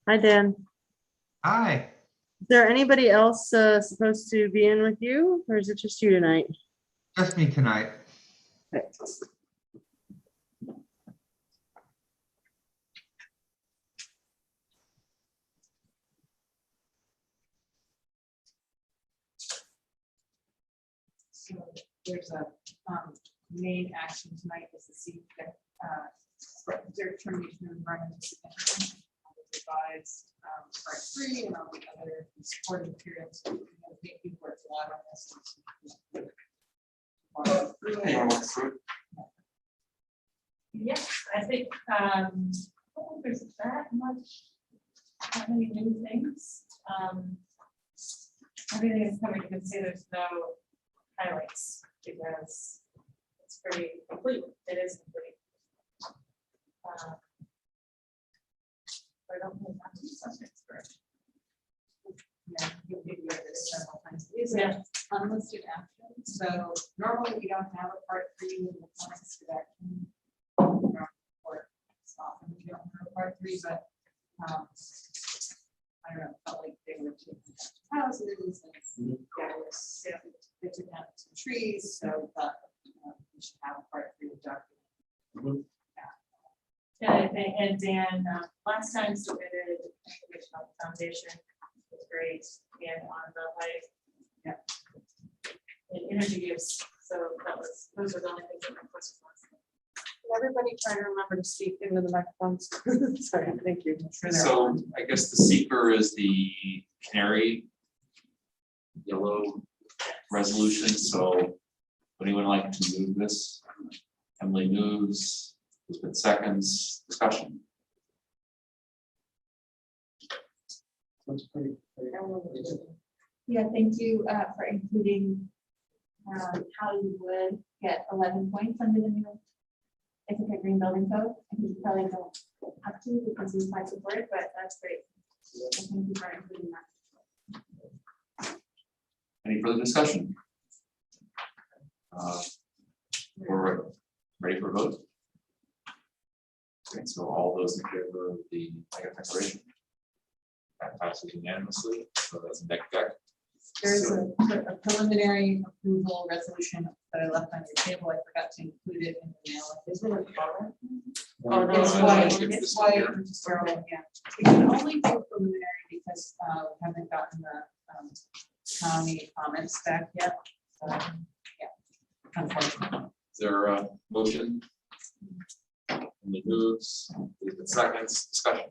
Hi, Dan. Hi. Is there anybody else supposed to be in with you, or is it just you tonight? Just me tonight. Okay. So there's a main action tonight is to see that their termination of environmental significance. Revised part 3 and all the other supporting materials. Thank you for a lot on this. Yes, I think there's that many new things. Everything is covered. You can see there's no highlights because it's pretty complete. It is complete. I don't know how to do subjects for it. Yeah, you'll give you this several times. These are unlisted actions. So normally we don't have a part 3 in the unlisted action. Or it's often we don't have a part 3, but I don't know, felt like they were taking down houses and they took down some trees, so but we should have a part 3 document. Yeah, I think, and Dan, last time submitted information on the foundation was great, and on the light, and energy use, so those are the only things that my question was. Everybody try to remember to speak into the microphones. Sorry, thank you. So I guess the seeker is the canary yellow resolution. So would anyone like to move this? Emily moves. Elizabeth seconds. Discussion. Yeah, thank you for including how you would get 11 points under the new Ithaca Green Building Code. I think you probably don't have to because you applied for it, but that's great. So thank you for including that. Any further discussion? We're ready for a vote. Okay, so all those in favor of the negative declaration? That passes unanimously, so that's a deck. There's a preliminary approval resolution that I left on your table. I forgot to include it in the mail. Is it a color? Oh, no, It's I white. think It's this one white. here. Which is where I- yeah. We can only do preliminary because we haven't gotten the county comments back yet. So, yeah, unfortunately. Is there a motion? Emily moves. Elizabeth seconds. Discussion.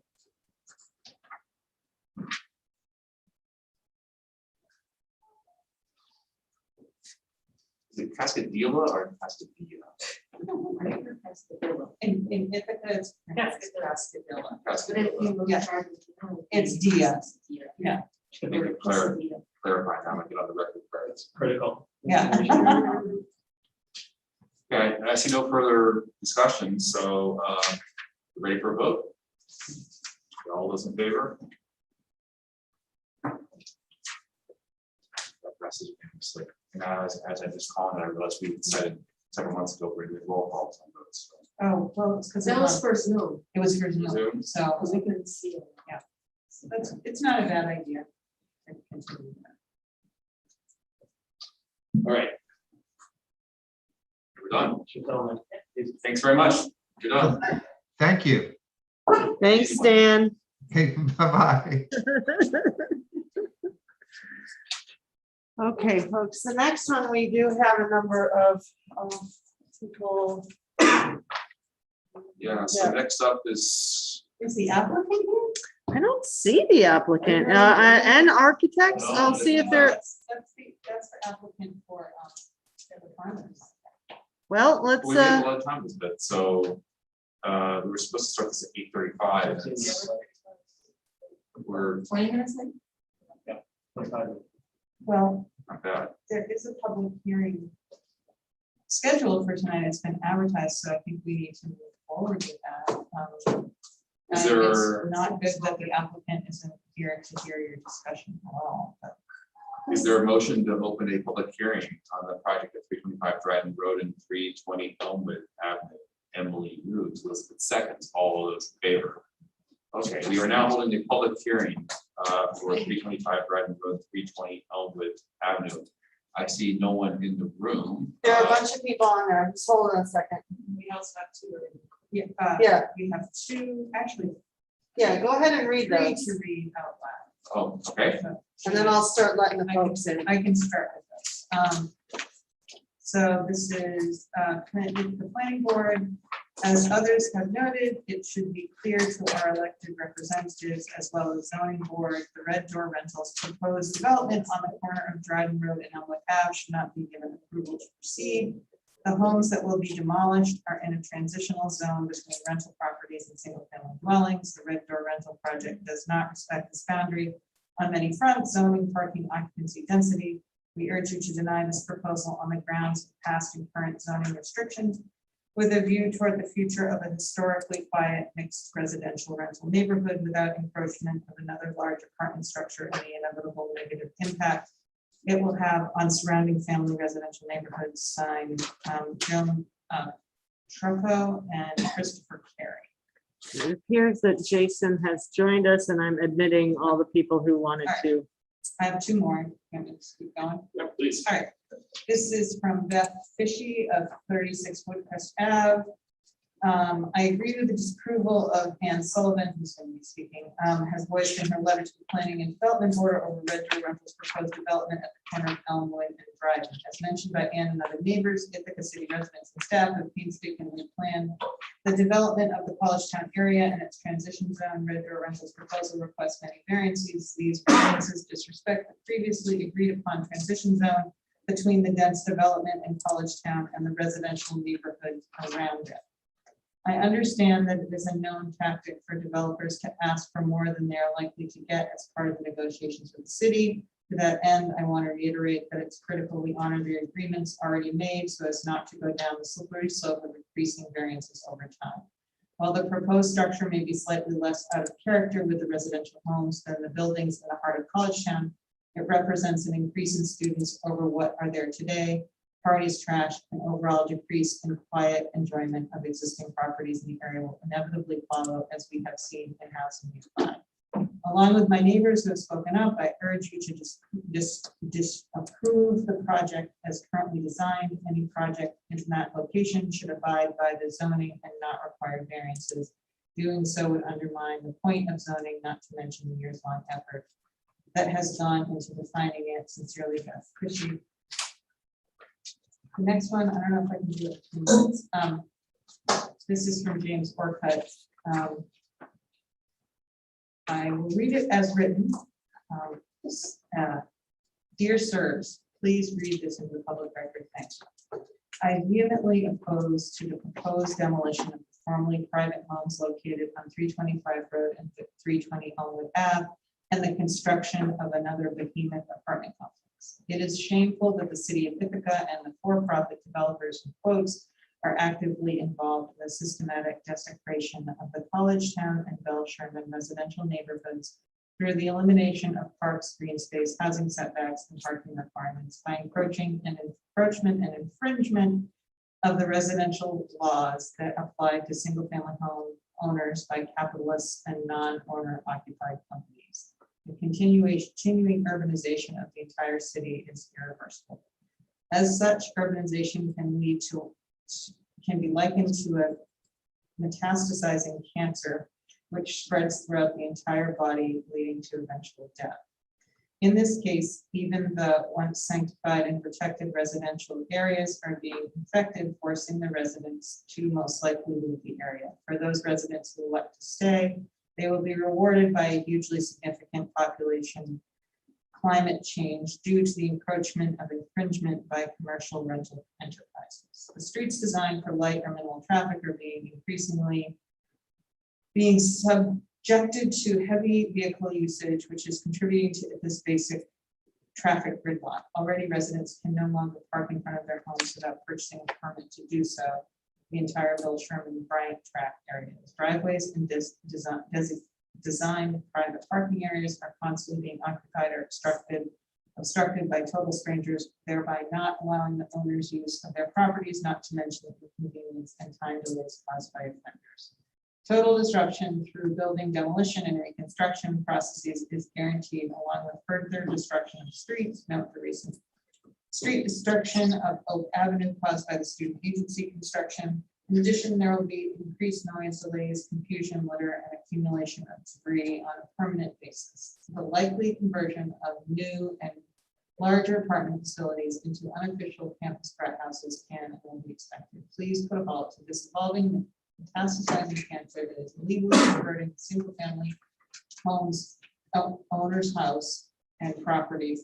Is it Cascadilla or Cascadilla? In Ithaca, it's Cascadilla. Cascadilla. Yeah. It's Dia. Yeah. Can you clarify now and get on the record where it's critical. Yeah. Okay, I see no further discussion, so ready for a vote? All those in favor? That passes unanimously. And as I just called, I realized we decided several months ago we're doing roll calls on votes. Oh, well, it's because That was for Zoom. it was for Zoom, Zoom. so Because we couldn't see it. Yeah. it's not a bad idea. to continue that. All right. We're done. Thanks very much. You're done. Thank you. Thanks, Dan. Okay, bye-bye. Okay, folks, the next one, we do have a number of people. Yeah, so next up is. Is the applicant here? I don't see the applicant and architects. I'll see if they're, That's the applicant for the farmers. well, let's, We have a lot of time with it, so we were supposed to start this at 8:35. We're 20 minutes late? Yeah. Well, not bad. there is a public hearing scheduled for tonight. It's been advertised, so I think we need to move forward with that. Is and there- It's not good that the applicant isn't here to hear your discussion at all. But Is there a motion to open a public hearing on the project at 325 Dryden Road and 320 Elmwood Avenue? Emily moves, Elizabeth seconds, all of those in favor. Okay, we are now holding a public hearing for 325 Dryden Road, 320 Elmwood Avenue. I see no one in the room. there are a bunch of people on there. Just hold on a second. we also have two. Yeah. We have two, actually. Yeah, go ahead and read three those. to read out loud. Oh, okay. And then I'll start letting the folks in. I can start with this. So this is the planning board. As others have noted, it should be clear to our elected representatives as well as zoning board, the Red Door Rentals proposed development on the corner of Dryden Road and Elmwood Ave should not be given approval to proceed. The homes that will be demolished are in a transitional zone between rental properties and single-family dwellings. The Red Door Rental project does not respect this boundary on many fronts, zoning, parking, occupancy, density. We urge you to deny this proposal on the grounds of past and current zoning restrictions with a view toward the future of a historically quiet mixed residential rental neighborhood without encroachment of another large apartment structure and the inevitable negative impact it will have on surrounding family residential neighborhoods. Signed, Joan Trucco and Christopher Carey. It appears that Jason has joined us and I'm admitting all the people who wanted to. I have two more. Can we just keep going? Yeah, please. All right. This is from Beth Fishy of 36 Woodcrest Ave. I agree with the disapproval of Ann Sullivan, who's going to be speaking, has voiced in her letter to the Planning and Development Board over Red Door Rentals proposed development at the corner of Elmwood and Dryden. As mentioned by Ann and other neighbors, Ithaca City residents and staff have painstakingly planned the development of the College Town area and its transition zone. Red Door Rentals proposal requests many variances. These variances disrespect the previously agreed upon transition zone between the dense development in College Town and the residential neighborhood around it. I understand that it is a known tactic for developers to ask for more than they are likely to get as part of the negotiations with the city. To that end, I want to reiterate that it's critical we honor the agreements already made so as not to go down the slippery slope of increasing variances over time. While the proposed structure may be slightly less out of character with the residential homes than the buildings in the heart of College Town, it represents an increase in students over what are there today. Parties, trash, and overall decrease in quiet enjoyment of existing properties in the area will inevitably follow, as we have seen in housing decline. Along with my neighbors who have spoken up, I urge you to disapprove the project as currently designed. Any project in that location should abide by the zoning and not require variances. Doing so would undermine the point of zoning, not to mention the years-long effort that has gone into defining it. Sincerely, Beth Fishy. The next one, I don't know if I can do it in 2 minutes. This is from James Orcutt. I will read it as written. Dear sirs, please read this into the public record. Thanks. I vehemently oppose to the proposed demolition of the formerly private homes located on 325 Road and 320 Elmwood Ave and the construction of another behemoth apartment complex. It is shameful that the city of Ithaca and the for-profit developers in quotes are actively involved in the systematic desecration of the College Town and Bell Sherman residential neighborhoods through the elimination of parks, green space, housing setbacks, and parking requirements by encroachment and infringement of the residential laws that apply to single-family home owners by capitalists and non-owner occupied companies. The continuing urbanization of the entire city is irreversible. As such, urbanization can be likened to a metastasizing cancer, which spreads throughout the entire body, leading to eventual death. In this case, even the once sanctified and protected residential areas are being infected, forcing the residents to most likely leave the area. For those residents who elect to stay, they will be rewarded by a hugely significant population climate change due to the encroachment of infringement by commercial rental enterprises. The streets designed for light or minimal traffic are increasingly being subjected to heavy vehicle usage, which is contributing to this basic traffic gridlock. Already residents can no longer park in front of their homes without purchasing a permit to do so. The entire Bill Sherman Bryant track areas, driveways and designed private parking areas are constantly being occupied or obstructed by total strangers, thereby not allowing the owners use of their properties, not to mention the inconvenience and time delays caused by offenders. Total disruption through building demolition and reconstruction processes is guaranteed, along with further destruction of streets. Note the recent street destruction of Oak Avenue caused by the student agency construction. In addition, there will be increased noise, delays, confusion, litter, and accumulation of debris on a permanent basis. The likely conversion of new and larger apartment facilities into unofficial campus frat houses can and will be expected. Please put a halt to this evolving metastasizing cancer that is illegally converting single-family homes, owner's house, and property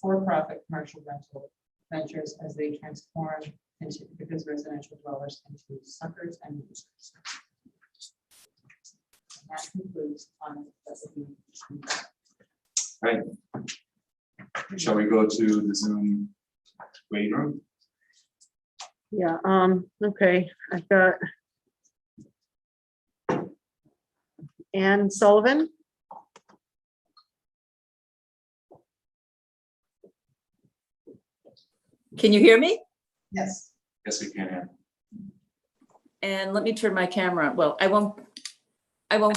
for-profit commercial rental ventures as they transform into because residential dwellers into suckers and users. And that concludes on Right. Shall we go to the Zoom waiting room? Yeah, okay, I've got Ann Sullivan. Can you hear me? Yes. Yes, we can. And let me turn my camera on. Well, I won't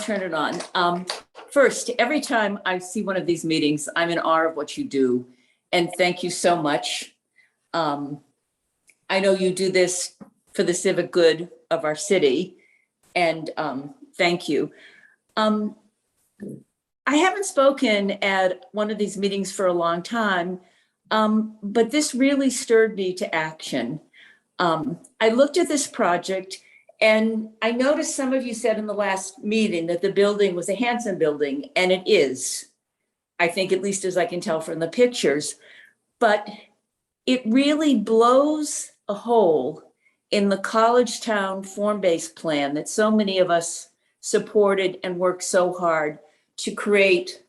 turn it on. First, every time I see one of these meetings, I'm in awe of what you do. And thank you so much. I know you do this for the civic good of our city. And thank you. I haven't spoken at one of these meetings for a long time, but this really stirred me to action. I looked at this project and I noticed some of you said in the last meeting that the building was a handsome building, and it is. I think, at least as I can tell from the pictures, but it really blows a hole in the college town form-based plan that so many of us supported and worked so hard to create.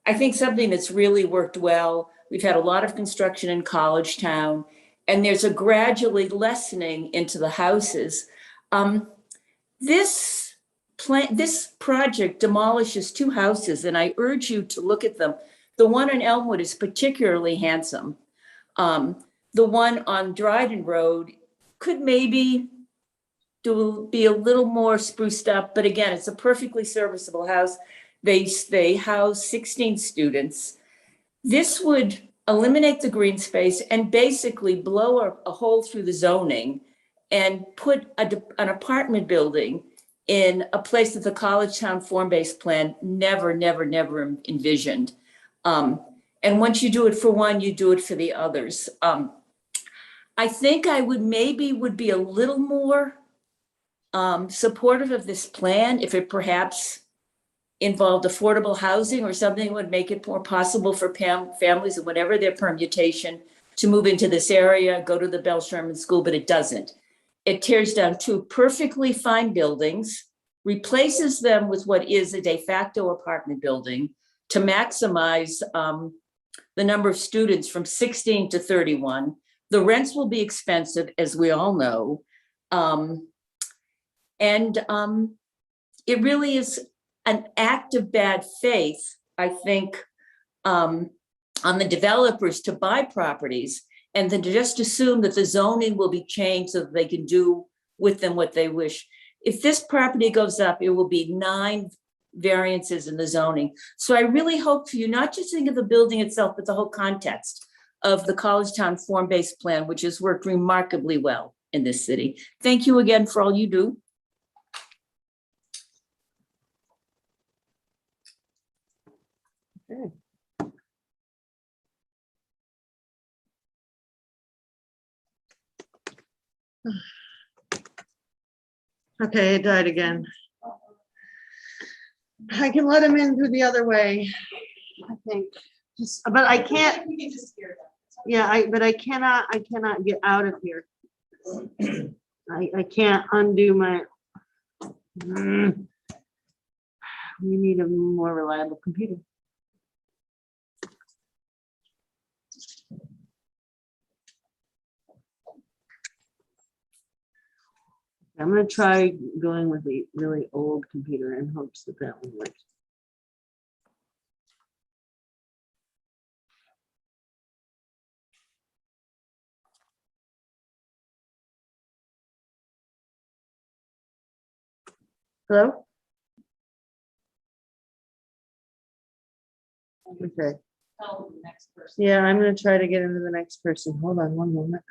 I think something that's really worked well. We've had a lot of construction in college town, and there's a gradually lessening into the houses. This project demolishes two houses, and I urge you to look at them. The one in Elmwood is particularly handsome. The one on Dryden Road could maybe be a little more spruced up, but again, it's a perfectly serviceable house. They house 16 students. This would eliminate the green space and basically blow a hole through the zoning and put an apartment building in a place that the college town form-based plan never envisioned. And once you do it for one, you do it for the others. I think I would be a little more supportive of this plan if it perhaps involved affordable housing or something that would make it more possible for families and whatever their permutation to move into this area, go to the Bell Sherman School, but it doesn't. It tears down two perfectly fine buildings, replaces them with what is a de facto apartment building to maximize the number of students from 16 to 31. The rents will be expensive, as we all know. It really is an act of bad faith, I think, on the developers to buy properties and then to just assume that the zoning will be changed so that they can do with them what they wish. If this property goes up, it will be 9 variances in the zoning. So I really hope for you, not just think of the building itself, but the whole context of the College Town form-based plan, which has worked remarkably well in this city. Thank you again for all you do. Okay. Okay, it died again. I can let him in through the other way, I think. Just, but I can't. Yeah, but I cannot get out of here. I can't undo my. We need a more reliable computer. I'm gonna try going with a really old computer in hopes that that one works. Hello? Okay. Yeah, I'm gonna try to get into the next person. Hold on one moment.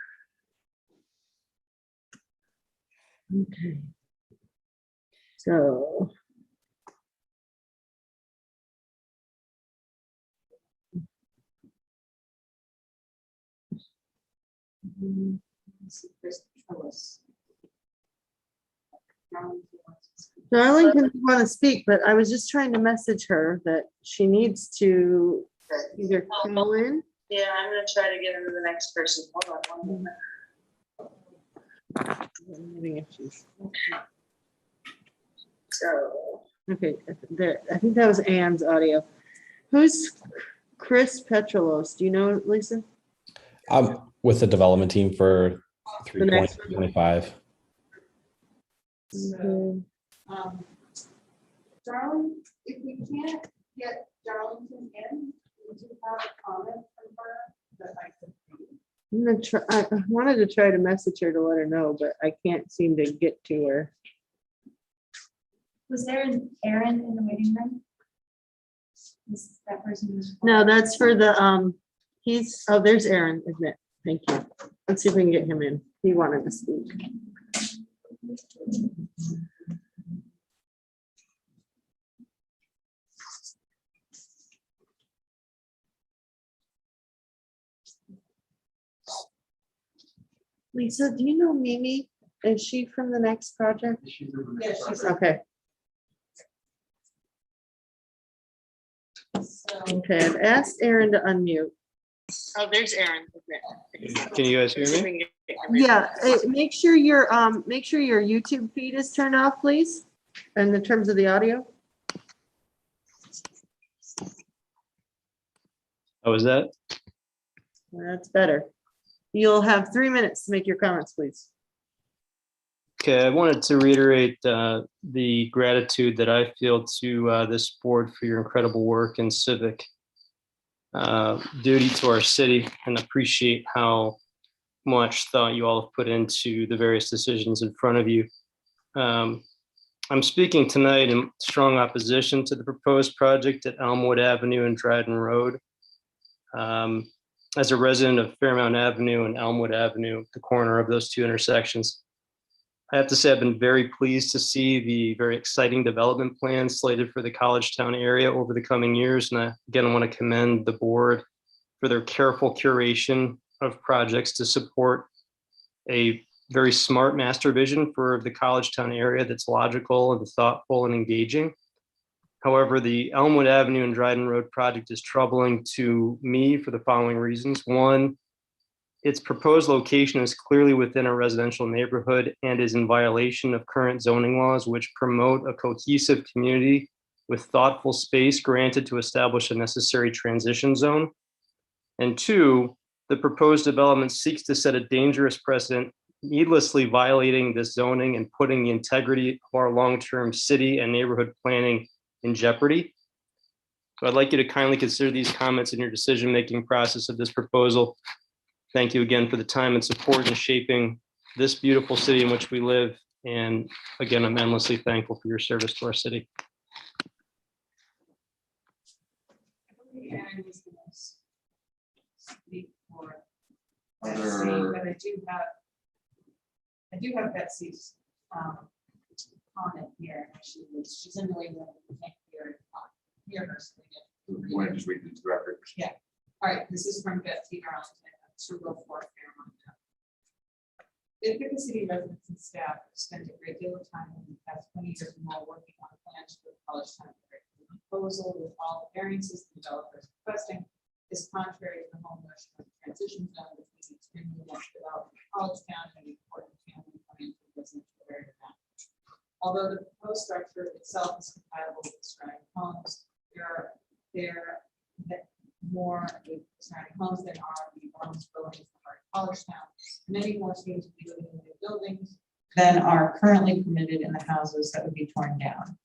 Okay. So. Darlington want to speak, but I was just trying to message her that she needs to either call in. Yeah, I'm gonna try to get into the next person. Hold on one moment. I'm having issues. So. Okay, there, I think that was Ann's audio. Who's Chris Petrolos? Do you know, Lisa? I'm with the development team for The next one? 3.25. Okay. Darling, if we can't get Darlington in, we do have a comment from her that I could read. I'm gonna try, I wanted to try to message her to let her know, but I can't seem to get to her. Was there an Aaron in the waiting room? Is that person? who's- No, that's for the, he's, oh, there's Aaron, isn't it? Thank you. Let's see if we can get him in. He wanted to speak. Lisa, do you know Mimi? Is she from the next project? Yeah, she's Okay. Okay, I've asked Aaron to unmute. Oh, there's Aaron. Can you guys hear me? Yeah, make sure your YouTube feed is turned off, please, in the terms of the audio. Oh, is that? That's better. You'll have 3 minutes to make your comments, please. Okay, I wanted to reiterate the gratitude that I feel to this board for your incredible work and civic duty to our city, and appreciate how much thought you all have put into the various decisions in front of you. I'm speaking tonight in strong opposition to the proposed project at Elmwood Avenue and Dryden Road. As a resident of Fairmount Avenue and Elmwood Avenue, the corner of those two intersections, I have to say I've been very pleased to see the very exciting development plans slated for the College Town area over the coming years. And again, I want to commend the board for their careful curation of projects to support a very smart master vision for the College Town area that's logical and thoughtful and engaging. However, the Elmwood Avenue and Dryden Road project is troubling to me for the following reasons. One, its proposed location is clearly within a residential neighborhood and is in violation of current zoning laws, which promote a cohesive community with thoughtful space granted to establish a necessary transition zone. And two, the proposed development seeks to set a dangerous precedent, needlessly violating this zoning and putting the integrity of our long-term city and neighborhood planning in jeopardy. So I'd like you to kindly consider these comments in your decision-making process of this proposal. Thank you again for the time and support in shaping this beautiful city in which we live. And again, I'm endlessly thankful for your service to our city. Aaron was gonna speak for Other- Betsy, but I do have Betsy's comment here. She's in the way that we can't hear her. So we get- You want to just read the record? Yeah. All right, this is from Betsy Darlington, 204 Fairmont. Ithaca City residents and staff have spent a great deal of time in the past 20 years or more working on plans for the college town area. The proposal with all the variances the developers requesting is contrary to the home notion of the transition zone between the extremely dense development of college town and the important family plan for residential area map. Although the proposed structure itself is compatible with surrounding homes, there more with surrounding homes than are the enormous buildings of our college town. Many more seem to be living in new buildings than are currently permitted in the houses that would be torn down.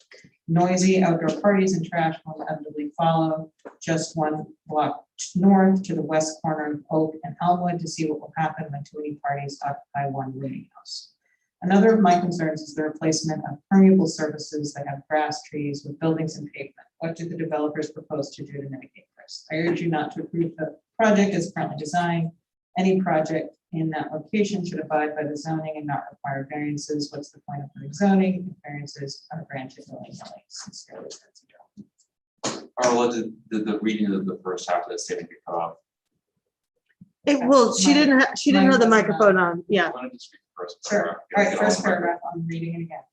Noisy outdoor parties and trash will inevitably follow. Just one block north to the west corner of Oak and Elmwood to see what will happen when too many parties occupy one living house. Another of my concerns is the replacement of permeable surfaces that have grass, trees with buildings and pavement. What do the developers propose to do to mitigate this? I urge you not to approve the project as currently designed. Any project in that location should abide by the zoning and not require variances. What's the point of putting zoning if variances are granted willy-nilly? Sincerely, Betsy Darlington. Arla, did the reading of the first half of that statement get cut off? Well, she didn't have the microphone on. Yeah. Why don't you speak first Sure. paragraph? All right, Get first the record. paragraph, I'm reading it again.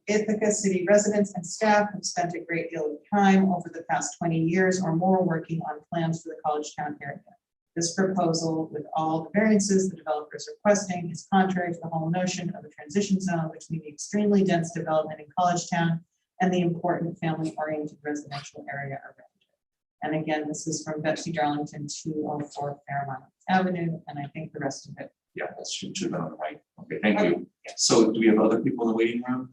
Ithaca city residents and staff have spent a great deal of time over the past 20 years or more working on plans for the college town area. This proposal, with all the variances the developers are requesting, is contrary to the whole notion of a transition zone between the extremely dense development in college town and the important family-oriented residential area around it. And again, this is from Betsy Darlington, 204 Fairmont Avenue, and I think the rest of it. Yeah, that should have been on the right. Okay, thank you. So do we have other people in the waiting room?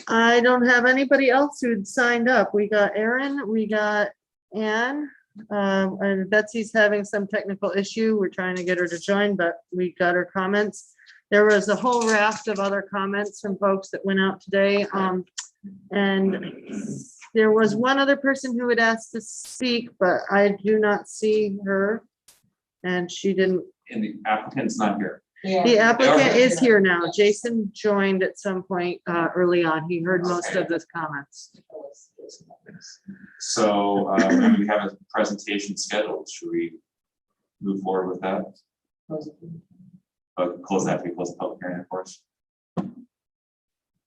I don't have anybody else who'd signed up. We got Aaron, we got Ann, and Betsy's having some technical issue. We're trying to get her to join, but we got her comments. There was a whole raft of other comments from folks that went out today. And there was one other person who had asked to speak, but I do not see her. And she didn't. And the applicant's not here. The applicant is here now. Jason joined at some point early on. He heard most of this comments. So we have a presentation scheduled. Should we move forward with that? Close that, we close the public hearing, of course.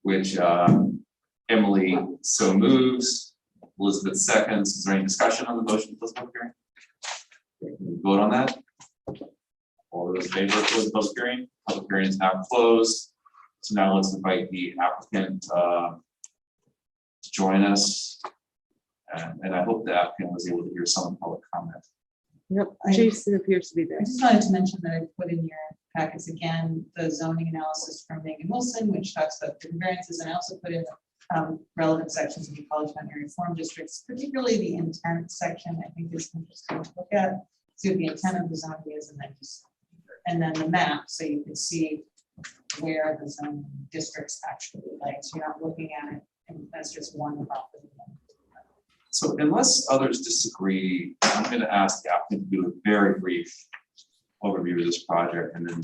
Which Emily so moves, Elizabeth seconds. Is there any discussion on the motion to close the public hearing? Vote on that. All those in favor of close the public hearing? Public hearing is now closed. So now let's invite the applicant to join us. And I hope the applicant was able to hear some public comment. Yep, Jason appears to be there. I just wanted to mention that I put in your packets again, the zoning analysis from Megan Wilson, which talks about different variances, and I also put in relevant sections of the college town area form districts, particularly the intent section, I think is interesting to look at. See what the intent of the zoning is, and then the map, so you can see where the zoning districts actually lay. So you're not looking at it, and that's just one property. So unless others disagree, I'm going to ask the applicant to do a very brief overview of this project, and then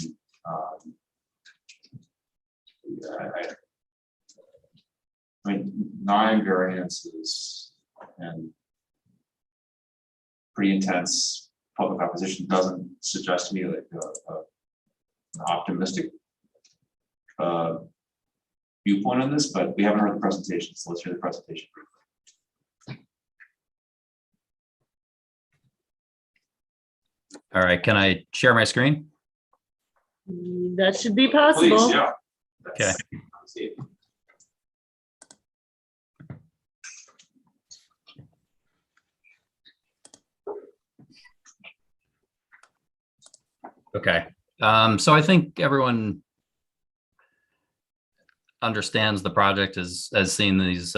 I mean, 9 variances and pretty intense public opposition doesn't suggest to me like an optimistic viewpoint on this, but we haven't heard the presentation, so let's hear the presentation briefly. All right, can I share my screen? That should be possible. Please, yeah. Okay. Okay, so I think everyone understands the project has seen these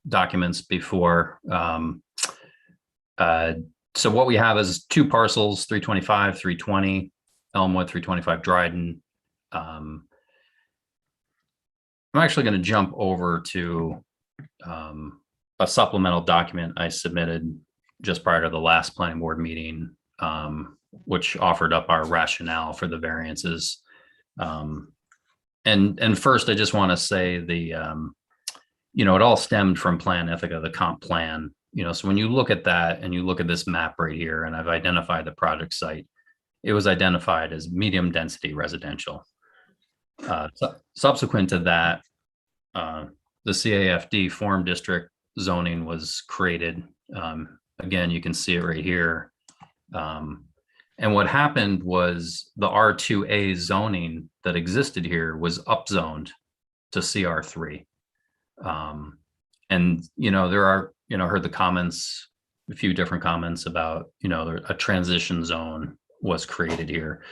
documents before. So what we have is 2 parcels, 325, 320, Elmwood, 325 Dryden. I'm actually going to jump over to a supplemental document I submitted just prior to the last planning board meeting, which offered up our rationale for the variances. And first, I just want to say it all stemmed from Plan Ithaca, the comp plan. So when you look at that and you look at this map right here, and I've identified the project site, it was identified as medium density residential. Subsequent to that, the CAFD form district zoning was created. Again, you can see it right here. And what happened was the R2A zoning that existed here was upzoned to CR3. And, there are, I heard the comments, a few different comments about, a transition zone was created here.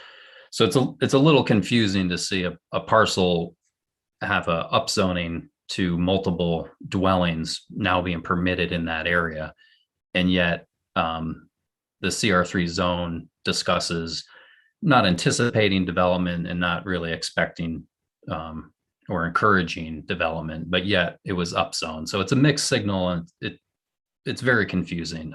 So it's a little confusing to see a parcel have a upzoning to multiple dwellings now being permitted in that area. And yet the CR3 zone discusses not anticipating development and not really expecting or encouraging development, but yet it was upzoned. So it's a mixed signal, and it's very confusing.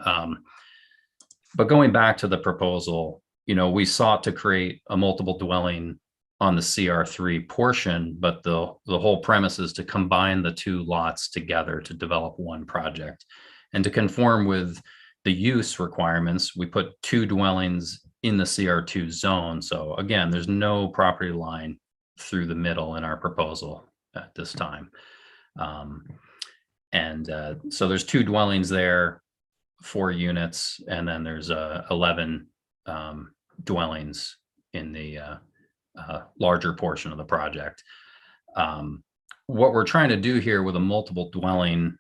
But going back to the proposal, we sought to create a multiple dwelling on the CR3 portion, but the whole premise is to combine the two lots together to develop one project. And to conform with the use requirements, we put 2 dwellings in the CR2 zone. So again, there's no property line through the middle in our proposal at this time. So there's 2 dwellings there, 4 units, and then there's 11 dwellings in the larger portion of the project. What we're trying to do here with a multiple dwelling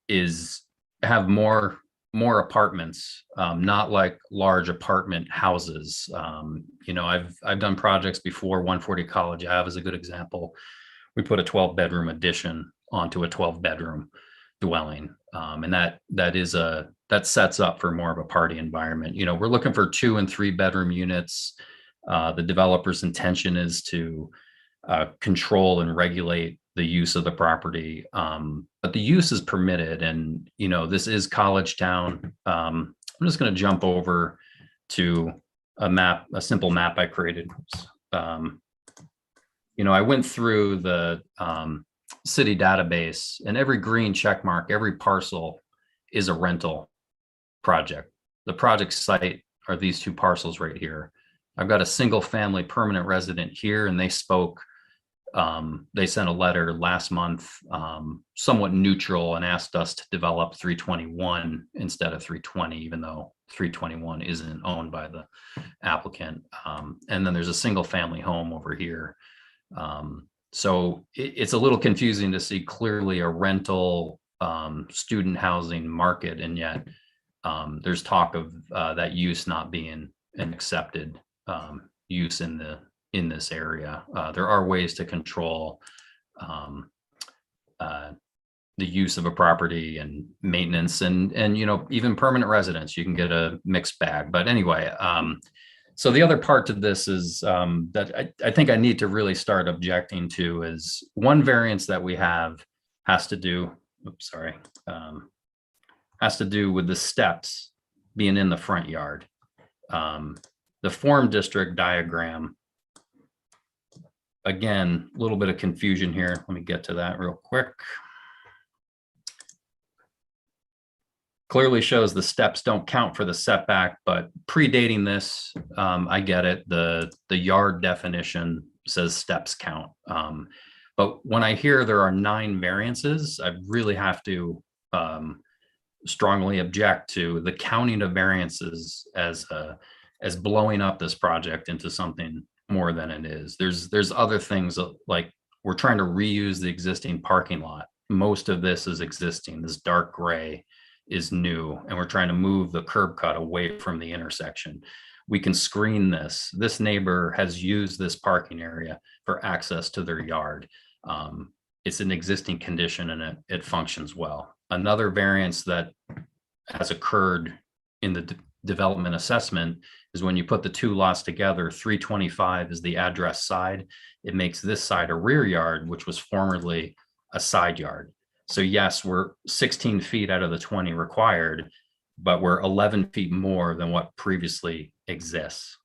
is have more apartments, not like large apartment houses. I've done projects before. 140 College Ave is a good example. We put a 12-bedroom addition onto a 12-bedroom dwelling, and that sets up for more of a party environment. We're looking for 2 and 3 bedroom units. The developer's intention is to control and regulate the use of the property, but the use is permitted. And this is College Town. I'm just going to jump over to a simple map I created. I went through the city database, and every green check mark, every parcel is a rental project. The project site are these 2 parcels right here. I've got a single family permanent resident here, and they sent a letter last month, somewhat neutral, and asked us to develop 321 instead of 320, even though 321 isn't owned by the applicant. And then there's a single family home over here. So it's a little confusing to see clearly a rental student housing market, and yet there's talk of that use not being an accepted use in this area. There are ways to control the use of a property and maintenance, and even permanent residents. You can get a mixed bag. But anyway, so the other part to this is that I think I need to really start objecting to is one variance that we have has to do. Has to do with the steps being in the front yard. The form district diagram, again, a little bit of confusion here. Let me get to that real quick. Clearly shows the steps don't count for the setback, but predating this, I get it. The yard definition says steps count. But when I hear there are 9 variances, I really have to strongly object to the counting of variances as blowing up this project into something more than it is. There's other things like we're trying to reuse the existing parking lot. Most of this is existing. This dark gray is new, and we're trying to move the curb cut away from the intersection. We can screen this. This neighbor has used this parking area for access to their yard. It's an existing condition, and it functions well. Another variance that has occurred in the development assessment is when you put the 2 lots together, 325 is the address side. It makes this side a rear yard, which was formerly a side yard. So yes, we're 16 feet out of the 20 required, but we're 11 feet more than what previously exists.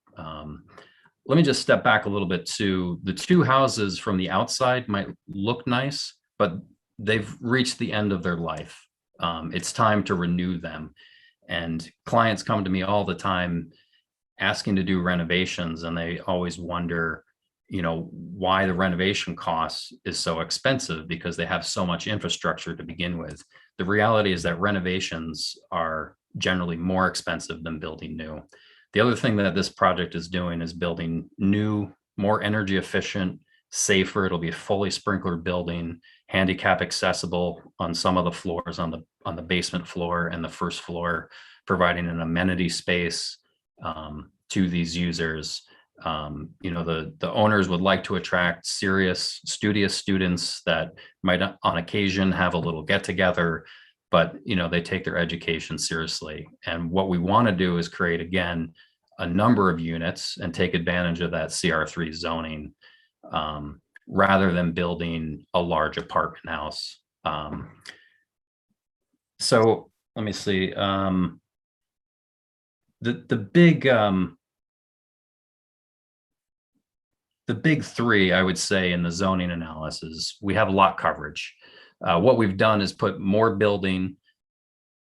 Let me just step back a little bit too. The two houses from the outside might look nice, but they've reached the end of their life. It's time to renew them. And clients come to me all the time asking to do renovations, and they always wonder, why the renovation cost is so expensive, because they have so much infrastructure to begin with. The reality is that renovations are generally more expensive than building new. The other thing that this project is doing is building new, more energy efficient, safer. It'll be a fully sprinklered building, handicap accessible on some of the floors, on the basement floor and the first floor, providing an amenity space to these users. The owners would like to attract serious, studious students that might on occasion have a little get together, but they take their education seriously. And what we want to do is create, again, a number of units and take advantage of that CR3 zoning, rather than building a large apartment house. So let me see. The big three, I would say, in the zoning analysis, we have lot coverage. What we've done is put more building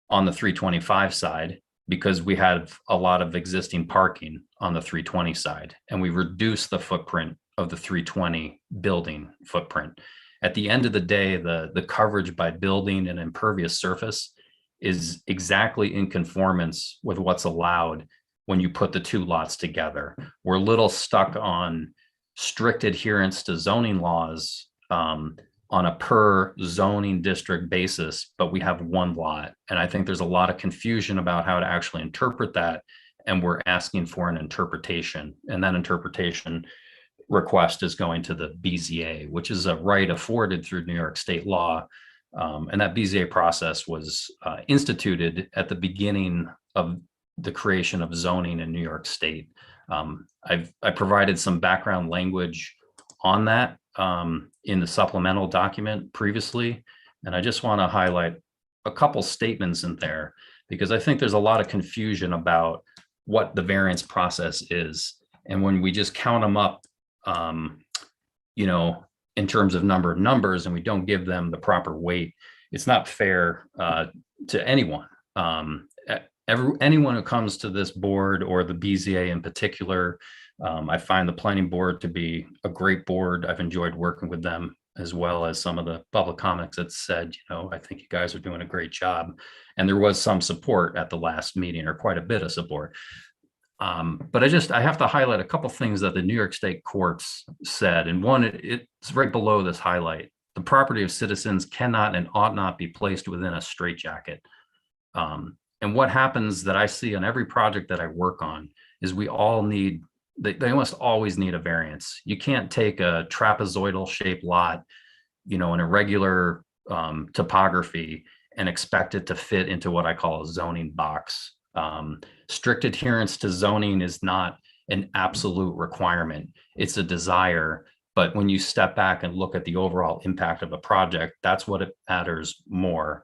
on the 325 side, because we have a lot of existing parking on the 320 side, and we reduce the footprint of the 320 building footprint. At the end of the day, the coverage by building and impervious surface is exactly in conformance with what's allowed when you put the two lots together. We're a little stuck on strict adherence to zoning laws on a per zoning district basis, but we have one lot. And I think there's a lot of confusion about how to actually interpret that. And we're asking for an interpretation, and that interpretation request is going to the BZA, which is a right afforded through New York state law. And that BZA process was instituted at the beginning of the creation of zoning in New York State. I provided some background language on that in the supplemental document previously, and I just want to highlight a couple statements in there, because I think there's a lot of confusion about what the variance process is. And when we just count them up, in terms of number of numbers, and we don't give them the proper weight, it's not fair to anyone. Anyone who comes to this board, or the BZA in particular, I find the planning board to be a great board. I've enjoyed working with them, as well as some of the public comments that said, I think you guys are doing a great job. And there was some support at the last meeting, or quite a bit of support. But I have to highlight a couple things that the New York State courts said. And one, it's right below this highlight. The property of citizens cannot and ought not be placed within a straitjacket. And what happens that I see on every project that I work on is they almost always need a variance. You can't take a trapezoidal shaped lot, in a regular topography, and expect it to fit into what I call a zoning box. Strict adherence to zoning is not an absolute requirement. It's a desire. But when you step back and look at the overall impact of a project, that's what it matters more.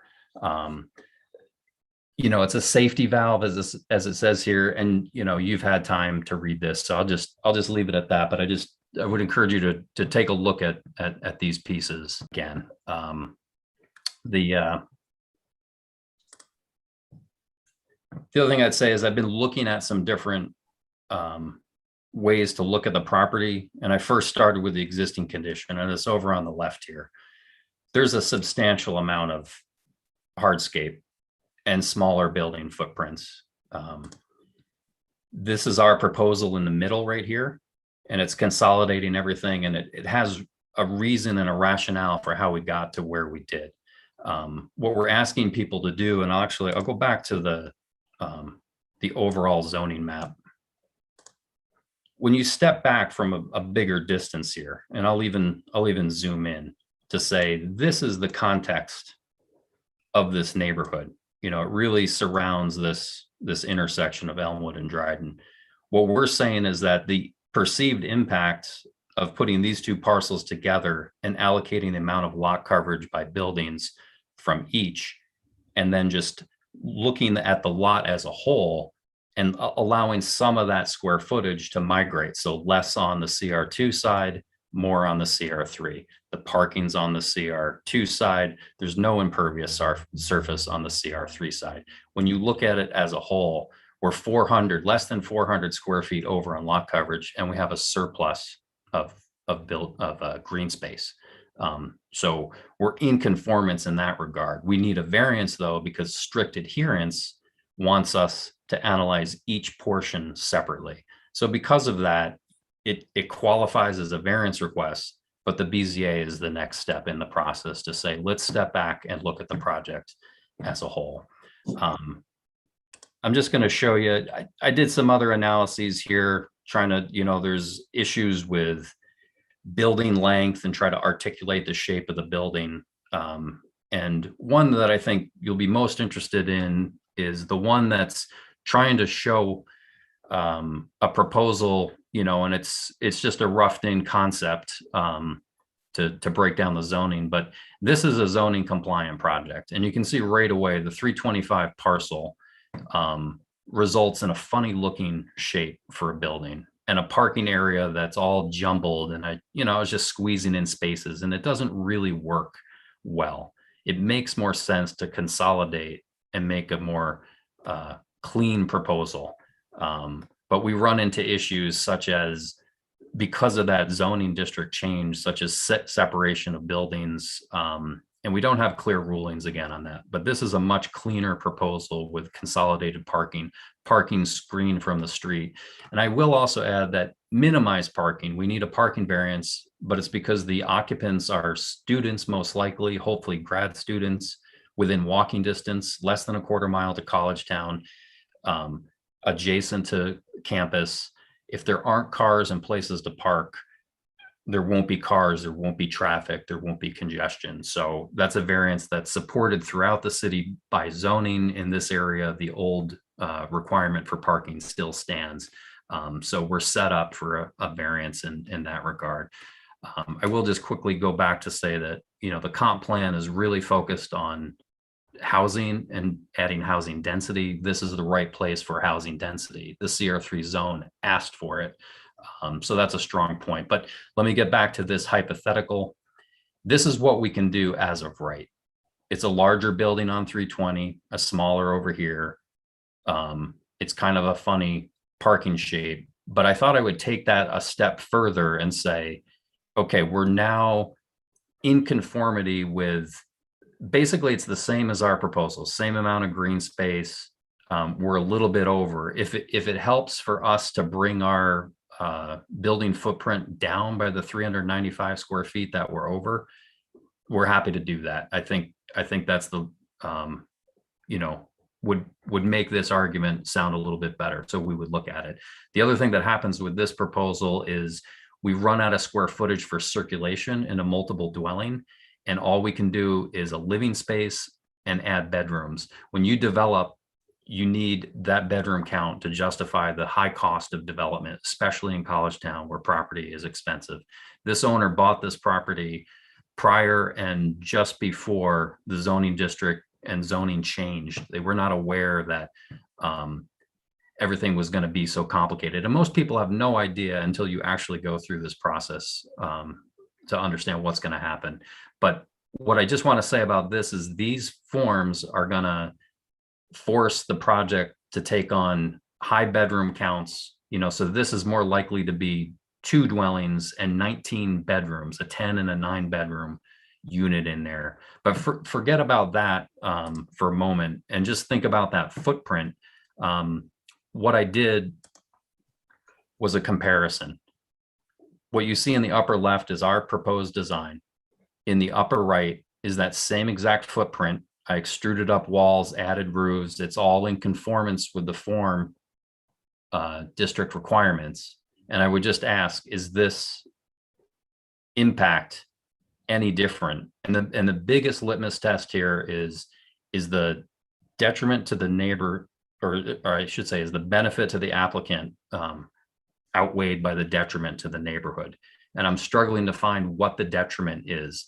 It's a safety valve, as it says here, and you've had time to read this, so I'll just leave it at that. But I would encourage you to take a look at these pieces again. The other thing I'd say is I've been looking at some different ways to look at the property, and I first started with the existing condition, and it's over on the left here. There's a substantial amount of hardscape and smaller building footprints. This is our proposal in the middle right here, and it's consolidating everything, and it has a reason and a rationale for how we got to where we did. What we're asking people to do, and I'll go back to the overall zoning map. When you step back from a bigger distance here, and I'll even zoom in to say, this is the context of this neighborhood. It really surrounds this intersection of Elmwood and Dryden. What we're saying is that the perceived impact of putting these two parcels together and allocating the amount of lot coverage by buildings from each, and then just looking at the lot as a whole and allowing some of that square footage to migrate. So less on the CR2 side, more on the CR3. The parking's on the CR2 side. There's no impervious surface on the CR3 side. When you look at it as a whole, we're less than 400 square feet over on lot coverage, and we have a surplus of green space. So we're in conformance in that regard. We need a variance though, because strict adherence wants us to analyze each portion separately. So because of that, it qualifies as a variance request, but the BZA is the next step in the process to say, let's step back and look at the project as a whole. I'm just going to show you, I did some other analyses here trying to, there's issues with building length and try to articulate the shape of the building. And one that I think you'll be most interested in is the one that's trying to show a proposal, and it's just a roughed in concept to break down the zoning, but this is a zoning compliant project. And you can see right away, the 325 parcel results in a funny looking shape for a building and a parking area that's all jumbled. And I was just squeezing in spaces, and it doesn't really work well. It makes more sense to consolidate and make a more clean proposal. But we run into issues such as, because of that zoning district change, such as separation of buildings, and we don't have clear rulings again on that. But this is a much cleaner proposal with consolidated parking screened from the street. And I will also add that minimized parking, we need a parking variance, but it's because the occupants are students, most likely, hopefully grad students within walking distance, less than a quarter mile to College Town, adjacent to campus. If there aren't cars and places to park, there won't be cars, there won't be traffic, there won't be congestion. So that's a variance that's supported throughout the city by zoning. In this area, the old requirement for parking still stands. So we're set up for a variance in that regard. I will just quickly go back to say that, the comp plan is really focused on housing and adding housing density. This is the right place for housing density. The CR3 zone asked for it. So that's a strong point. But let me get back to this hypothetical. This is what we can do as of right. It's a larger building on 320, a smaller over here. It's kind of a funny parking shape, but I thought I would take that a step further and say, okay, we're now in conformity with, basically it's the same as our proposal, same amount of green space. We're a little bit over. If it helps for us to bring our building footprint down by the 395 square feet that we're over, we're happy to do that. I think that's the, would make this argument sound a little bit better. So we would look at it. The other thing that happens with this proposal is we run out of square footage for circulation in a multiple dwelling, and all we can do is a living space and add bedrooms. When you develop, you need that bedroom count to justify the high cost of development, especially in College Town where property is expensive. This owner bought this property prior and just before the zoning district and zoning changed. They were not aware that everything was going to be so complicated. And most people have no idea until you actually go through this process to understand what's going to happen. But what I just want to say about this is these forms are going to force the project to take on high bedroom counts, so this is more likely to be 2 dwellings and 19 bedrooms, a 10 and a 9 bedroom unit in there. But forget about that for a moment and just think about that footprint. What I did was a comparison. What you see in the upper left is our proposed design. In the upper right is that same exact footprint. I extruded up walls, added roofs. It's all in conformance with the form district requirements. And I would just ask, is this impact any different? And the biggest litmus test here is the detriment to the neighbor, or I should say, is the benefit to the applicant outweighed by the detriment to the neighborhood? And I'm struggling to find what the detriment is.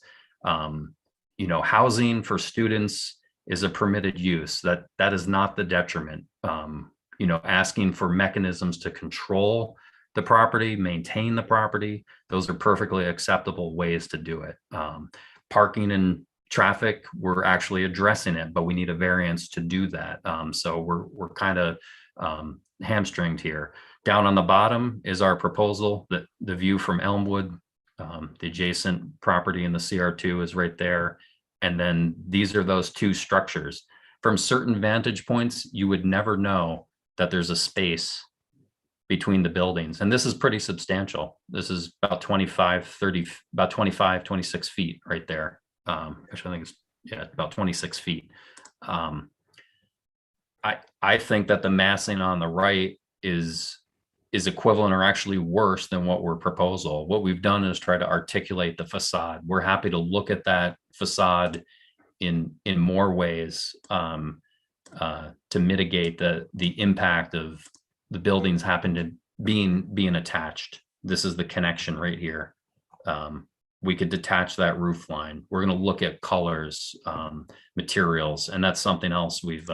housing for students is a permitted use. That is not the detriment. Asking for mechanisms to control the property, maintain the property, those are perfectly acceptable ways to do it. Parking and traffic, we're actually addressing it, but we need a variance to do that. So we're kind of hamstringed here. Down on the bottom is our proposal, that the view from Elmwood, the adjacent property in the CR2 is right there. And then these are those two structures. From certain vantage points, you would never know that there's a space between the buildings. And this is pretty substantial. This is about 25, 26 feet right there. Actually, I think it's about 26 feet. I think that the massing on the right is equivalent or actually worse than what we're proposal. What we've done is try to articulate the facade. We're happy to look at that facade in more ways to mitigate the impact of the buildings happen to being attached. This is the connection right here. We could detach that roof line. We're going to look at colors, materials, and that's something else we've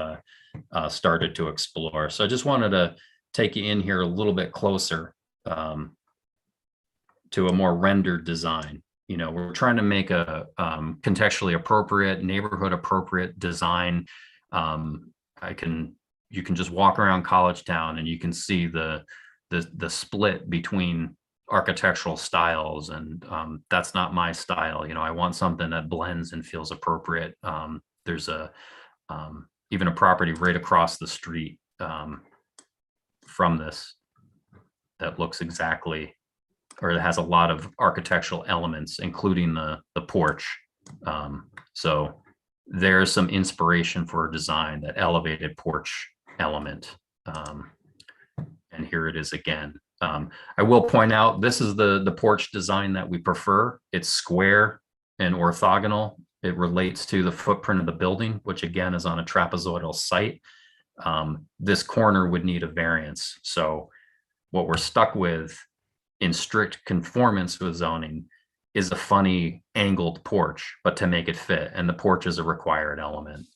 started to explore. So I just wanted to take you in here a little bit closer to a more rendered design. We're trying to make a contextually appropriate, neighborhood appropriate design. You can just walk around College Town and you can see the split between architectural styles, and that's not my style. I want something that blends and feels appropriate. There's even a property right across the street from this that looks exactly, or it has a lot of architectural elements, including the porch. So there's some inspiration for a design, that elevated porch element. And here it is again. I will point out, this is the porch design that we prefer. It's square and orthogonal. It relates to the footprint of the building, which again is on a trapezoidal site. This corner would need a variance. So what we're stuck with in strict conformance with zoning is a funny angled porch, but to make it fit, and the porch is a required element.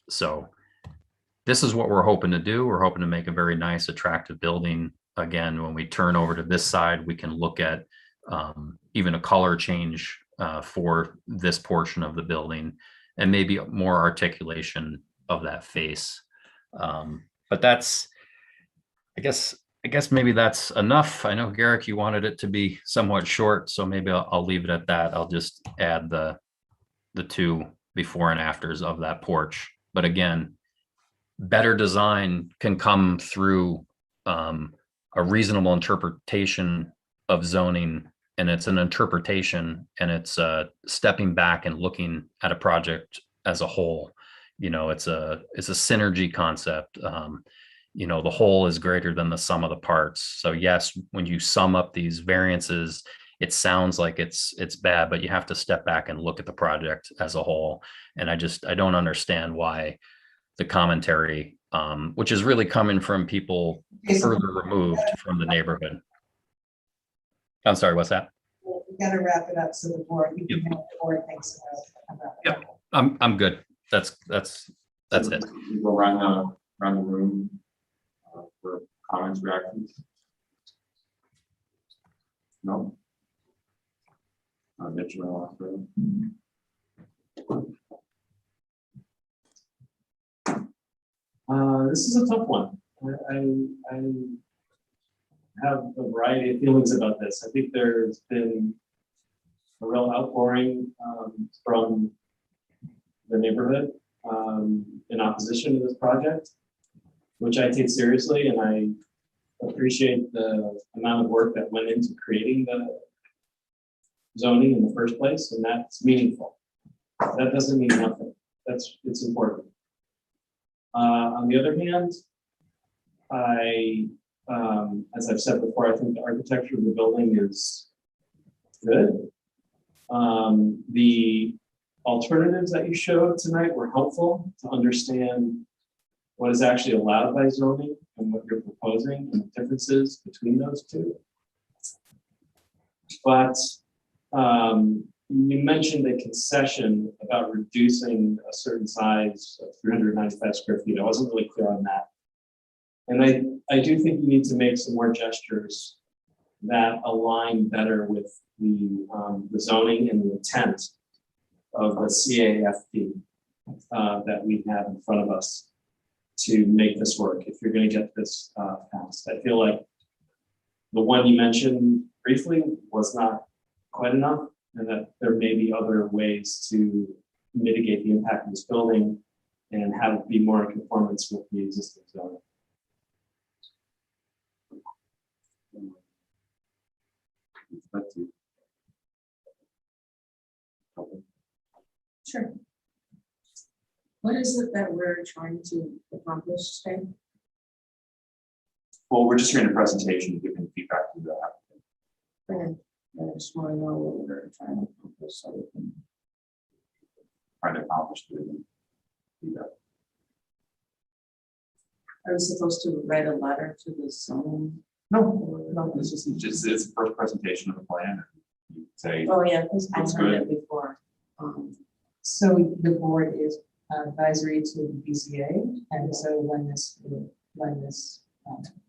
So this is what we're hoping to do. We're hoping to make a very nice, attractive building. Again, when we turn over to this side, we can look at even a color change for this portion of the building, and maybe more articulation of that face. But that's, I guess maybe that's enough. I know, Garrick, you wanted it to be somewhat short, so maybe I'll leave it at that. I'll just add the two before and afters of that porch. But again, better design can come through a reasonable interpretation of zoning, and it's an interpretation, and it's stepping back and looking at a project as a whole. It's a synergy concept. The whole is greater than the sum of the parts. So yes, when you sum up these variances, it sounds like it's bad, but you have to step back and look at the project as a whole. And I don't understand why the commentary, which is really coming from people further removed from the neighborhood. I'm sorry, what's that? We gotta wrap it up so the board, we can have the board thinks about it. Yep, I'm good. That's it. We'll run the room for comments, reactions. No. Mitch, you want to this is a tough one. I have a variety of feelings about this. I think there's been a real outpouring from the neighborhood in opposition to this project, which I take seriously, and I appreciate the amount of work that went into creating the zoning in the first place, and that's meaningful. That doesn't mean nothing. It's important. On the other hand, as I've said before, I think the architecture of the building is good. The alternatives that you showed tonight were helpful to understand what is actually allowed by zoning and what you're proposing and the differences between those two. But You mentioned a concession about reducing a certain size of 395 square feet. I wasn't really clear on that. And I do think you need to make some more gestures that align better with the zoning and the intent of the CAFP that we have in front of us to make this work, if you're going to get this passed. I feel like the one you mentioned briefly was not quite enough, and that there may be other ways to mitigate the impact of this building and have it be more in conformance with the existing zoning. Sure. What is it that we're trying to accomplish today? Well, we're just hearing a presentation, giving feedback to the applicant, And I just want to know what we're trying to accomplish so we can. trying to accomplish the feedback. Are we supposed to write a letter to the zone? No, it's just it's the first presentation of the plan. You say, Oh, yeah, because I've Looks heard good. it before. So the board is advisory to the BZA, and so when this,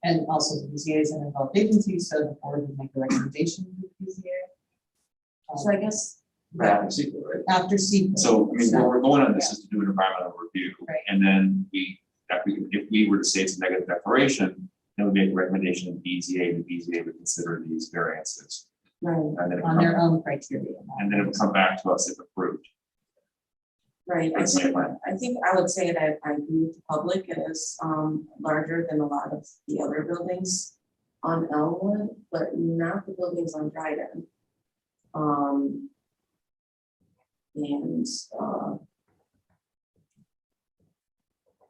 and also the BZA is an involved agency, so the board would make a recommendation to the BZA. So I guess. after secret, right? After secret. So, I mean, where we're going on this is to do an environmental review, Right. and then if we were to say it's a negative declaration, then we make a recommendation to BZA, and the BZA would consider these variances. Right. And then it On would their come, own criteria. and then it would come back to us if approved. Right, That's my plan. I think I would say that I agree with the public. It is larger than a lot of the other buildings on Elmwood, but not the buildings on Dryden. And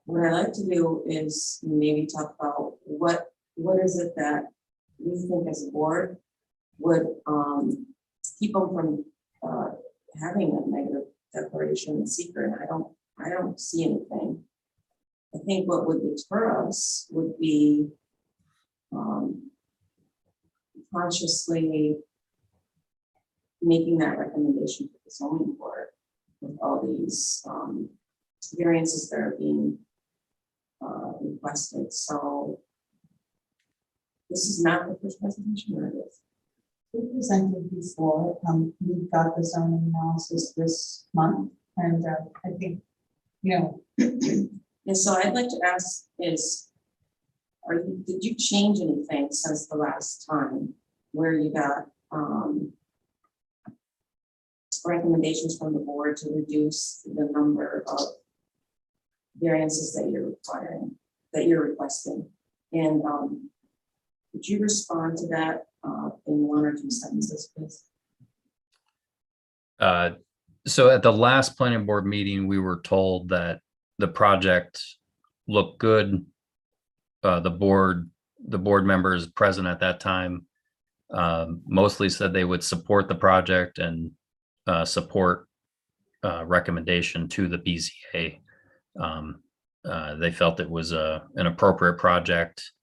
what I like to do is maybe talk about what is it that we think as a board would keep them from having a negative declaration secret. I don't see anything. I think what would deter us would be consciously making that recommendation to the zoning board with all these variances that are being requested. So this is not the first presentation, or it is. We presented before, we got the zoning analysis this month, and I think, And so I'd like to ask is, did you change anything since the last time where you got recommendations from the board to reduce the number of variances that you're requesting? And would you respond to that in one or two sentences, please? So at the last planning board meeting, we were told that the project looked good. The board members present at that time mostly said they would support the project and support recommendation to the BZA. They felt it was an appropriate project.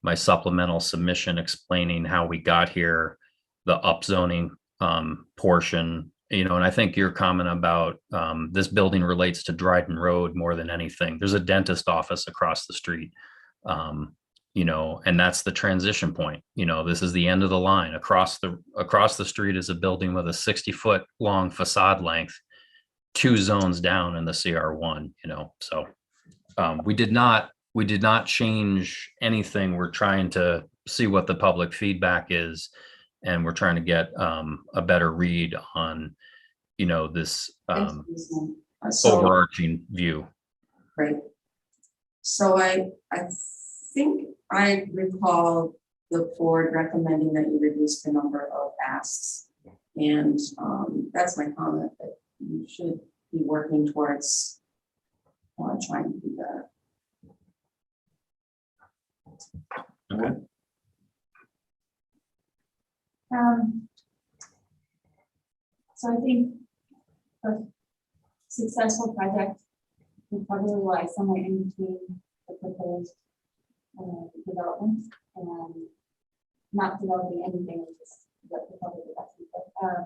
My supplemental submission explaining how we got here, the upzoning portion, and I think your comment about this building relates to Dryden Road more than anything. There's a dentist office across the street, and that's the transition point. This is the end of the line. Across the street is a building with a 60-foot long facade length, 2 zones down in the CR1. So we did not change anything. We're trying to see what the public feedback is, and we're trying to get a better read on, this overarching view. Right. So I think I recall the board recommending that you reduce the number of asks, and that's my comment, that you should be working towards trying to do that. Okay. So I think a successful project would probably lie somewhere in between the proposed developments and not developing anything, which is what the public is asking for.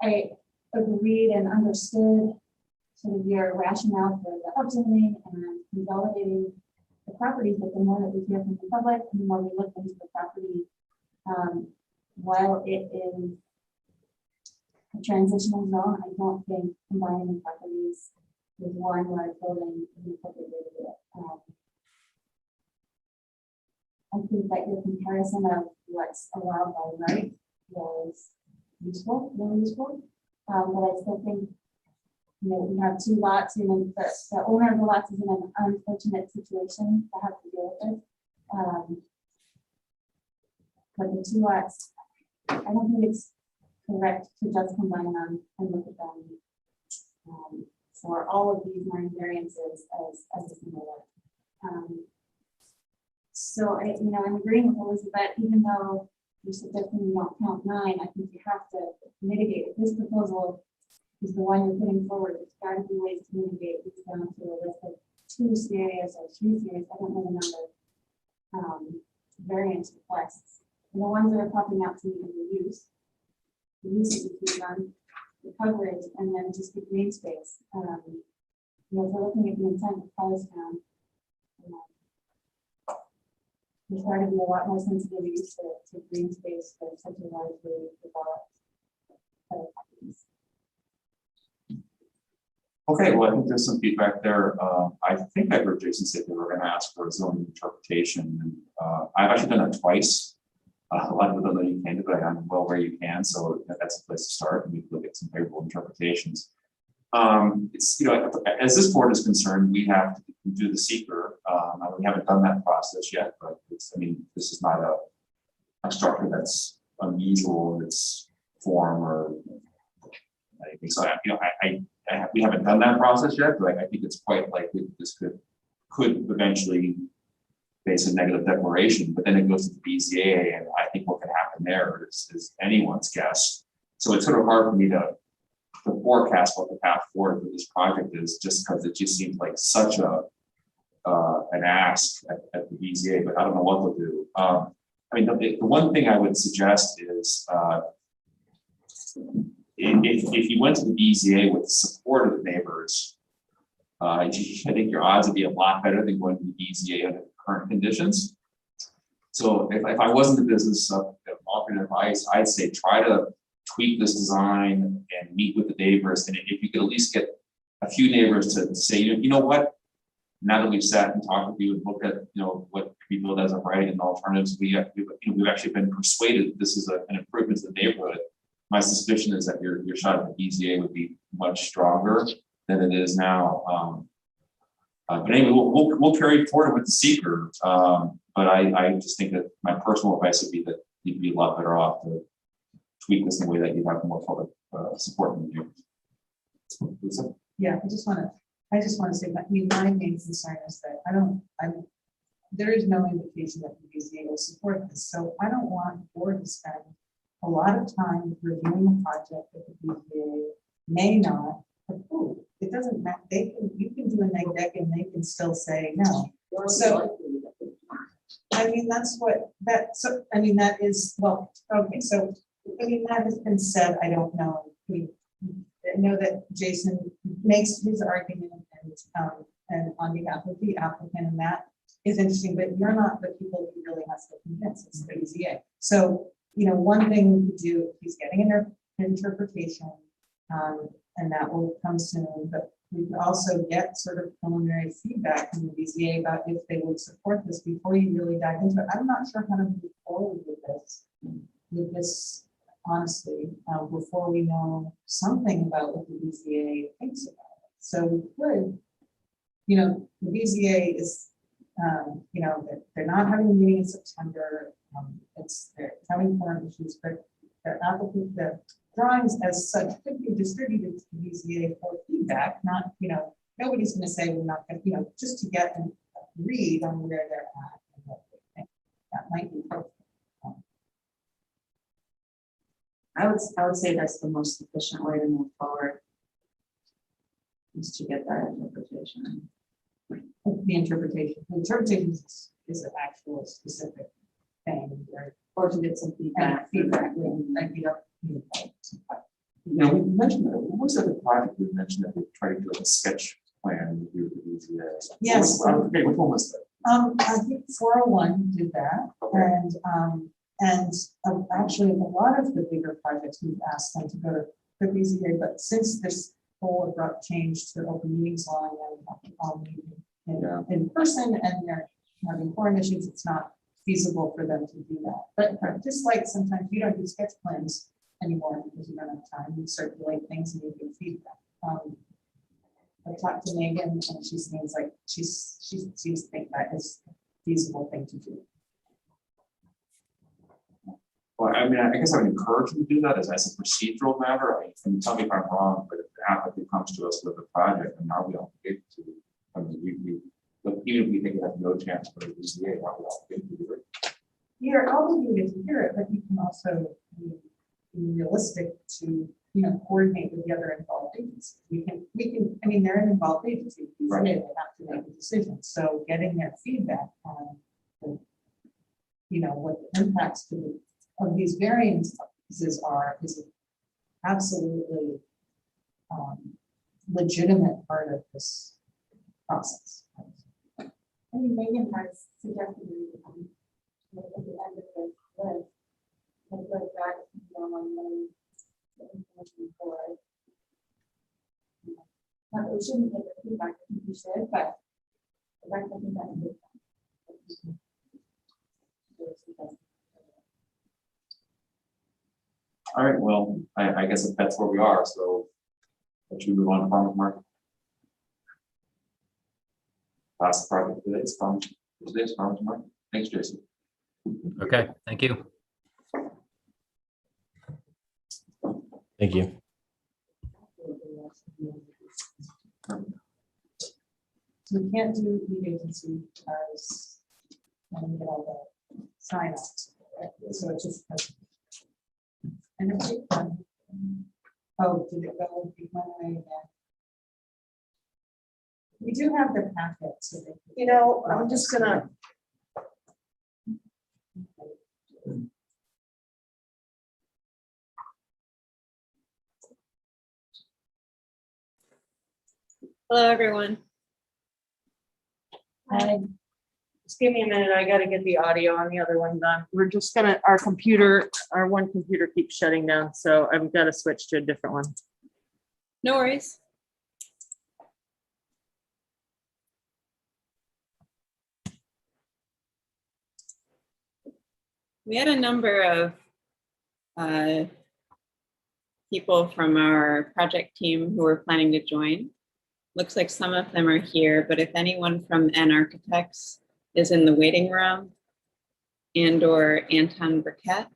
I agreed and understood sort of your rationale for the upzoning and consolidating the properties, but the more that we hear from the public, and the more we look into the property, while it is a transitional zone, I don't think combining the properties with one large building is an appropriate way to do it. I think that your comparison of what's allowed by right was useful, really useful. But I still think, we have two lots, and the owner of the lots is in an unfortunate situation to have to deal with it. But the two lots, I don't think it's correct to just combine them and look at them for all of these 9 variances as a single one. So I'm agreeing with Elizabeth, even though you're suggesting you don't count 9, I think you have to mitigate. If this proposal is the one you're putting forward, there's got to be ways to mitigate this down to a list of 2 serious or 3 serious, I don't know the number, variance requests. And the ones that are popping out to me are the use is included on the coverage, and then just the green space. If we're looking at the intent of Collegetown, there's got to be a lot more sensitivity to green space for such a largely developed set of properties. Okay, well, I think there's some feedback there. I think I heard Jason say they were going to ask for a zoning interpretation. And I've actually done that twice. A lot of people don't know you can do it, but I'm well where you can. So that's a place to start, and we can look at some favorable interpretations. It's, as this board is concerned, we have to do the seeker. We haven't done that process yet, but this is not a structure that's unusual in its form or anything. So, we haven't done that process yet, but I think it's quite likely that this could eventually face a negative declaration, but then it goes to the BZA, and I think what could happen there is anyone's guess. So it's sort of hard for me to forecast what the path forward for this project is, just because it just seems like such an ask at the BZA, but I don't know what they'll do. The one thing I would suggest is if you went to the BZA with the support of the neighbors, I think your odds would be a lot better than going to the BZA under the current conditions. So if I wasn't in the business of offering advice, I'd say try to tweak this design and meet with the neighbors. And if you could at least get a few neighbors to say, you know what, now that we've sat and talked with you and looked at what people as of writing and alternatives, we've actually been persuaded that this is an improvement to the neighborhood. My suspicion is that your shot at the BZA would be much stronger than it is now. But anyway, we'll carry forward with the seeker. But I just think that my personal advice would be that you'd be a lot better off to tweak this in a way that you'd have more public support from you. Lisa? Yeah, I just want to say that, my main concern is that there is no indication that the BZA will support this. So I don't want the board to spend a lot of time reviewing a project that the BZA may not approve. It doesn't matter. You can do a neg deck and they can still say no. So that is, well, okay. So that has been said. I don't know. I know that Jason makes his argument and on behalf of the applicant, and that is interesting, but you're not the people who really has to convince, it's the BZA. So, one thing we could do, he's getting an interpretation, and that will come soon, but we could also get sort of preliminary feedback from the BZA about if they would support this before you really dive into it. I'm not sure how to move forward with this honestly, before we know something about what the BZA thinks about it. So we could, the BZA is, they're not having a meeting in September. They're having current issues, but the drawings as such could be distributed to the BZA for feedback. Not, nobody's going to say we're not going to, just to get a read on where they're at and what they think. That might be perfect. I would say that's the most efficient way to move forward, is to get that interpretation. The interpretation is an actual specific thing, right? Or to get some feedback. Feedback. know, we mentioned, what was that project we mentioned that we tried to do like a sketch plan review with the BZA? Yes. Okay, which one was that? I think 401 did that, and actually, a lot of the bigger projects, we've asked them to go to the BZA, but since this whole abrupt change to open meetings law and all meeting in person, and they're having quorum issues, it's not feasible for them to do that. But just like sometimes you don't do sketch plans anymore because you don't have time, you circulate things and you give feedback. I talked to Megan and she seems like she seems to think that is a feasible thing to do. Well, I mean, I guess I would encourage them to do that as a procedural matter. I mean, tell me if I'm wrong, but if the applicant comes to us with a project, then are we obligated to? I mean, but even if we think we have no chance for the BZA, are we obligated to do it? You're obligated to hear it, but you can also be realistic to, coordinate with the other involved agencies. We can, I mean, they're an involved agency. Right. They have to make a decision. So getting their feedback on, what the impacts of these variances are is absolutely legitimate part of this process. I mean, Megan has suggested at the end of this list, like the guide information for it. We shouldn't take the feedback, I think we should, but I think that's a good thing. All right, well, I guess that's where we are, so let's move on to farmers market. Last project today's farmers market. Thanks, Jason. Okay, thank you. Thank you. So we can't do lead agency because when we get all the sign offs. So it's just. And if we, oh, did it go one way again? We do have the packet, so I'm just gonna. Hello, everyone. Just give me a minute. I got to get the audio on the other one done. We're just gonna, our one computer keeps shutting down, so I've got to switch to a different one. No worries. We had a number of people from our project team who were planning to join. Looks like some of them are here, but if anyone from N Architects is in the waiting room, and or Anton Burkett.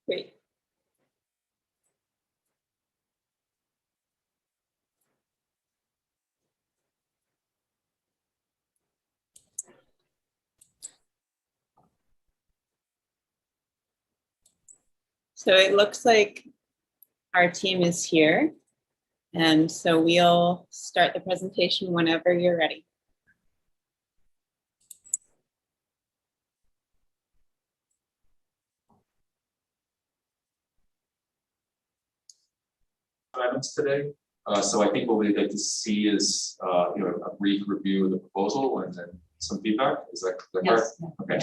Great. So it looks like our team is here. And so we'll start the presentation whenever you're ready. Items today. So I think what we'd like to see is, a brief review of the proposal and then some feedback. Is that correct? Yes. Okay.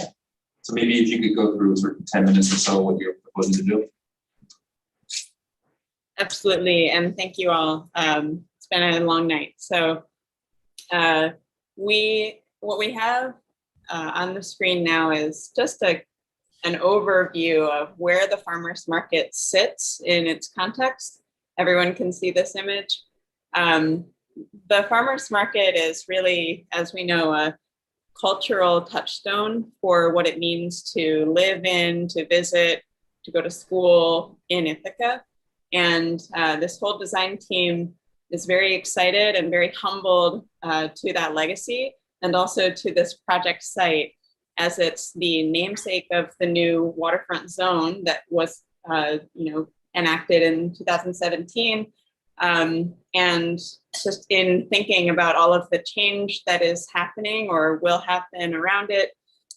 So maybe if you could go through sort of 10 minutes or so what you're proposing to do. Absolutely, and thank you all. It's been a long night. So what we have on the screen now is just an overview of where the farmers market sits in its context. Everyone can see this image. The farmers market is really, as we know, a cultural touchstone for what it means to live in, to visit, to go to school in Ithaca. And this whole design team is very excited and very humbled to that legacy and also to this project site as it's the namesake of the new waterfront zone that was, enacted in 2017. And just in thinking about all of the change that is happening or will happen around it,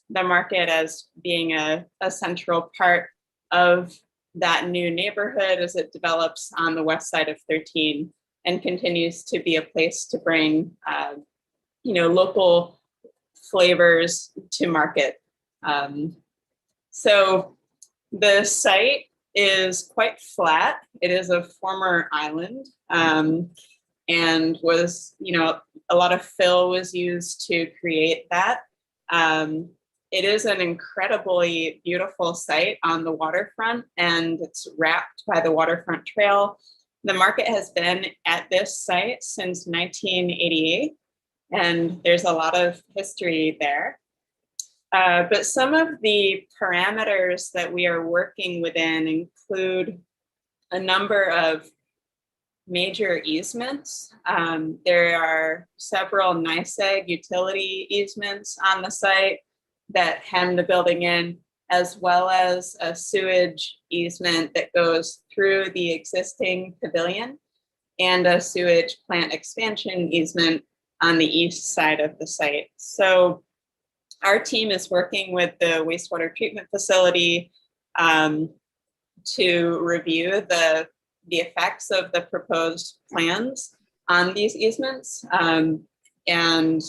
the market as being a central part of that new neighborhood as it develops on the west side of 13 and continues to be a place to bring, local flavors to market. So the site is quite flat. It is a former island, and was, a lot of fill was used to create that. It is an incredibly beautiful site on the waterfront, and it's wrapped by the waterfront trail. The market has been at this site since 1988, and there's a lot of history there. But some of the parameters that we are working within include a number of major easements. There are several NYSEG utility easements on the site that hem the building in, as well as a sewage easement that goes through the existing pavilion and a sewage plant expansion easement on the east side of the site. So our team is working with the wastewater treatment facility to review the effects of the proposed plans on these easements and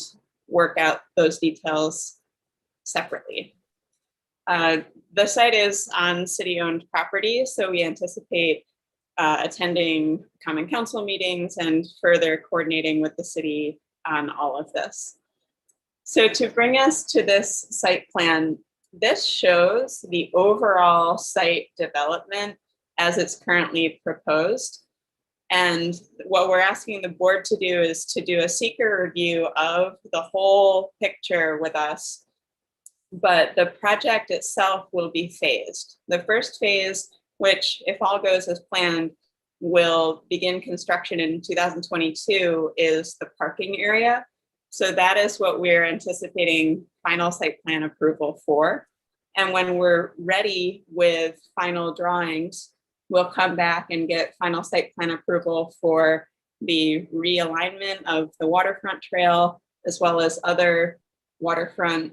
work out those details separately. The site is on city-owned property, so we anticipate attending common council meetings and further coordinating with the city on all of this. So to bring us to this site plan, this shows the overall site development as it's currently proposed. And what we're asking the board to do is to do a seeker review of the whole picture with us, but the project itself will be phased. The first phase, which if all goes as planned, will begin construction in 2022, is the parking area. So that is what we're anticipating final site plan approval for. And when we're ready with final drawings, we'll come back and get final site plan approval for the realignment of the waterfront trail, as well as other waterfront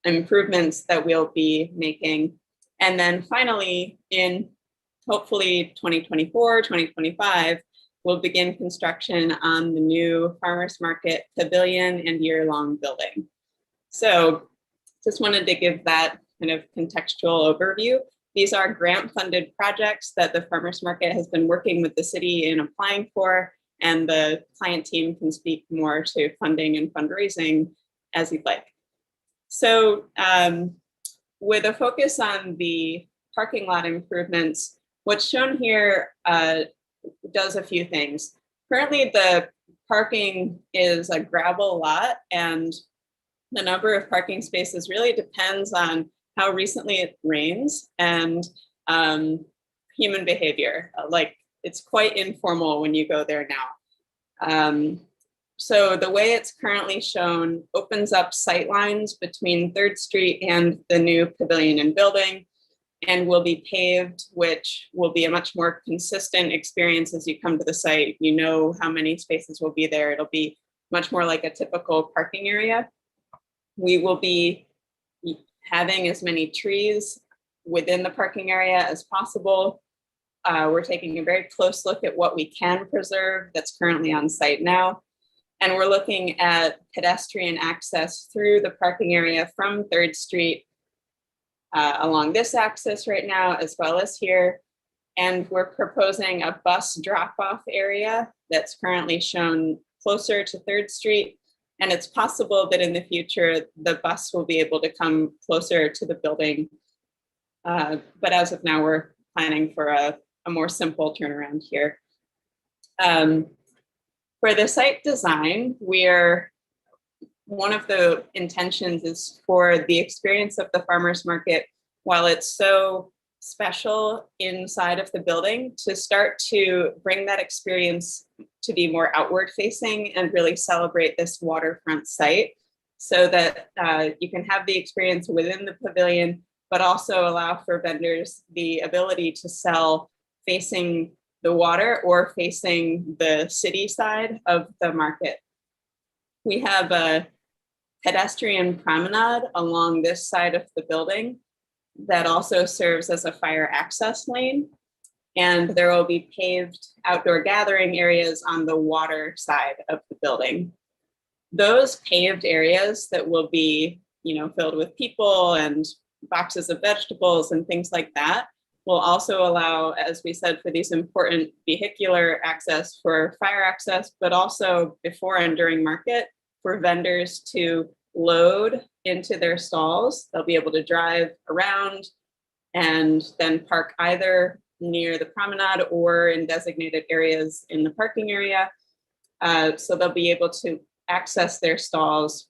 improvements that we'll be making. And then finally, in hopefully 2024, 2025, we'll begin construction on the new farmers market pavilion and year-long building. So just wanted to give that kind of contextual overview. These are grant-funded projects that the farmers market has been working with the city in applying for, and the client team can speak more to funding and fundraising as you'd like. So with a focus on the parking lot improvements, what's shown here does a few things. Currently, the parking is a gravel lot, and the number of parking spaces really depends on how recently it rains and human behavior. Like, it's quite informal when you go there now. So the way it's currently shown opens up sight lines between 3rd Street and the new pavilion and building, and will be paved, which will be a much more consistent experience as you come to the site. You know how many spaces will be there. It'll be much more like a typical parking area. We will be having as many trees within the parking area as possible. We're taking a very close look at what we can preserve that's currently on site now. And we're looking at pedestrian access through the parking area from 3rd Street along this axis right now, as well as here. And we're proposing a bus drop-off area that's currently shown closer to 3rd Street. And it's possible that in the future, the bus will be able to come closer to the building. But as of now, we're planning for a more simple turnaround here. For the site design, one of the intentions is for the experience of the farmers market, while it's so special inside of the building, to start to bring that experience to be more outward facing and really celebrate this waterfront site. so that you can have the experience within the pavilion, but also allow for vendors the ability to sell facing the water or facing the city side of the market. We have a pedestrian promenade along this side of the building that also serves as a fire access lane. And there will be paved outdoor gathering areas on the water side of the building. Those paved areas that will be, filled with people and boxes of vegetables and things like that will also allow, as we said, for these important vehicular access for fire access, but also before and during market for vendors to load into their stalls. They'll be able to drive around and then park either near the promenade or in designated areas in the parking area. So they'll be able to access their stalls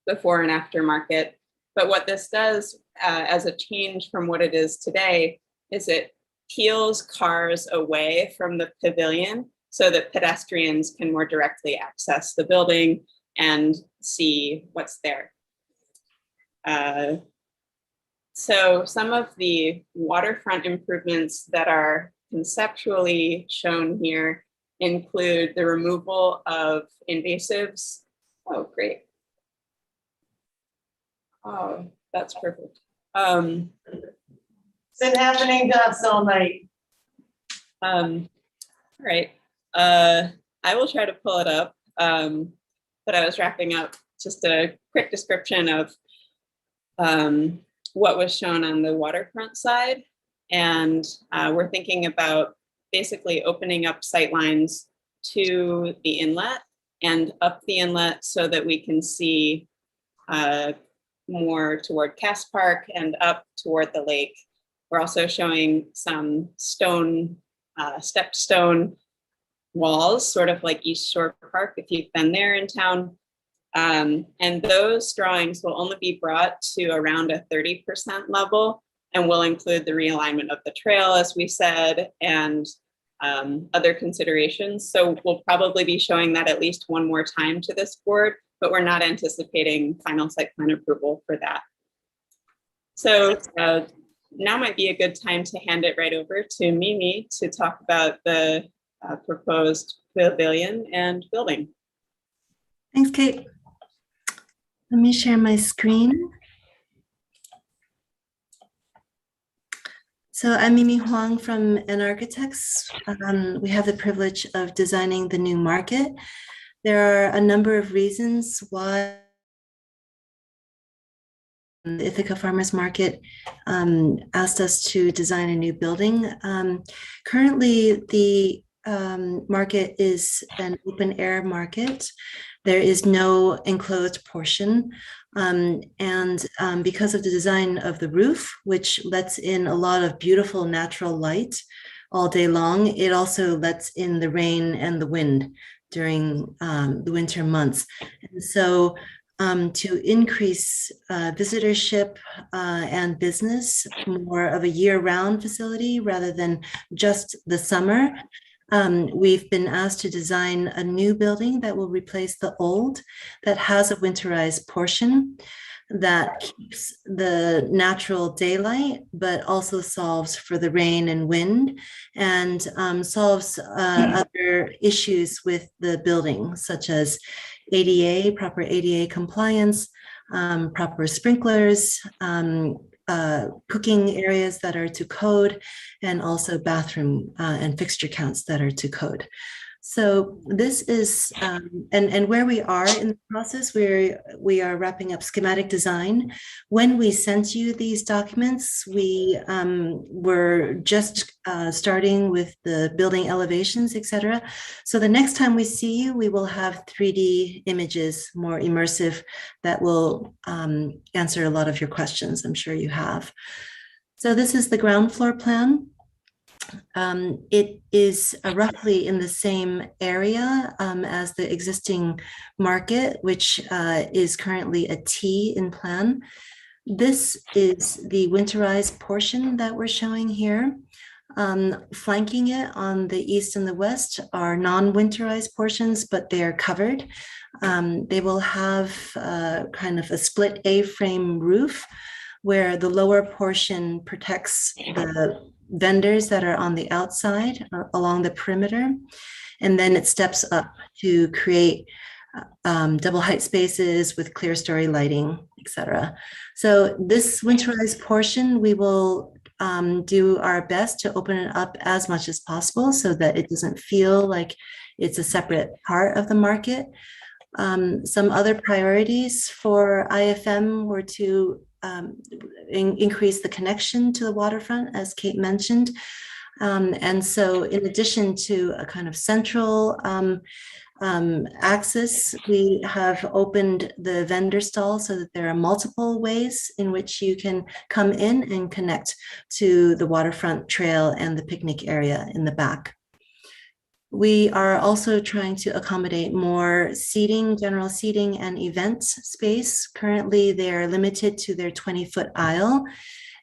before and after market. But what this does as a change from what it is today is it peels cars away from the pavilion so that pedestrians can more directly access the building and see what's there. So some of the waterfront improvements that are conceptually shown here include the removal of invasives. Oh, great. Oh, that's perfect. It's been happening to us all night. All right. I will try to pull it up. But I was wrapping up just a quick description of what was shown on the waterfront side. And we're thinking about basically opening up sightlines to the inlet and up the inlet so that we can see more toward Cass Park and up toward the lake. We're also showing some stone, stepped stone walls, sort of like East Shore Park, if you've been there in town. And those drawings will only be brought to around a 30% level and will include the realignment of the trail, as we said, and other considerations. So we'll probably be showing that at least one more time to this board, but we're not anticipating final site plan approval for that. So now might be a good time to hand it right over to Mimi to talk about the proposed pavilion and building. Thanks, Kate. Let me share my screen. So I'm Mimi Huang from N Architects. We have the privilege of designing the new market. There are a number of reasons why the Ithaca Farmers Market asked us to design a new building. Currently, the market is an open air market. There is no enclosed portion. Because of the design of the roof, which lets in a lot of beautiful natural light all day long, it also lets in the rain and the wind during the winter months. And so to increase visitorship and business, more of a year-round facility rather than just the summer, we've been asked to design a new building that will replace the old, that has a winterized portion that keeps the natural daylight, but also solves for the rain and wind, and solves other issues with the building, such as ADA, proper ADA compliance, proper sprinklers, cooking areas that are to code, and also bathroom and fixture counts that are to code. So this is, and where we are in the process, we are wrapping up schematic design. When we sent you these documents, we were just starting with the building elevations, etc. So the next time we see you, we will have 3D images, more immersive, that will answer a lot of your questions. I'm sure you have. So this is the ground floor plan. It is roughly in the same area as the existing market, which is currently a T in plan. This is the winterized portion that we're showing here. Flanking it on the east and the west are non-winterized portions, but they're covered. They will have kind of a split A-frame roof where the lower portion protects the vendors that are on the outside along the perimeter. And then it steps up to create double height spaces with clear story lighting, etc. So this winterized portion, we will do our best to open it up as much as possible so that it doesn't feel like it's a separate part of the market. Some other priorities for IFM were to increase the connection to the waterfront, as Kate mentioned. And so in addition to a kind of central access, we have opened the vendor stall so that there are multiple ways in which you can come in and connect to the waterfront trail and the picnic area in the back. We are also trying to accommodate more seating, general seating and event space. Currently, they're limited to their 20-foot aisle.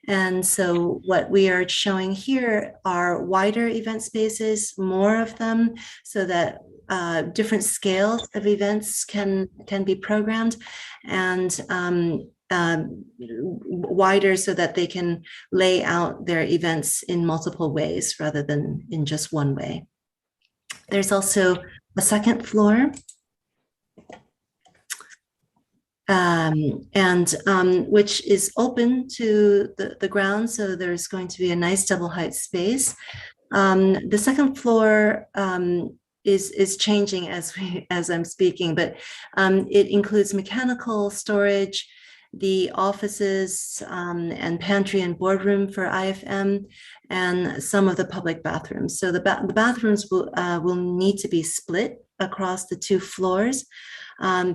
And so what we are showing here are wider event spaces, more of them, so that different scales of events can be programmed, and wider so that they can lay out their events in multiple ways rather than in just one way. There's also a second floor. Which is open to the ground, so there's going to be a nice double height space. The second floor is changing as I'm speaking, but it includes mechanical storage, the offices and pantry and boardroom for IFM, and some of the public bathrooms. So the bathrooms will need to be split across the two floors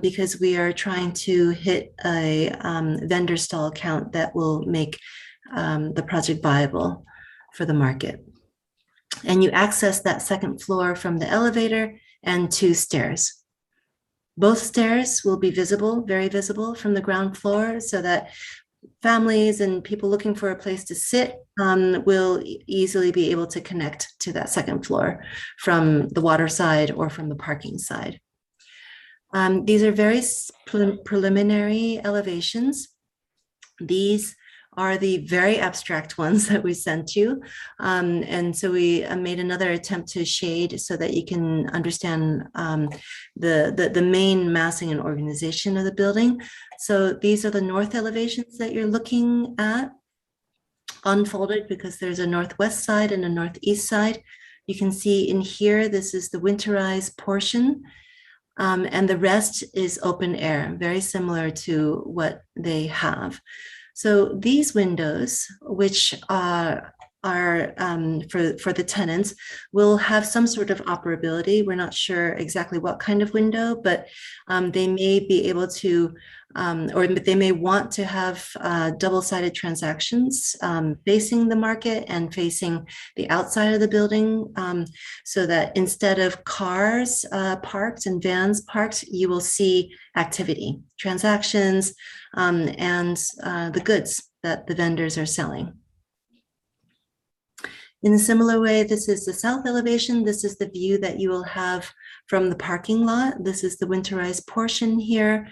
because we are trying to hit a vendor stall count that will make the project viable for the market. And you access that second floor from the elevator and two stairs. Both stairs will be visible, very visible from the ground floor, so that families and people looking for a place to sit will easily be able to connect to that second floor from the water side or from the parking side. These are very preliminary elevations. These are the very abstract ones that we sent you. And so we made another attempt to shade so that you can understand the main massing and organization of the building. So these are the north elevations that you're looking at, unfolded because there's a northwest side and a northeast side. You can see in here, this is the winterized portion. And the rest is open air, very similar to what they have. So these windows, which are for the tenants, will have some sort of operability. We're not sure exactly what kind of window, but they may be able to, or they may want to have double-sided transactions facing the market and facing the outside of the building, so that instead of cars parked and vans parked, you will see activity, transactions, and the goods that the vendors are selling. In a similar way, this is the south elevation. This is the view that you will have from the parking lot. This is the winterized portion here.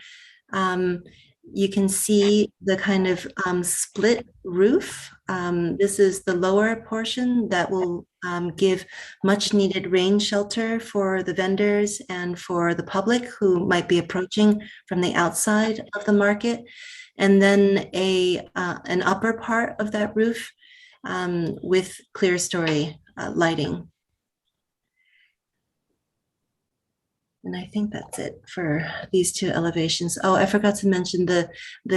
You can see the kind of split roof. This is the lower portion that will give much needed rain shelter for the vendors and for the public who might be approaching from the outside of the market. And then an upper part of that roof with clear story lighting. And I think that's it for these two elevations. Oh, I forgot to mention the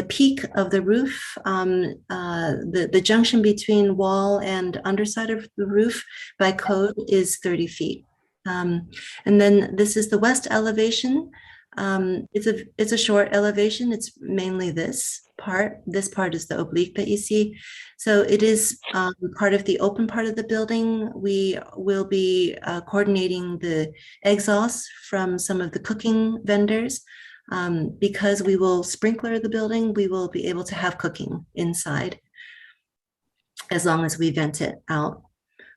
peak of the roof, the junction between wall and underside of the roof by code is 30 feet. And then this is the west elevation. It's a short elevation. It's mainly this part. This part is the oblique that you see. So it is part of the open part of the building. We will be coordinating the exhausts from some of the cooking vendors. Because we will sprinkler the building, we will be able to have cooking inside as long as we vent it out.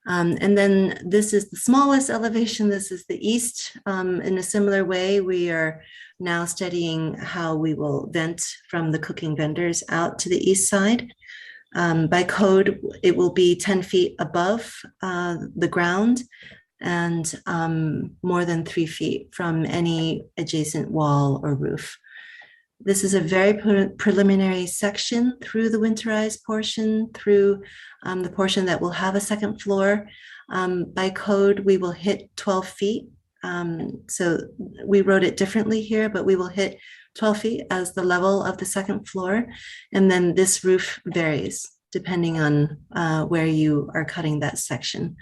And then this is the smallest elevation. This is the east. In a similar way, we are now studying how we will vent from the cooking vendors out to the east side. By code, it will be 10 feet above the ground and more than 3 feet from any adjacent wall or roof. This is a very preliminary section through the winterized portion, through the portion that will have a second floor. By code, we will hit 12 feet. So we wrote it differently here, but we will hit 12 feet as the level of the second floor. And then this roof varies depending on where you are cutting that section.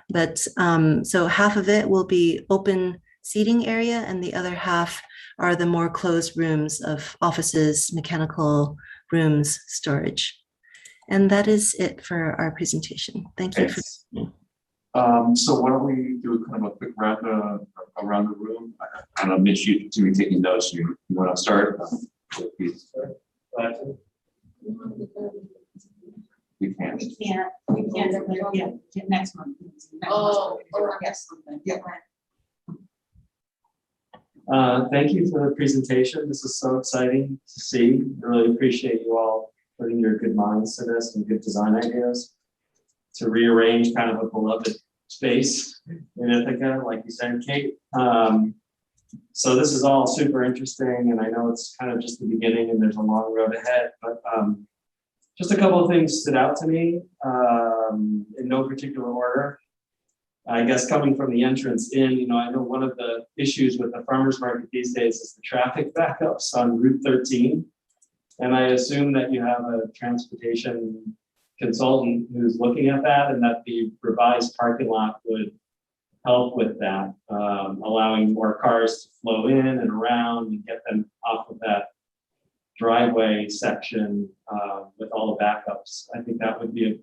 But so half of it will be open seating area and the other half are the more closed rooms of offices, mechanical rooms, storage. And that is it for our presentation. Thank you. Thanks. So why don't we do kind of a quick round around the room? I don't know, Mitch, you to be taking notes. You want to start? We can. We can't, next month. Yes. Yeah. Thank you for the presentation. This is so exciting to see. I really appreciate you all putting your good minds to this and good design ideas to rearrange kind of a beloved space in Ithaca, like you said, Kate. So this is all super interesting, and I know it's kind of just the beginning and there's a long road ahead, but just a couple of things stood out to me in no particular order. I guess coming from the entrance in, you know, I know one of the issues with the farmer's market these days is the traffic backups on Route 13. And I assume that you have a transportation consultant who's looking at that and that the revised parking lot would help with that, allowing more cars to flow in and around and get them off of that driveway section with all the backups. I think that would be a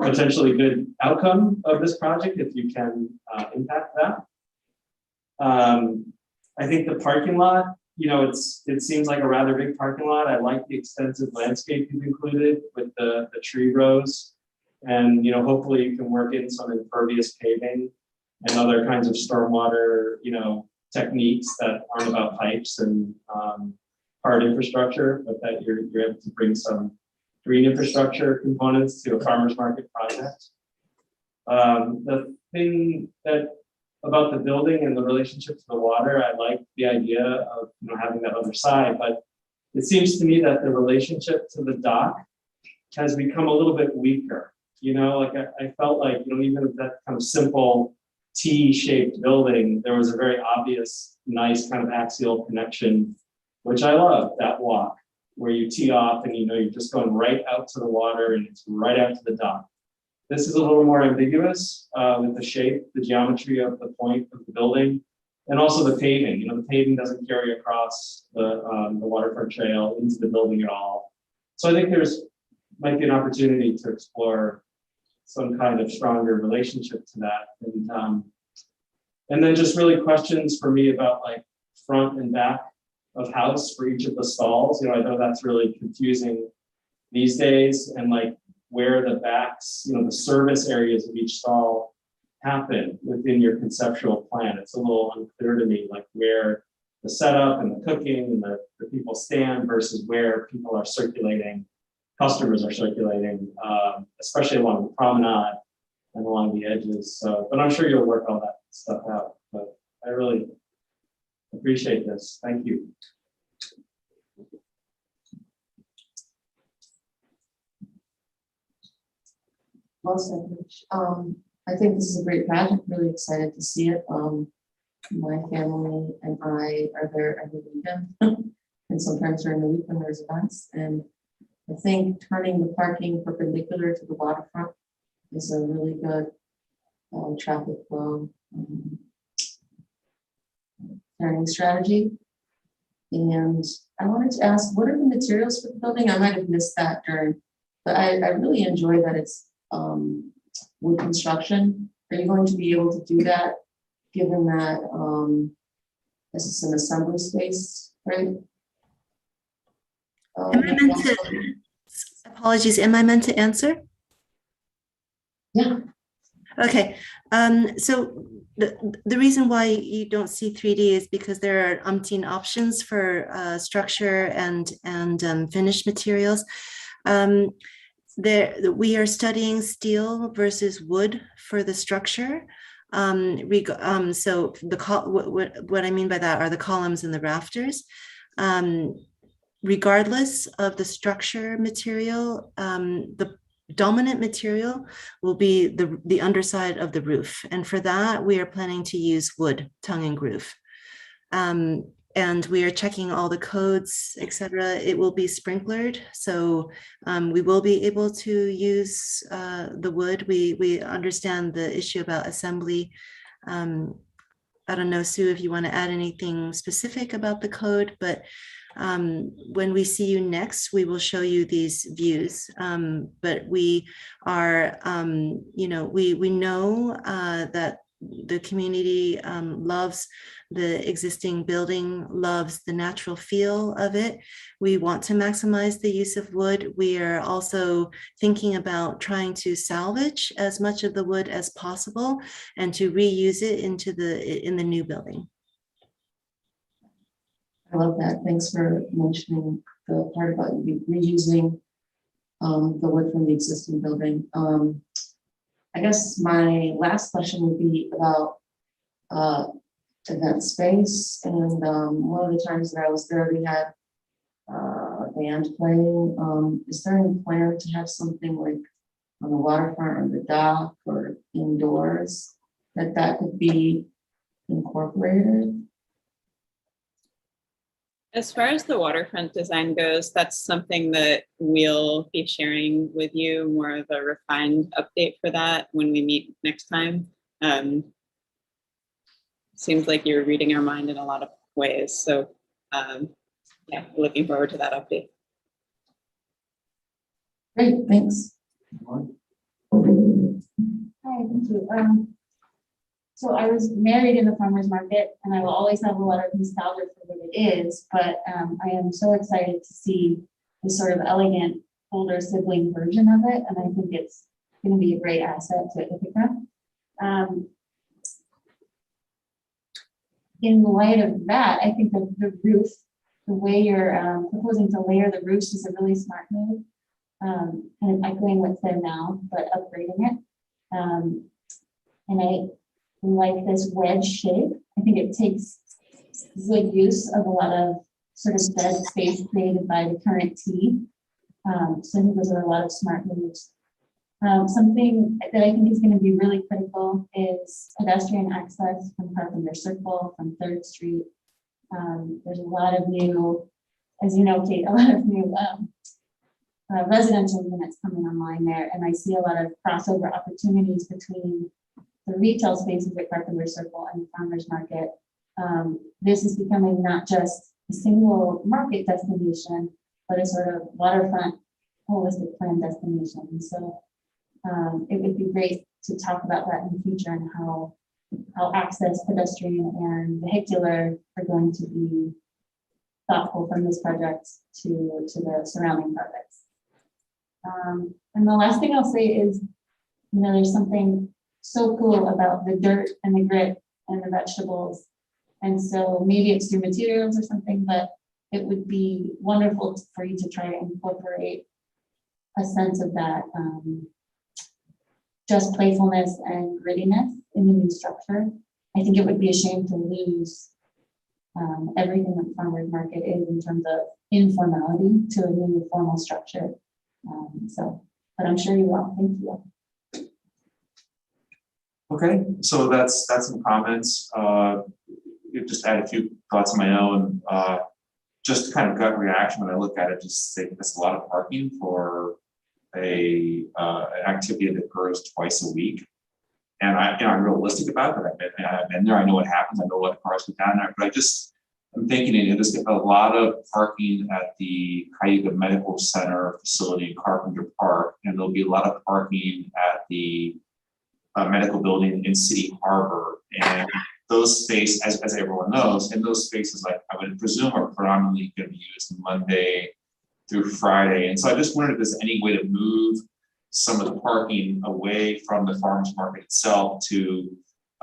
potentially good outcome of this project if you can impact that. I think the parking lot, you know, it seems like a rather big parking lot. I like the extensive landscape you've included with the tree rows. And, you know, hopefully you can work in some impervious paving and other kinds of stormwater, you know, techniques that aren't about pipes and hard infrastructure, but that you're able to bring some green infrastructure components to a farmer's market project. The thing that about the building and the relationship to the water, I like the idea of, you know, having that other side, but it seems to me that the relationship to the dock has become a little bit weaker. You know, like I felt like, you know, even with that kind of simple T-shaped building, there was a very obvious, nice kind of axial connection, which I love, that walk where you tee off and you know you're just going right out to the water and it's right out to the dock. This is a little more ambiguous with the shape, the geometry of the point of the building, and also the paving. You know, the paving doesn't carry across the waterfront trail into the building at all. So I think there's might be an opportunity to explore some kind of stronger relationship to that. And then just really questions for me about like front and back of house for each of the stalls. You know, I know that's really confusing these days, and like where the backs, you know, the service areas of each stall happen within your conceptual plan. It's a little unclear to me, like where the setup and the cooking and the people stand versus where people are circulating, customers are circulating, especially along the promenade and along the edges. So, but I'm sure you'll work all that stuff out. But I really appreciate this. Thank you. I think this is a great project. Really excited to see it. My family and I are there every weekend, and sometimes during the week when there's events. And I think turning the parking perpendicular to the waterfront is a really good traffic flow planning strategy. And I wanted to ask, what are the materials for the building? I might have missed that during, but I really enjoy that it's wood construction. Are you going to be able to do that, given that this is an assembly space, right? Apologies, am I meant to answer? Yeah. Okay, so the reason why you don't see 3D is because there are umpteen options for structure and finished materials. We are studying steel versus wood for the structure. So what I mean by that are the columns and the rafters. Regardless of the structure material, the dominant material will be the underside of the roof. And for that, we are planning to use wood, tongue and groove. And we are checking all the codes, etc. It will be sprinklered. So we will be able to use the wood. We understand the issue about assembly. I don't know, Sue, if you want to add anything specific about the code, but when we see you next, we will show you these views. But we are, we know that the community loves the existing building, loves the natural feel of it. We want to maximize the use of wood. We are also thinking about trying to salvage as much of the wood as possible and to reuse it in the new building. I love that. Thanks for mentioning the part about reusing the wood from the existing building. I guess my last question would be about event space. And one of the times that I was there, we had a band playing. Is there any plan to have something like on the waterfront or the dock or indoors that could be incorporated? As far as the waterfront design goes, that's something that we'll be sharing with you, more of a refined update for that when we meet next time. Seems like you're reading our mind in a lot of ways. So yeah, looking forward to that update. Great, thanks. Hi, thank you. So I was married in the farmer's market, and I will always have a lot of nostalgia for what it is, but I am so excited to see the sort of elegant older sibling version of it, and I think it's going to be a great asset to Ithaca. In light of that, I think that the roof, the way you're proposing to layer the roofs is a really smart move, kind of echoing what's there now, but upgrading it. And I like this wedge shape. I think it takes good use of a lot of sort of dead space created by the current T. So I think those are a lot of smart moves. Something that I think is going to be really critical is pedestrian access from Carpenter Circle, from 3rd Street. There's a lot of new, as you know, Kate, a lot of new residential units coming online there. And I see a lot of crossover opportunities between the retail spaces at Carpenter Circle and the farmers market. This is becoming not just a single market destination, but a sort of waterfront holistic plan destination. And so it would be great to talk about that in the future and how access, pedestrian and vehicular are going to be thoughtful from this project to the surrounding projects. And the last thing I'll say is, there's something so cool about the dirt and the grit and the vegetables. And so maybe it's through materials or something, but it would be wonderful for you to try to incorporate a sense of that just playfulness and grittiness in the new structure. I think it would be a shame to lose everything that farmers market is in terms of informality to a new formal structure. But I'm sure you will. Thank you. Okay, so that's some comments. You just add a few thoughts of my own. Just kind of gut reaction when I look at it, just think that's a lot of parking for an activity that occurs twice a week. And I'm realistic about that. I've been there. I know what happens. I know what cars go down there. But I'm thinking there's a lot of parking at the Cayuga Medical Center facility in Carpenter Park, and there'll be a lot of parking at the medical building in City Harbor. And those spaces, as everyone knows, and those spaces, like I would presume, are predominantly going to be used Monday through Friday. And so I just wondered if there's any way to move some of the parking away from the farmer's market itself to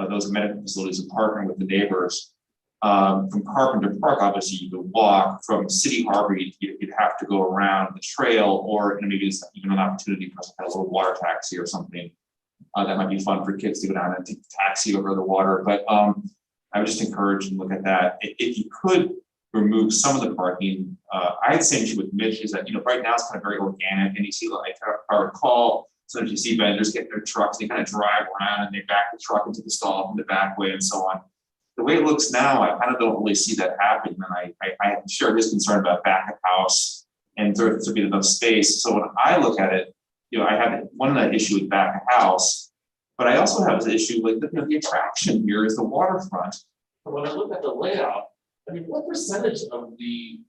those medical facilities and partnering with the neighbors. From Carpenter Park, obviously you could walk. From City Harbor, you'd have to go around the trail, or maybe it's even an opportunity for a little water taxi or something. That might be fun for kids to go down and take the taxi over the water. But I would just encourage and look at that. If you could remove some of the parking, I had the same issue with Mitch, is that, right now it's kind of very organic, and you see, like, if I recall, sometimes you see vendors get their trucks, they kind of drive around and they back the truck into the stall from the back way and so on. The way it looks now, I kind of don't really see that happening, and I share his concern about back of house and there to be enough space. So when I look at it, I have one issue with back of house, but I also have an issue with the attraction here is the waterfront. But when I look at the layout, I mean, what percentage of the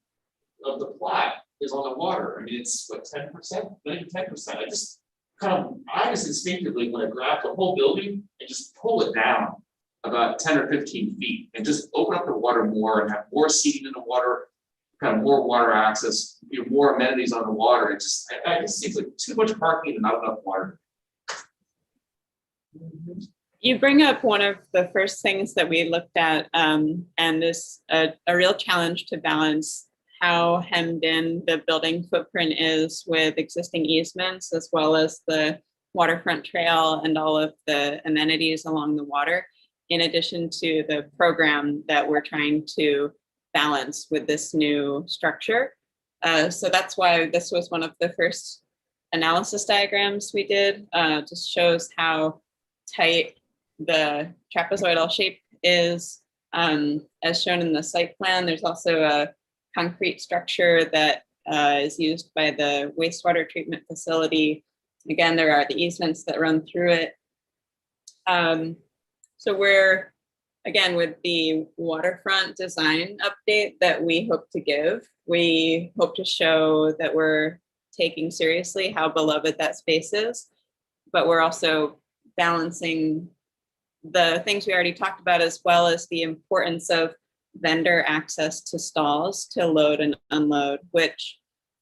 plot is on the water? I mean, it's what, 10%, maybe 10%. I just instinctively want to grab the whole building and just pull it down about 10 or 15 feet and just open up the water more and have more seating in the water, kind of more water access, more amenities on the water. It just seems like too much parking and not enough water. You bring up one of the first things that we looked at, and this a real challenge to balance how hemmed in the building footprint is with existing easements, as well as the waterfront trail and all of the amenities along the water, in addition to the program that we're trying to balance with this new structure. So that's why this was one of the first analysis diagrams we did. Just shows how tight the trapezoidal shape is, as shown in the site plan. There's also a concrete structure that is used by the wastewater treatment facility. Again, there are the easements that run through it. So we're, again, with the waterfront design update that we hope to give, we hope to show that we're taking seriously how beloved that space is, but we're also balancing the things we already talked about, as well as the importance of vendor access to stalls to load and unload, which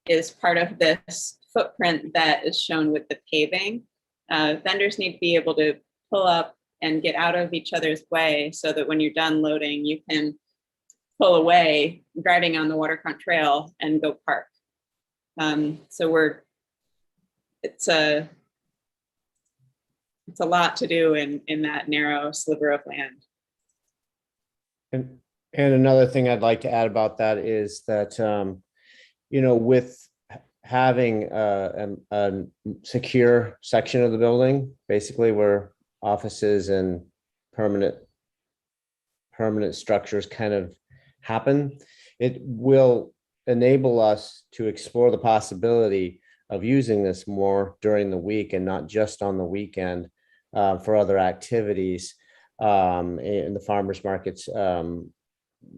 is part of this footprint that is shown with the paving. Vendors need to be able to pull up and get out of each other's way so that when you're done loading, you can pull away, driving on the waterfront trail and go park. So it's a lot to do in that narrow sliver of land. And another thing I'd like to add about that is that, with having a secure section of the building, basically where offices and permanent structures kind of happen, it will enable us to explore the possibility of using this more during the week and not just on the weekend for other activities. In the farmers markets,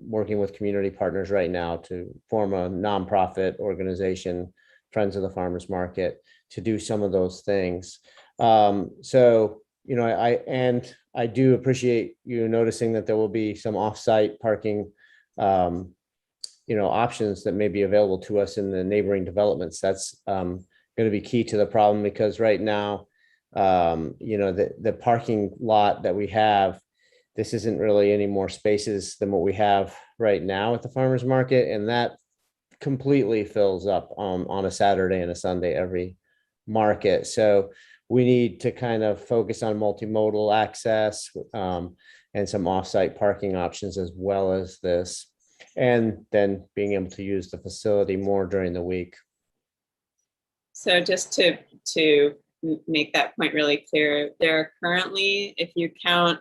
working with community partners right now to form a nonprofit organization, Friends of the Farmers Market, to do some of those things. So, I do appreciate you noticing that there will be some off-site parking, options that may be available to us in the neighboring developments. That's going to be key to the problem, because right now, the parking lot that we have, this isn't really any more spaces than what we have right now at the farmers market, and that completely fills up on a Saturday and a Sunday every market. So we need to kind of focus on multimodal access and some off-site parking options as well as this, and then being able to use the facility more during the week. So just to make that point really clear, there are currently, if you count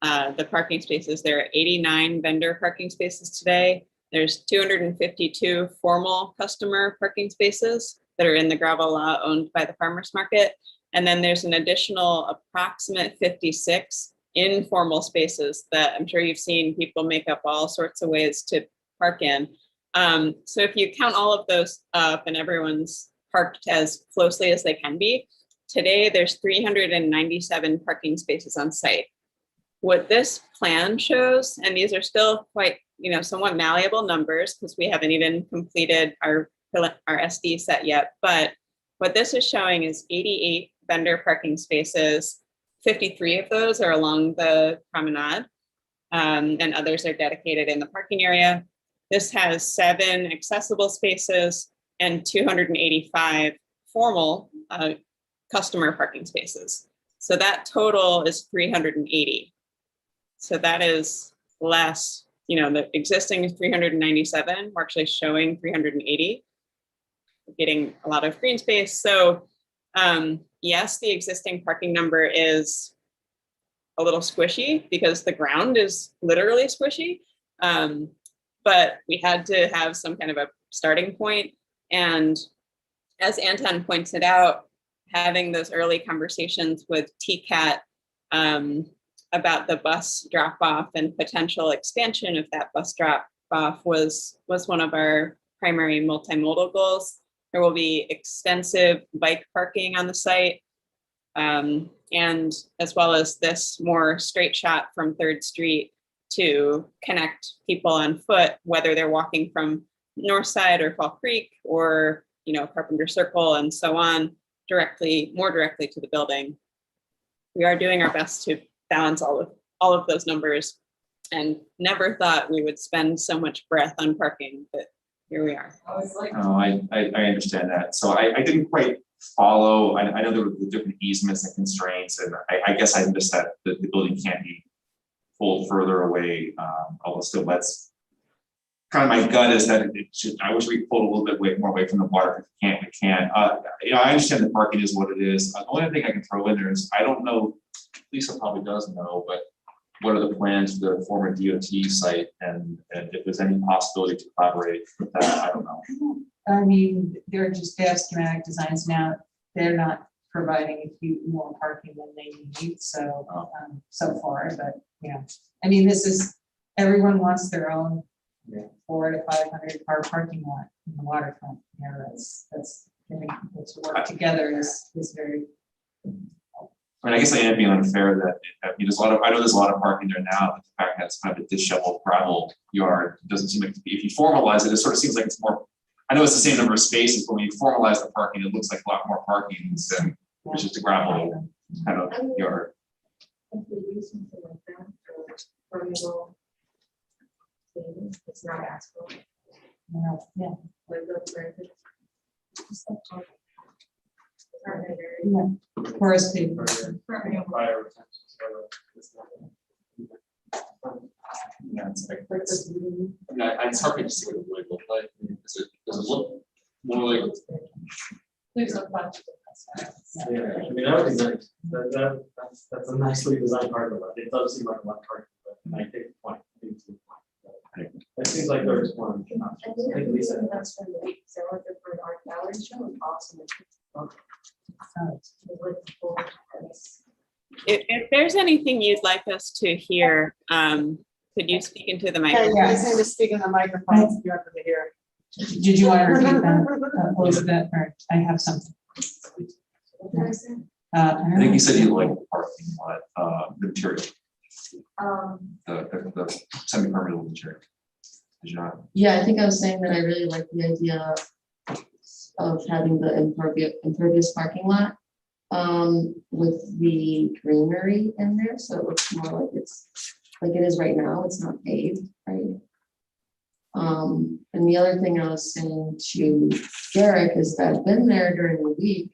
the parking spaces, there are 89 vendor parking spaces today. There's 252 formal customer parking spaces that are in the gravel lot owned by the farmers market. And then there's an additional approximate 56 informal spaces that I'm sure you've seen people make up all sorts of ways to park in. So if you count all of those up and everyone's parked as closely as they can be, today there's 397 parking spaces on site. What this plan shows, and these are still quite, somewhat malleable numbers because we haven't even completed our SD set yet, but What this is showing is 88 vendor parking spaces. 53 of those are along the promenade, and others are dedicated in the parking area. This has 7 accessible spaces and 285 formal customer parking spaces. So that total is 380. So that is less, the existing is 397. We're actually showing 380, getting a lot of green space. So yes, the existing parking number is a little squishy because the ground is literally squishy. But we had to have some kind of a starting point. And as Anton pointed out, having those early conversations with TCAT about the bus drop-off and potential expansion of that bus drop-off was one of our primary multimodal goals. There will be extensive bike parking on the site, and as well as this more straight shot from 3rd Street to connect people on foot, whether they're walking from North Side or Fall Creek or Carpenter Circle and so on, more directly to the building. We are doing our best to balance all of those numbers, and never thought we would spend so much breath on parking, but here we are. I understand that. So I didn't quite follow. I know there were the different easements and constraints, and I guess I missed that the building can't be pulled further away. Although still, that's kind of my gut is that I wish we pulled a little bit more away from the water. If we can't, we can. I understand the parking is what it is. The only thing I can throw in there is I don't know. Lisa probably does know, but what are the plans for the former DOT site, and if there's any possibility to collaborate with that? I don't know. I mean, they have schematic designs now. They're not providing a few more parking than they need, so so far, but I mean, everyone wants their own 400 to 500 car parking lot in the waterfront. That's getting people to work together is very. I mean, I guess I am being unfair that there's I know there's a lot of parking there now, but the fact that it's kind of a disheveled gravel yard doesn't seem like to be. If you formalize it, it sort of seems like it's more. I know it's the same number of spaces, but when you formalize the parking, it looks like a lot more parking than it's just a gravel kind of yard. It's not asphalt. Yeah. Forest paper. Yeah, it's like it's hard to see what it would look like. Does it look more like? There's a bunch of Yeah, I mean, that would be nice. That's a nicely designed parking lot. It does seem like a lot of parking, but I take the point. It seems like there's one. I think Lisa, that's from the week, so I went there for an art gallery show, and awesome. If there's anything you'd like us to hear, could you speak into the Yeah, microphone? yeah, I need to speak in the microphone if you want to hear. Did you want to repeat that, Elizabeth, or I have something? I think you said you like the parking lot material, the semi-permeable material. Did you not? Yeah, I think I was saying that I really like the idea of having the impervious parking lot with the greenery in there, so it looks more like it's like it is right now. It's not paved, right? And the other thing I was saying to Derek is that I've been there during the week.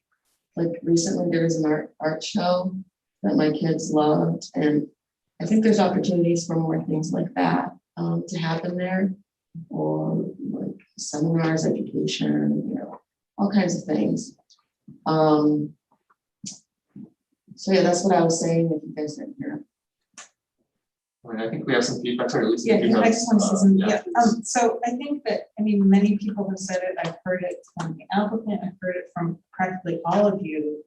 Like recently, there was an art show that my kids loved, and I think there's opportunities for more things like that to happen there, or like seminars, education, all kinds of things. So yeah, that's what I was saying. If you guys didn't hear. I mean, I think we have some feedback. Sorry, Lisa, Yeah, you I have, just want to say something. yeah, So I think that, many people have said it. I've heard it from the applicant. I've heard it from practically all of you.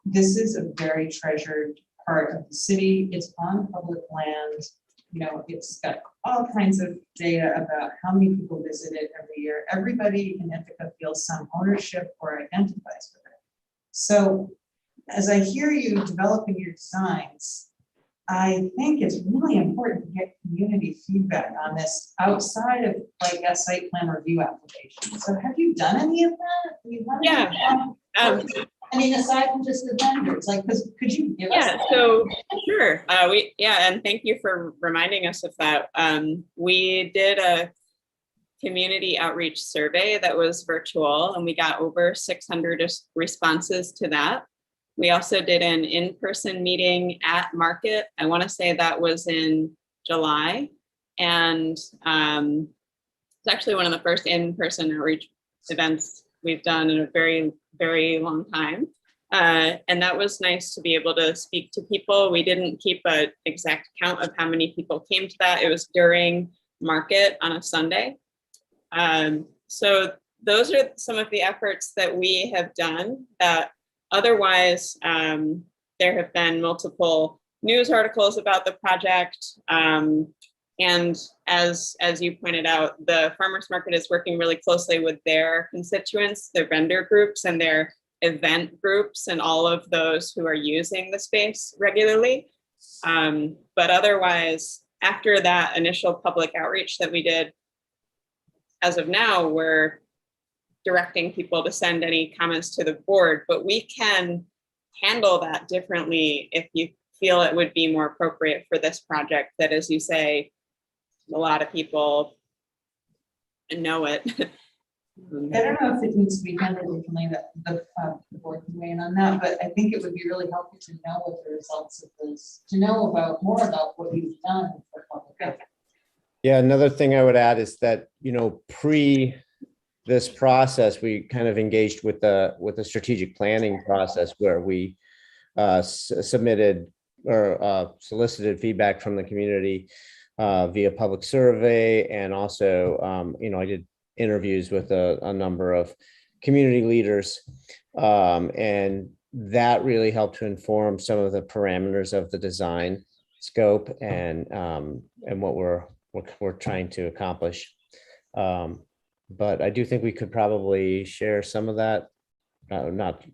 This is a very treasured part of the city. It's on public land. It's got all kinds of data about how many people visit it every year. Everybody in Ithaca feels some ownership or identifies with it. So as I hear you developing your designs, I think it's really important to get community feedback on this outside of like a site plan review application. So have you done any of that? Yeah. I mean, aside from just the vendors, like, could you give us? Yeah, so sure. And thank you for reminding us of that. We did a community outreach survey that was virtual, and we got over 600 responses to that. We also did an in-person meeting at Market. I want to say that was in July. And it's actually one of the first in-person outreach events we've done in a very, very long time. And that was nice to be able to speak to people. We didn't keep an exact count of how many people came to that. It was during Market on a Sunday. So those are some of the efforts that we have done that otherwise, there have been multiple news articles about the project. And as you pointed out, the farmers market is working really closely with their constituents, their vendor groups and their event groups and all of those who are using the space regularly. But otherwise, after that initial public outreach that we did, as of now, we're directing people to send any comments to the board, but we can handle that differently if you feel it would be more appropriate for this project that, as you say, a lot of people know it. I don't know if it needs to be handled differently, that the board can weigh in on that, but I think it would be really helpful to know what the results of this, to know more about what you've done for public health. Yeah, another thing I would add is that, pre this process, we kind of engaged with the strategic planning process where we submitted or solicited feedback from the community via public survey. And also, I did interviews with a number of community leaders. And that really helped to inform some of the parameters of the design scope and what we're trying to accomplish. But I do think we could probably share some of that. I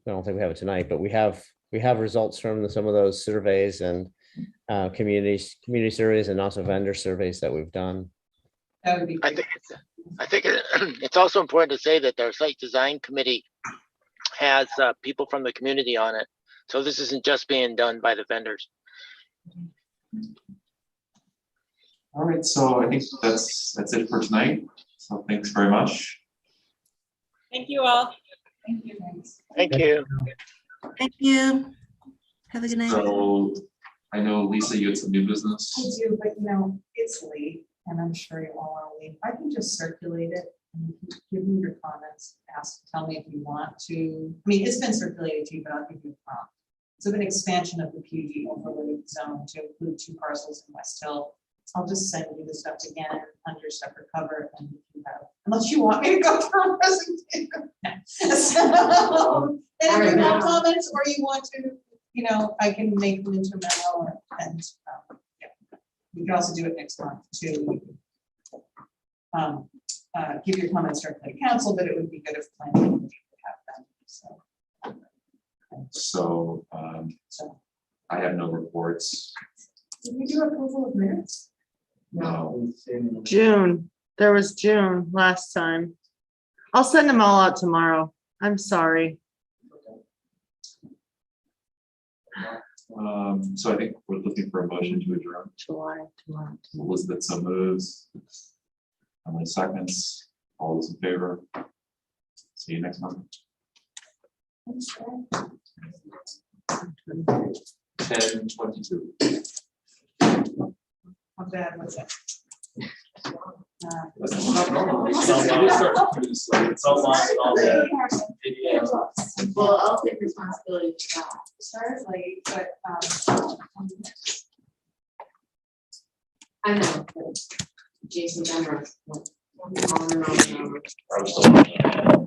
don't think we have it tonight, but we have results from some of those surveys and community surveys and also vendor surveys that we've done. That would be great. I think it's also important to say that our site design committee has people from the community on it. So this isn't just being done by the vendors. All right, so I think that's it for tonight. So thanks very much. Thank you all. Thank you. Thank you. Thank you. Have a good night. So I know, Lisa, you had some new business. I do, but it's late and I'm sure you all want to leave. I can just circulate it and you can give me your comments, tell me if you want to. I mean, it's been circulated to you, but I'll give you a prompt. It's an expansion of the PUD overlay zone to include 2 parcels in West Hill. I'll just send you the stuff again under separate cover and you have, unless you want me to go through a presentation. So, and if you have comments or you want to, I can make them into a memo and we can also do it next month to give your comments directly to council, but it would be good if planning would have them. So I have no reports. Did we do approval of minutes? No. June. There was June last time. I'll send them all out tomorrow. I'm sorry. So I think we're looking for a motion to adjourn. July. Elizabeth so moves. How many seconds? All those in favor? See you next month. 10:22. How bad was it? It's not normal. It's so long and all that. Well, I'll take responsibility for that. Started late, but I know, but Jason Denver. I was still-